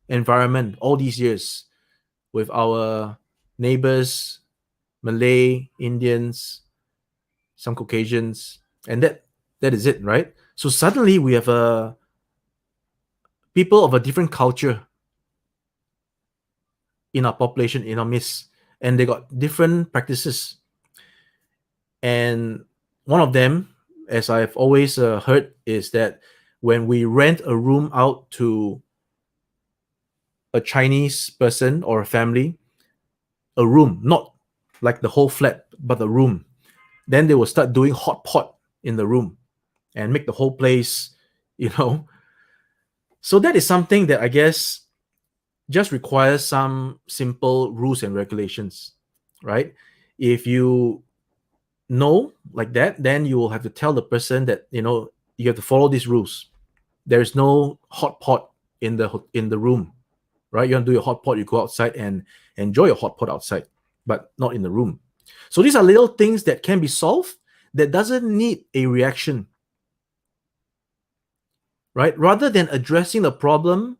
environment all these years with our neighbors, Malay, Indians, some Caucasians, and that is it, right? So suddenly we have people of a different culture in our population, in our midst, and they got different practices. And one of them, as I've always heard, is that when we rent a room out to a Chinese person or a family, a room, not like the whole flat, but the room, then they will start doing hot pot in the room and make the whole place, So that is something that I guess just requires some simple rules and regulations, right? If you know like that, then you will have to tell the person that, you have to follow these rules. There is no hot pot in the room, right? You want to do your hot pot, you go outside and enjoy your hot pot outside, but not in the room. So these are little things that can be solved that doesn't need a reaction, right? Rather than addressing the problem,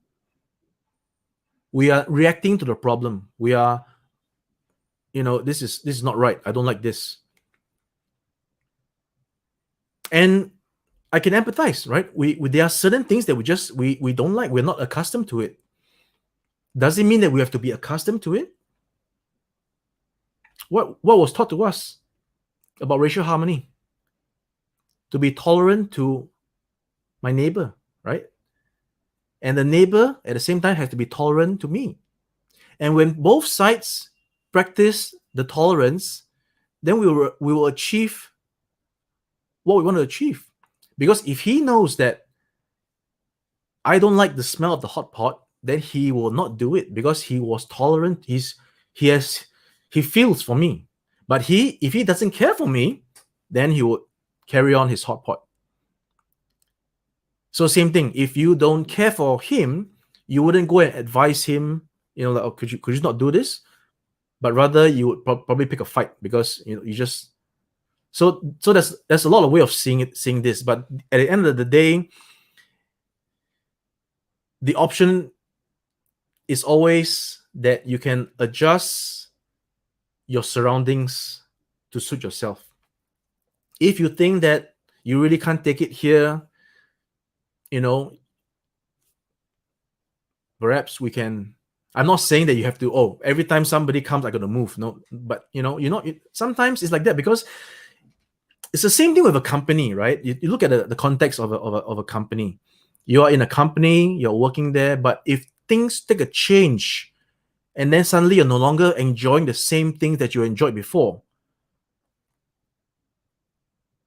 we are reacting to the problem. We are, this is not right. I don't like this. And I can empathize, right? There are certain things that we don't like. We're not accustomed to it. Does it mean that we have to be accustomed to it? What was taught to us about racial harmony? To be tolerant to my neighbor, right? And the neighbor at the same time has to be tolerant to me. And when both sides practice the tolerance, then we will achieve what we want to achieve. Because if he knows that I don't like the smell of the hot pot, then he will not do it because he was tolerant. He feels for me. But if he doesn't care for me, then he would carry on his hot pot. So same thing. If you don't care for him, you wouldn't go and advise him, like, oh, could you not do this? But rather you would probably pick a fight because you just. So there's a lot of way of seeing this. But at the end of the day, the option is always that you can adjust your surroundings to suit yourself. If you think that you really can't take it here, perhaps we can. I'm not saying that you have to, every time somebody comes, I'm going to move. No, but sometimes it's like that because it's the same thing with a company, right? You look at the context of a company. You are in a company, you're working there, but if things take a change and then suddenly you're no longer enjoying the same things that you enjoyed before.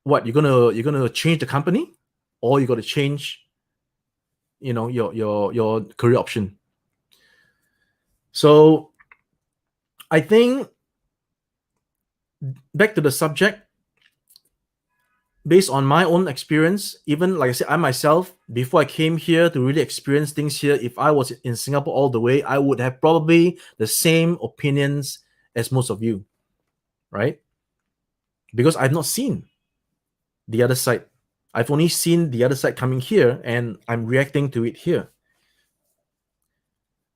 What, you're gonna change the company, or you got to change, your career option? So I think, back to the subject, based on my own experience, even like I said, I myself, before I came here to really experience things here, if I was in Singapore all the way, I would have probably the same opinions as most of you, right? Because I've not seen the other side. I've only seen the other side coming here, and I'm reacting to it here.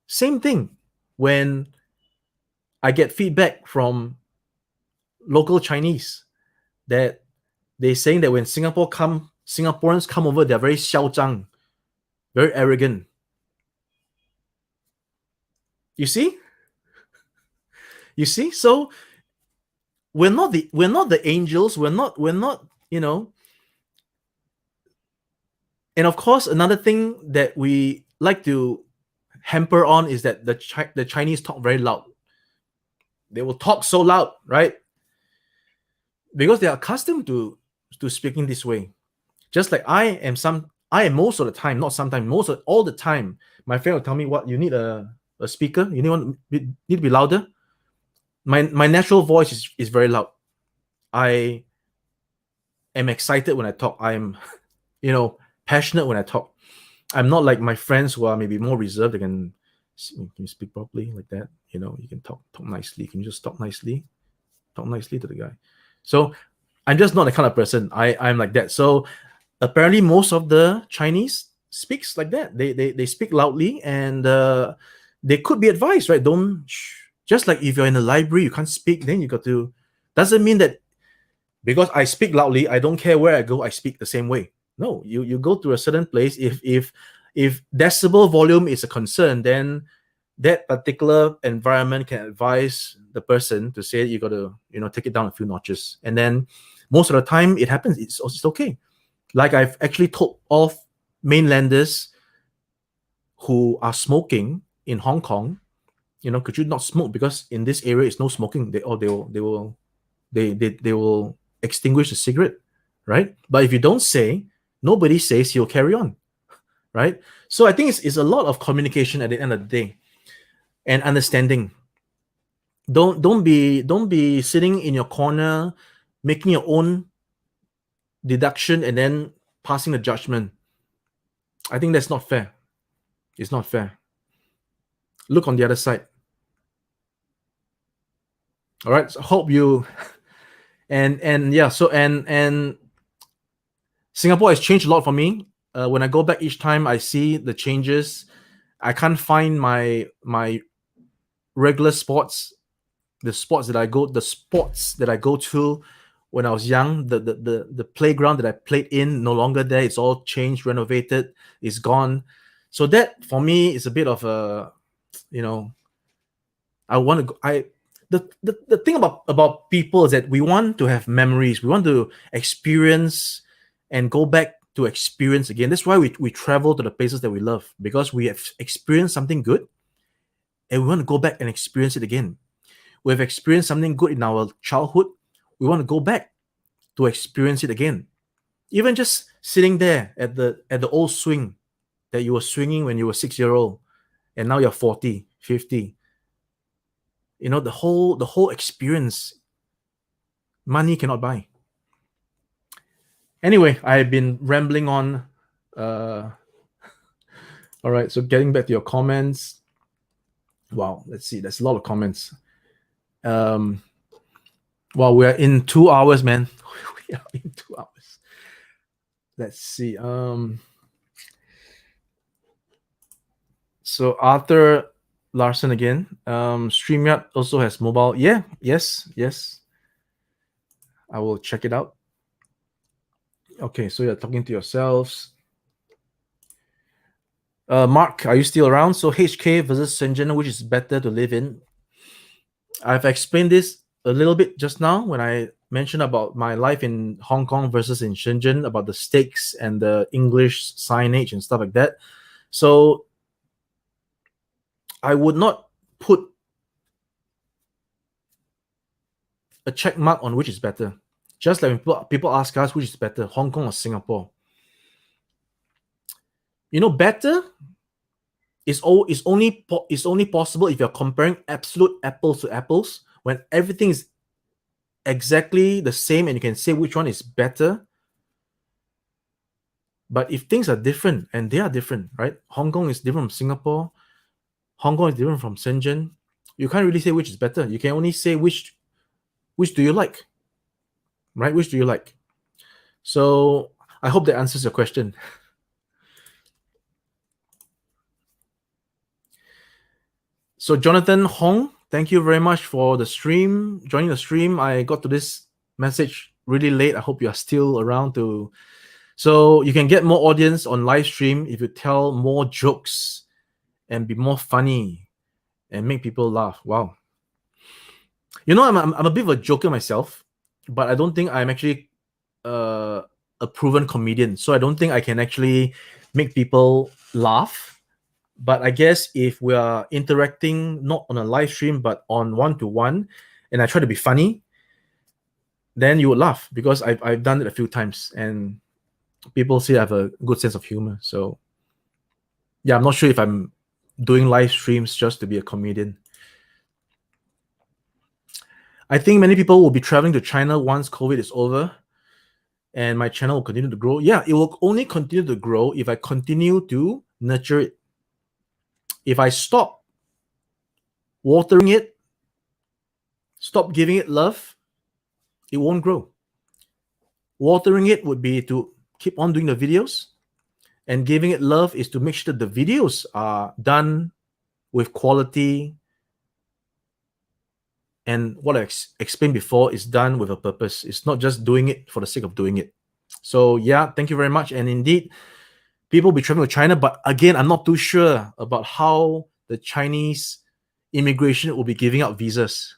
Same thing when I get feedback from local Chinese that they're saying that when Singaporeans come over, they're very 嚣张, very arrogant. You see? So we're not the angels. We're not, And of course, another thing that we like to hamper on is that the Chinese talk very loud. They will talk so loud, right? Because they are accustomed to speaking this way. Just like I am most of the time, not sometimes, all the time. My friend will tell me, what, you need a speaker? You need to be louder? My natural voice is very loud. I am excited when I talk. I'm, passionate when I talk. I'm not like my friends who are maybe more reserved. They can you speak properly like that? You can talk nicely. Can you just talk nicely? Talk nicely to the guy. So I'm just not the kind of person. I'm like that. So apparently most of the Chinese speaks like that. They speak loudly, and they could be advised, right? Don't, just like if you're in a library, you can't speak, then you got to, doesn't mean that because I speak loudly, I don't care where I go, I speak the same way. No, you go to a certain place. If decibel volume is a concern, then that particular environment can advise the person to say you got to, take it down a few notches. And then most of the time it happens. It's okay. Like, I've actually told off mainlanders who are smoking in Hong Kong, could you not smoke, because in this area it's no smoking. They will extinguish the cigarette, right? But if you don't say, nobody says, he'll carry on, right? So I think it's a lot of communication at the end of the day, and understanding. Don't be sitting in your corner making your own deduction and then passing a judgment. I think that's not fair. It's not fair. Look on the other side. All right. So hope you and yeah. So and Singapore has changed a lot for me. When I go back each time, I see the changes. I can't find my regular sports, the sports that I go to when I was young. The playground that I played in, no longer there. It's all changed, renovated, it's gone. So that for me is a bit of a, I want to go. The thing about people is that we want to have memories. We want to experience and go back to experience again. That's why we travel to the places that we love, because we have experienced something good and we want to go back and experience it again. We have experienced something good in our childhood. We want to go back to experience it again. Even just sitting there at the old swing that you were swinging when you were 6-year-old, and now you're 40, 50. The whole experience, money cannot buy. Anyway, I've been rambling on. All right, so getting back to your comments. Wow, let's see. There's a lot of comments. Well, we're in 2 hours, man. We are in 2 hours. Let's see. So Arthur Larson again. StreamYard also has mobile. Yeah, yes. I will check it out. Okay, so you're talking to yourselves. Mark, are you still around? So HK versus Shenzhen, which is better to live in? I've explained this a little bit just now when I mentioned about my life in Hong Kong versus in Shenzhen, about the stakes and the English signage and stuff like that. So I would not put a check mark on which is better. Just like when people ask us which is better, Hong Kong or Singapore. Better is only possible if you're comparing absolute apples to apples, when everything is exactly the same and you can say which one is better. But if things are different, and they are different, right? Hong Kong is different from Singapore. Hong Kong is different from Shenzhen. You can't really say which is better. You can only say which do you like, right? Which do you like? So I hope that answers your question. So Jonathan Hong, thank you very much for the stream, joining the stream. I got to this message really late. I hope you are still around to. So you can get more audience on live stream if you tell more jokes and be more funny and make people laugh. Wow. I'm a bit of a joker myself, but I don't think I'm actually a proven comedian. So I don't think I can actually make people laugh. But I guess if we are interacting not on a live stream but on one-to-one, and I try to be funny, then you would laugh, because I've done it a few times and people say I have a good sense of humor. So yeah, I'm not sure if I'm doing live streams just to be a comedian. I think many people will be traveling to China once COVID is over, and my channel will continue to grow. Yeah, it will only continue to grow if I continue to nurture it. If I stop watering it, stop giving it love, it won't grow. Watering it would be to keep on doing the videos, and giving it love is to make sure that the videos are done with quality, and what I explained before is done with a purpose. It's not just doing it for the sake of doing it. So yeah, thank you very much. And indeed, people will be traveling to China, but again, I'm not too sure about how the Chinese immigration will be giving out visas.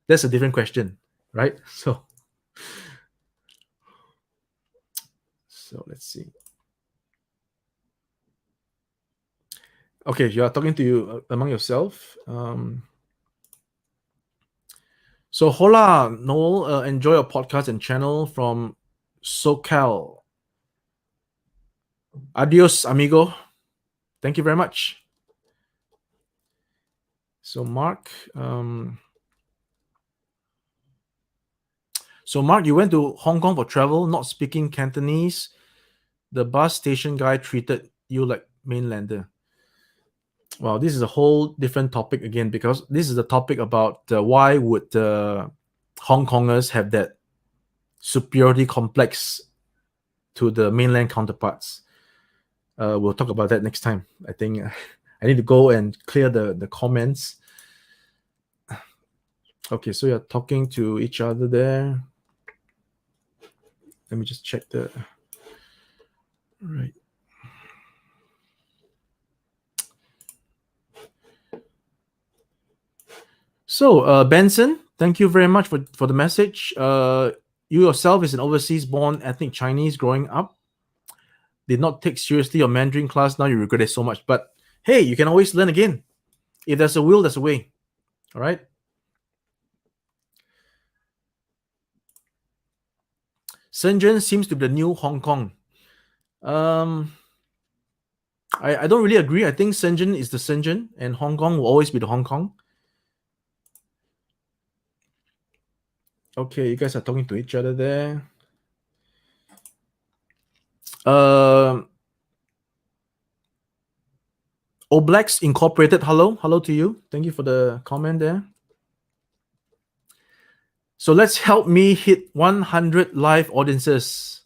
That's a different question, right? So let's see. Okay, you are talking to you among yourself. So hola, Noel. Enjoy your podcast and channel from SoCal. Adios, amigo. Thank you very much. So Mark, you went to Hong Kong for travel, not speaking Cantonese. The bus station guy treated you like mainlander. Well, this is a whole different topic again, because this is the topic about why would the Hong Kongers have that superiority complex to the mainland counterparts. We'll talk about that next time. I think I need to go and clear the comments. Okay, so you're talking to each other there. Let me just check the right. So Benson, thank you very much for the message. You yourself is an overseas-born ethnic Chinese growing up. Did not take seriously your Mandarin class. Now you regret it so much. But hey, you can always learn again. If there's a will, there's a way. All right. Shenzhen seems to be the new Hong Kong. I don't really agree. I think Shenzhen is the Shenzhen, and Hong Kong will always be the Hong Kong. Okay, you guys are talking to each other there. Oblex Incorporated, hello to you. Thank you for the comment there. So let's help me hit 100 live audiences.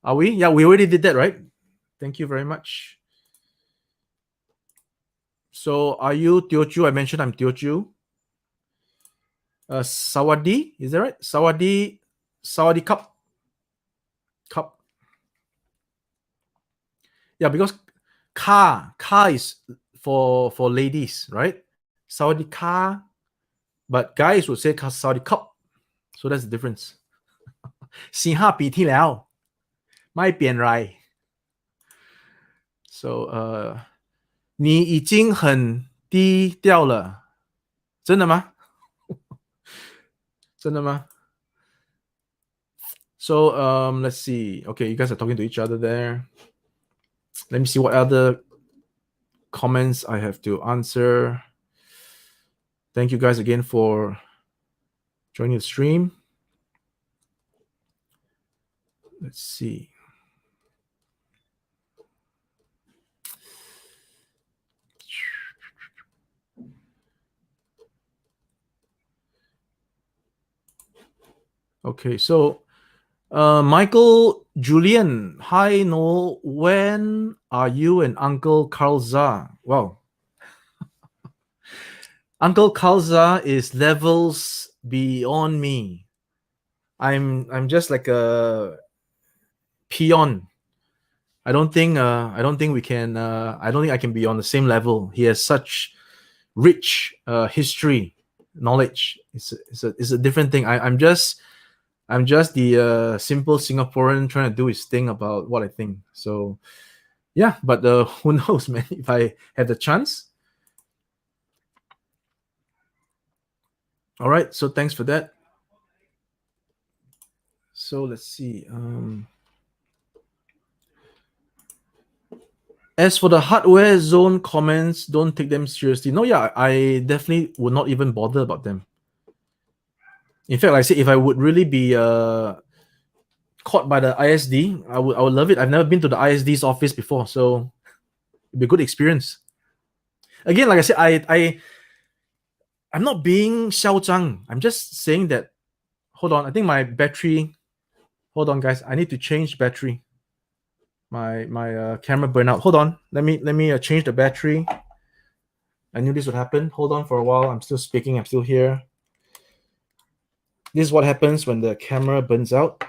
Are we? Yeah, we already did that, right? Thank you very much. So are you Teochew? I mentioned I'm Teochew. Sawadi, is that right? Sawadi Cup. Yeah, because ka is for ladies, right? Saudi ka, but guys would say Saudi Cup. So that's the difference. 先下鼻涕了，ไม่变ไร。So 你已经很低调了，真的吗？真的吗? So let's see. Okay, you guys are talking to each other there. Let me see what other comments I have to answer. Thank you guys again for joining the stream. Let's see. Okay, so Michael Julian, hi Noel, when are you and Uncle Carlza? Well, Uncle Carlza is levels beyond me. I'm just like a peon. I don't think we can. I don't think I can be on the same level. He has such rich history, knowledge. It's a different thing. I'm just the simple Singaporean trying to do his thing about what I think. So yeah, but who knows, man? If I have the chance. All right. So thanks for that. So let's see. As for the hardware zone comments, don't take them seriously. No, yeah, I definitely would not even bother about them. In fact, like I said, if I would really be caught by the ISD, I would love it. I've never been to the ISD's office before, so it'd be a good experience. Again, like I said, I'm not being 嚣张. I'm just saying that. Hold on, I think my battery. Hold on, guys. I need to change battery. My camera burned out. Hold on. Let me change the battery. I knew this would happen. Hold on for a while. I'm still speaking. I'm still here. This is what happens when the camera burns out.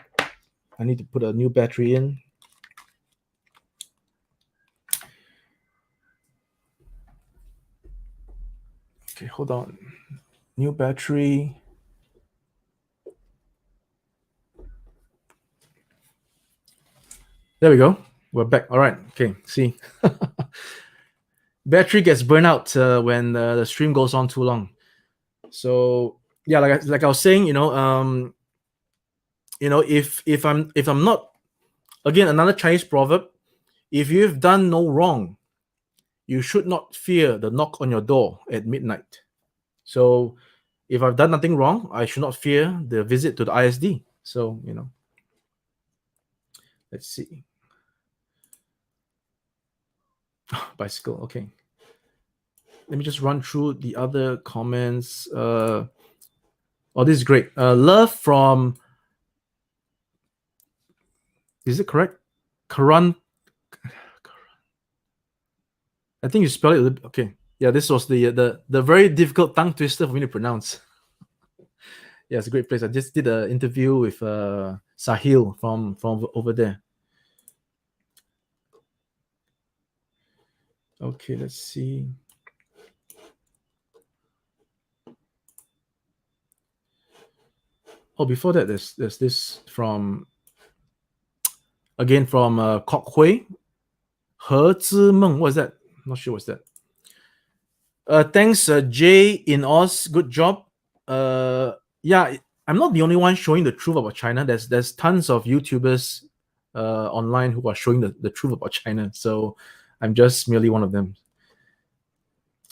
I need to put a new battery in. Okay, hold on. New battery. There we go. We're back. All right. Okay, see. Battery gets burned out when the stream goes on too long. So yeah, like I was saying, if I'm not, again, another Chinese proverb, if you've done no wrong, you should not fear the knock on your door at midnight. So if I've done nothing wrong, I should not fear the visit to the ISD. So let's see. Bicycle. Okay. Let me just run through the other comments. Oh, this is great. Love from. Is it correct? Karan. I think you spelled it a little. Okay. Yeah, this was the very difficult tongue twister for me to pronounce. Yeah, it's a great place. I just did an interview with Sahil from over there. Okay, let's see. Oh, before that, there's this from Kok Hui. He Zi Meng. What is that? I'm not sure what's that. Thanks, Jay in Oz. Good job. Yeah, I'm not the only one showing the truth about China. There's tons of YouTubers online who are showing the truth about China. So I'm just merely one of them.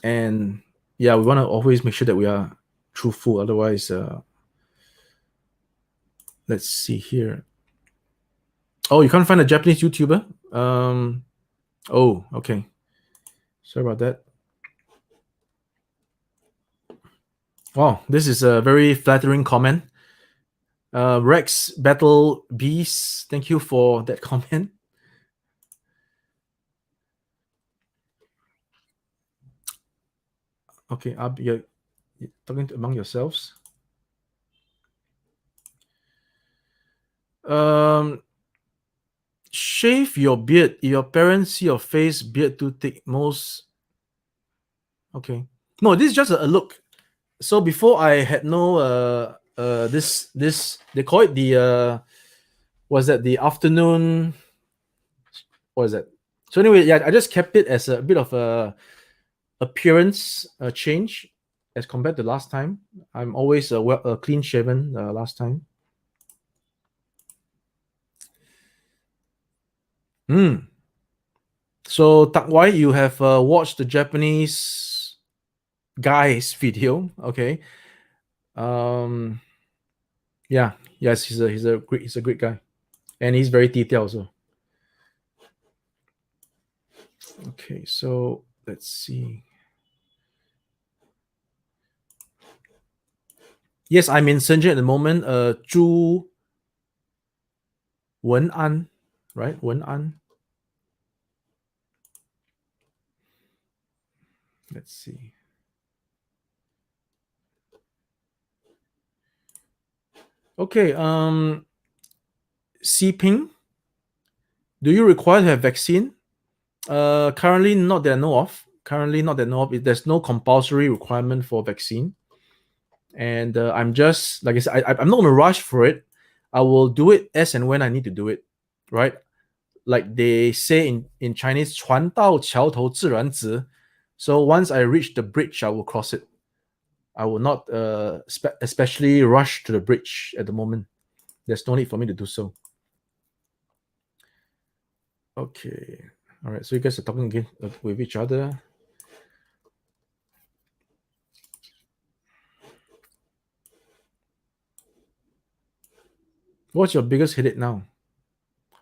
And yeah, we want to always make sure that we are truthful. Otherwise, let's see here. Oh, you can't find a Japanese YouTuber? Oh, okay. Sorry about that. Wow, this is a very flattering comment. Rex Battle Beast, thank you for that comment. Okay, you're talking among yourselves. Shave your beard. If your parents see your face, beard too thick. Most. Okay. No, this is just a look. So before I had no this they call it the was that the afternoon. What is that? So anyway, yeah, I just kept it as a bit of a appearance change as compared to last time. I'm always clean shaven last time. So Tak Wai, you have watched the Japanese guy's video, okay? Yeah, yes, he's a great guy, and he's very detailed also. Okay, so let's see. Yes, I'm in Shenzhen at the moment. Zhu Wen'an, right? Wen'an. Let's see. Okay, Xiping, do you require to have vaccine? Currently, not that I know of. There's no compulsory requirement for vaccine. And I'm just, like I said, I'm not going to rush for it. I will do it as and when I need to do it, right? Like they say in Chinese, 船到桥头自然直. So once I reach the bridge, I will cross it. I will not especially rush to the bridge at the moment. There's no need for me to do so. Okay. All right. So you guys are talking again with each other. What's your biggest headache now?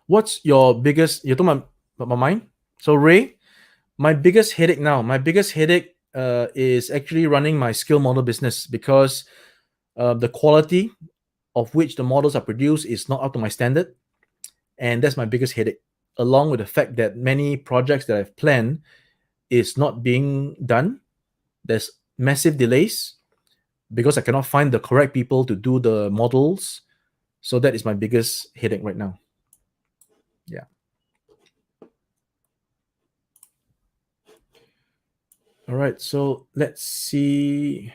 What's your biggest? You're talking about mine? So Ray, my biggest headache now. My biggest headache is actually running my skill model business, because the quality of which the models are produced is not up to my standard, and that's my biggest headache. Along with the fact that many projects that I've planned is not being done. There's massive delays because I cannot find the correct people to do the models. So that is my biggest headache right now. Yeah. All right. So let's see.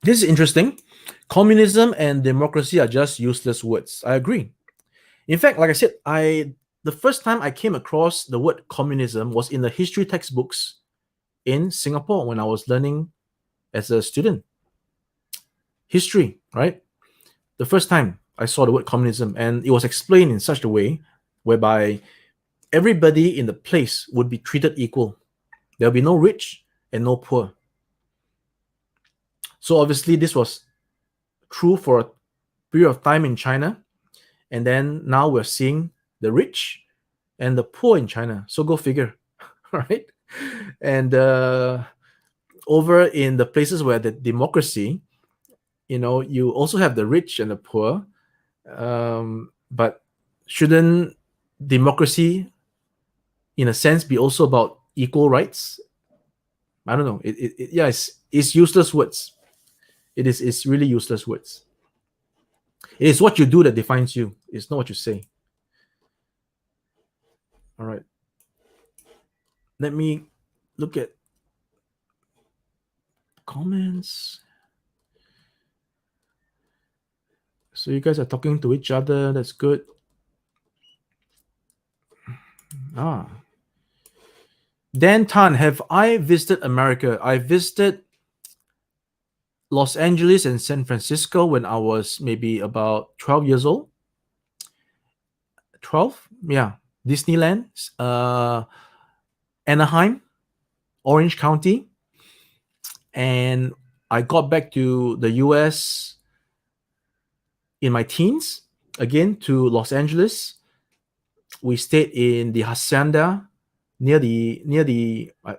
This is interesting. Communism and democracy are just useless words. I agree. In fact, like I said, the first time I came across the word communism was in the history textbooks in Singapore when I was learning as a student. History, right? The first time I saw the word communism, and it was explained in such a way whereby everybody in the place would be treated equal. There'll be no rich and no poor. So obviously this was true for a period of time in China, and then now we're seeing the rich and the poor in China. So go figure, right? And over in the places where the democracy, you also have the rich and the poor, but shouldn't democracy, in a sense, be also about equal rights? I don't know. It's useless words. It's really useless words. It is what you do that defines you. It's not what you say. All right. Let me look at comments. So you guys are talking to each other. That's good. Dan Tan, have I visited America? I visited Los Angeles and San Francisco when I was maybe about 12 years old. 12? Yeah. Disneyland, Anaheim, Orange County. And I got back to the US in my teens, again to Los Angeles. We stayed in the Hacienda near the I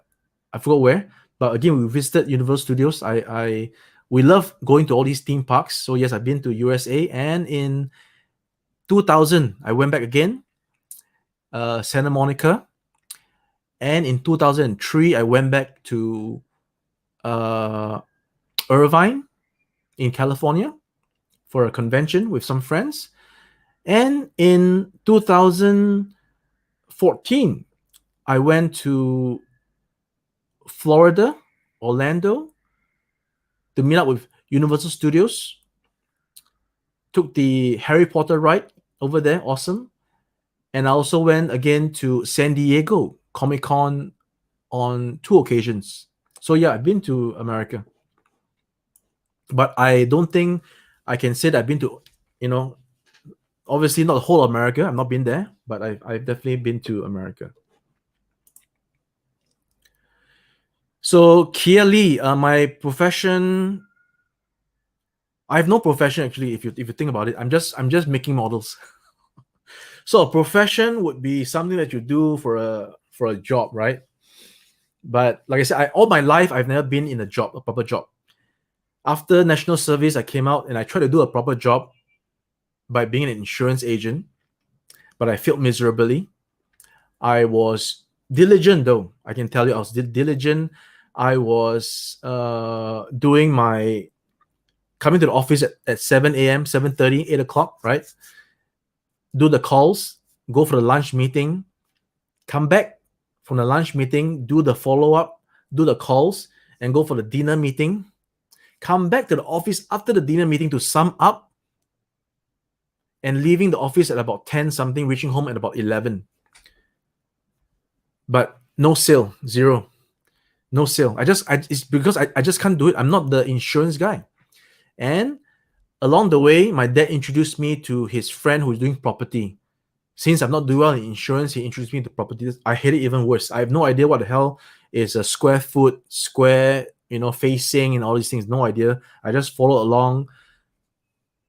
forgot where, but again we visited Universal Studios. We love going to all these theme parks. So yes, I've been to USA, and in 2000 I went back again, Santa Monica, and in 2003 I went back to Irvine in California for a convention with some friends. And in 2014 I went to Florida, Orlando, to meet up with Universal Studios. Took the Harry Potter ride over there, awesome. And I also went again to San Diego Comic-Con on 2 occasions. So yeah, I've been to America, but I don't think I can say that I've been to, obviously not the whole of America. I've not been there, but I've definitely been to America. So Kia Lee, my profession, I have no profession actually. If you think about it, I'm just making models. So a profession would be something that you do for a job, right? But like I said, all my life I've never been in a proper job. After national service, I came out and I tried to do a proper job by being an insurance agent, but I failed miserably. I was diligent though. I can tell you, I was diligent. I was doing my coming to the office at 7 a.m., 7:30, 8 o'clock, right? Do the calls, go for the lunch meeting, come back from the lunch meeting, do the follow-up, do the calls, and go for the dinner meeting. Come back to the office after the dinner meeting to sum up, and leaving the office at about 10 something, reaching home at about 11. But no sale, zero. No sale. It's because I just can't do it. I'm not the insurance guy. And along the way, my dad introduced me to his friend who's doing property. Since I'm not doing well in insurance, he introduced me to property. I hate it even worse. I have no idea what the hell is a square foot, square, facing and all these things. No idea. I just follow along.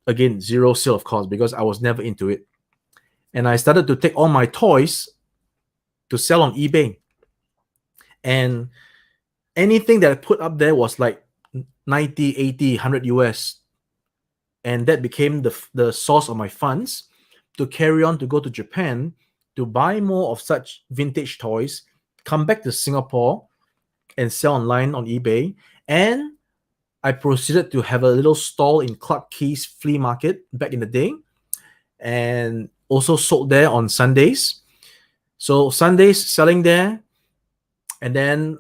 Again, zero sale, of course, because I was never into it. And I started to take all my toys to sell on eBay. And anything that I put up there was like 90, 80, 100 US. And that became the source of my funds to carry on to go to Japan to buy more of such vintage toys, come back to Singapore and sell online on eBay. And I proceeded to have a little stall in Clark Quay's flea market back in the day, and also sold there on Sundays. So Sundays selling there, and then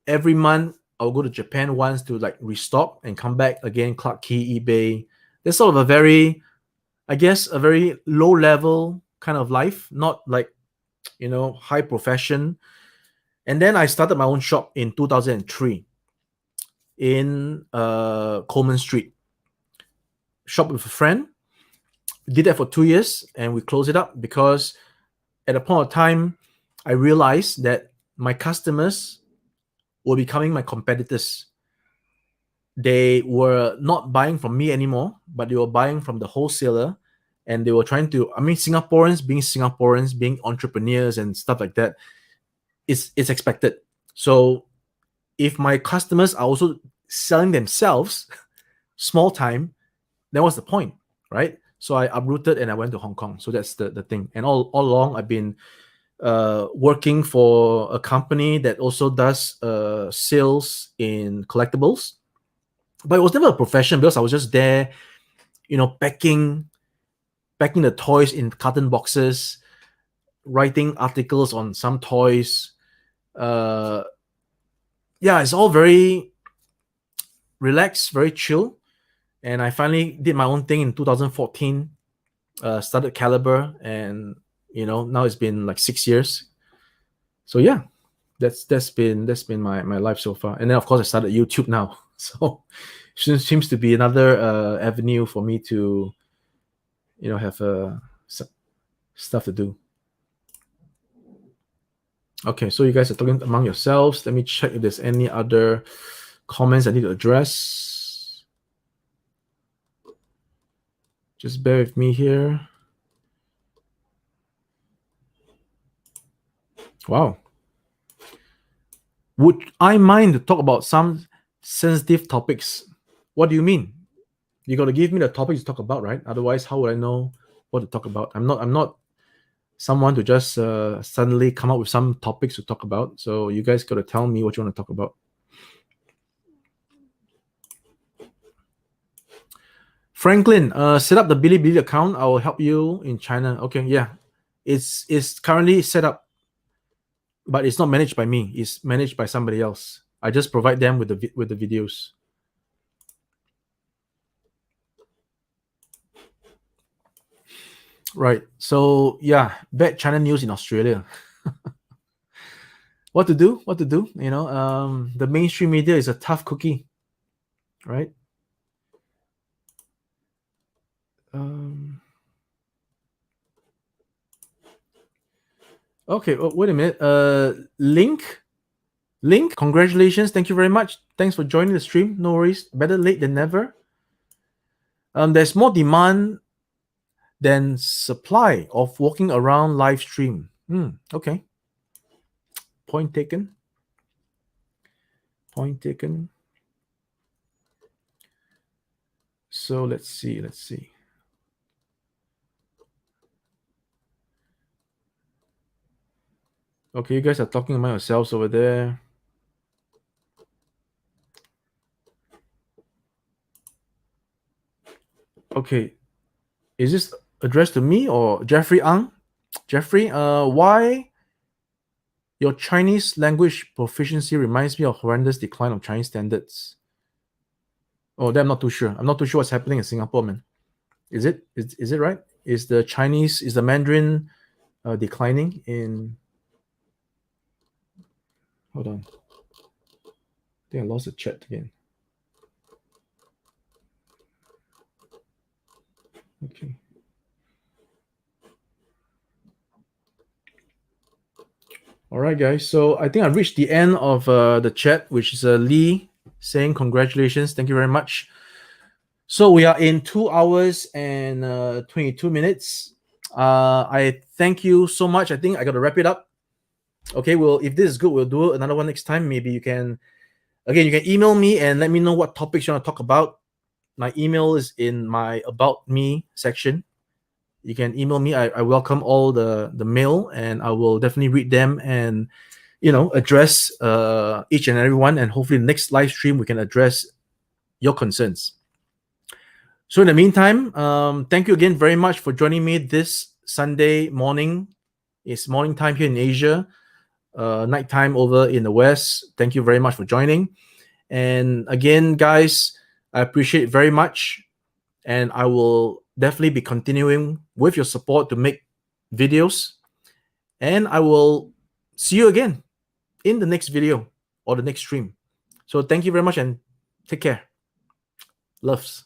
every month I'll go to Japan once to like restock and come back again, Clark Quay, eBay. There's sort of a very low level kind of life, not like, high profession. And then I started my own shop in 2003 in Coleman Street. Shop with a friend. Did that for 2 years and we closed it up because at a point of time, I realized that my customers were becoming my competitors. They were not buying from me anymore, but they were buying from the wholesaler, and they were trying to, Singaporeans, being entrepreneurs and stuff like that, it's expected. So if my customers are also selling themselves small time, then what's the point, right? So I uprooted and I went to Hong Kong. So that's the thing. And all along, I've been working for a company that also does sales in collectibles. But it was never a profession because I was just there, packing the toys in carton boxes, writing articles on some toys. It's all very relaxed, very chill. And I finally did my own thing in 2014, started Caliber, and now it's been like 6 years. So yeah, that's been my life so far. And then of course I started YouTube now. So it seems to be another avenue for me to have stuff to do. Okay, so you guys are talking among yourselves. Let me check if there's any other comments I need to address. Just bear with me here. Wow. Would I mind to talk about some sensitive topics? What do you mean? You got to give me the topics to talk about, right? Otherwise, how would I know what to talk about? I'm not someone to just suddenly come up with some topics to talk about. So you guys got to tell me what you want to talk about. Franklin, set up the Bilibili account. I will help you in China. Okay, yeah. It's currently set up, but it's not managed by me. It's managed by somebody else. I just provide them with the videos. Right. So yeah, bad China news in Australia. what to do. You know, the mainstream media is a tough cookie, right? Okay, wait a minute. Link, congratulations. Thank you very much. Thanks for joining the stream. No worries. Better late than never. There's more demand than supply of walking around live stream. Okay. Point taken. So let's see. Okay, you guys are talking among yourselves over there. Okay, is this addressed to me or Jeffrey Ang? Jeffrey, why your Chinese language proficiency reminds me of horrendous decline of Chinese standards? Oh, that I'm not too sure. I'm not too sure what's happening in Singapore, man. Is it right? Is the Mandarin declining in? Hold on. I think I lost the chat again. Okay. All right, guys. So I think I reached the end of the chat, which is Lee saying congratulations. Thank you very much. So we are in 2 hours and 22 minutes. I thank you so much. I think I got to wrap it up. Okay, well, if this is good, we'll do another one next time. Maybe you can email me and let me know what topics you want to talk about. My email is in my About Me section. You can email me. I welcome all the mail, and I will definitely read them and, you know, address each and every one. And hopefully, the next live stream we can address your concerns. So in the meantime, thank you again very much for joining me this Sunday morning. It's morning time here in Asia, nighttime over in the West. Thank you very much for joining. And again, guys, I appreciate it very much. And I will definitely be continuing with your support to make videos. And I will see you again in the next video or the next stream. So thank you very much and take care. Loves.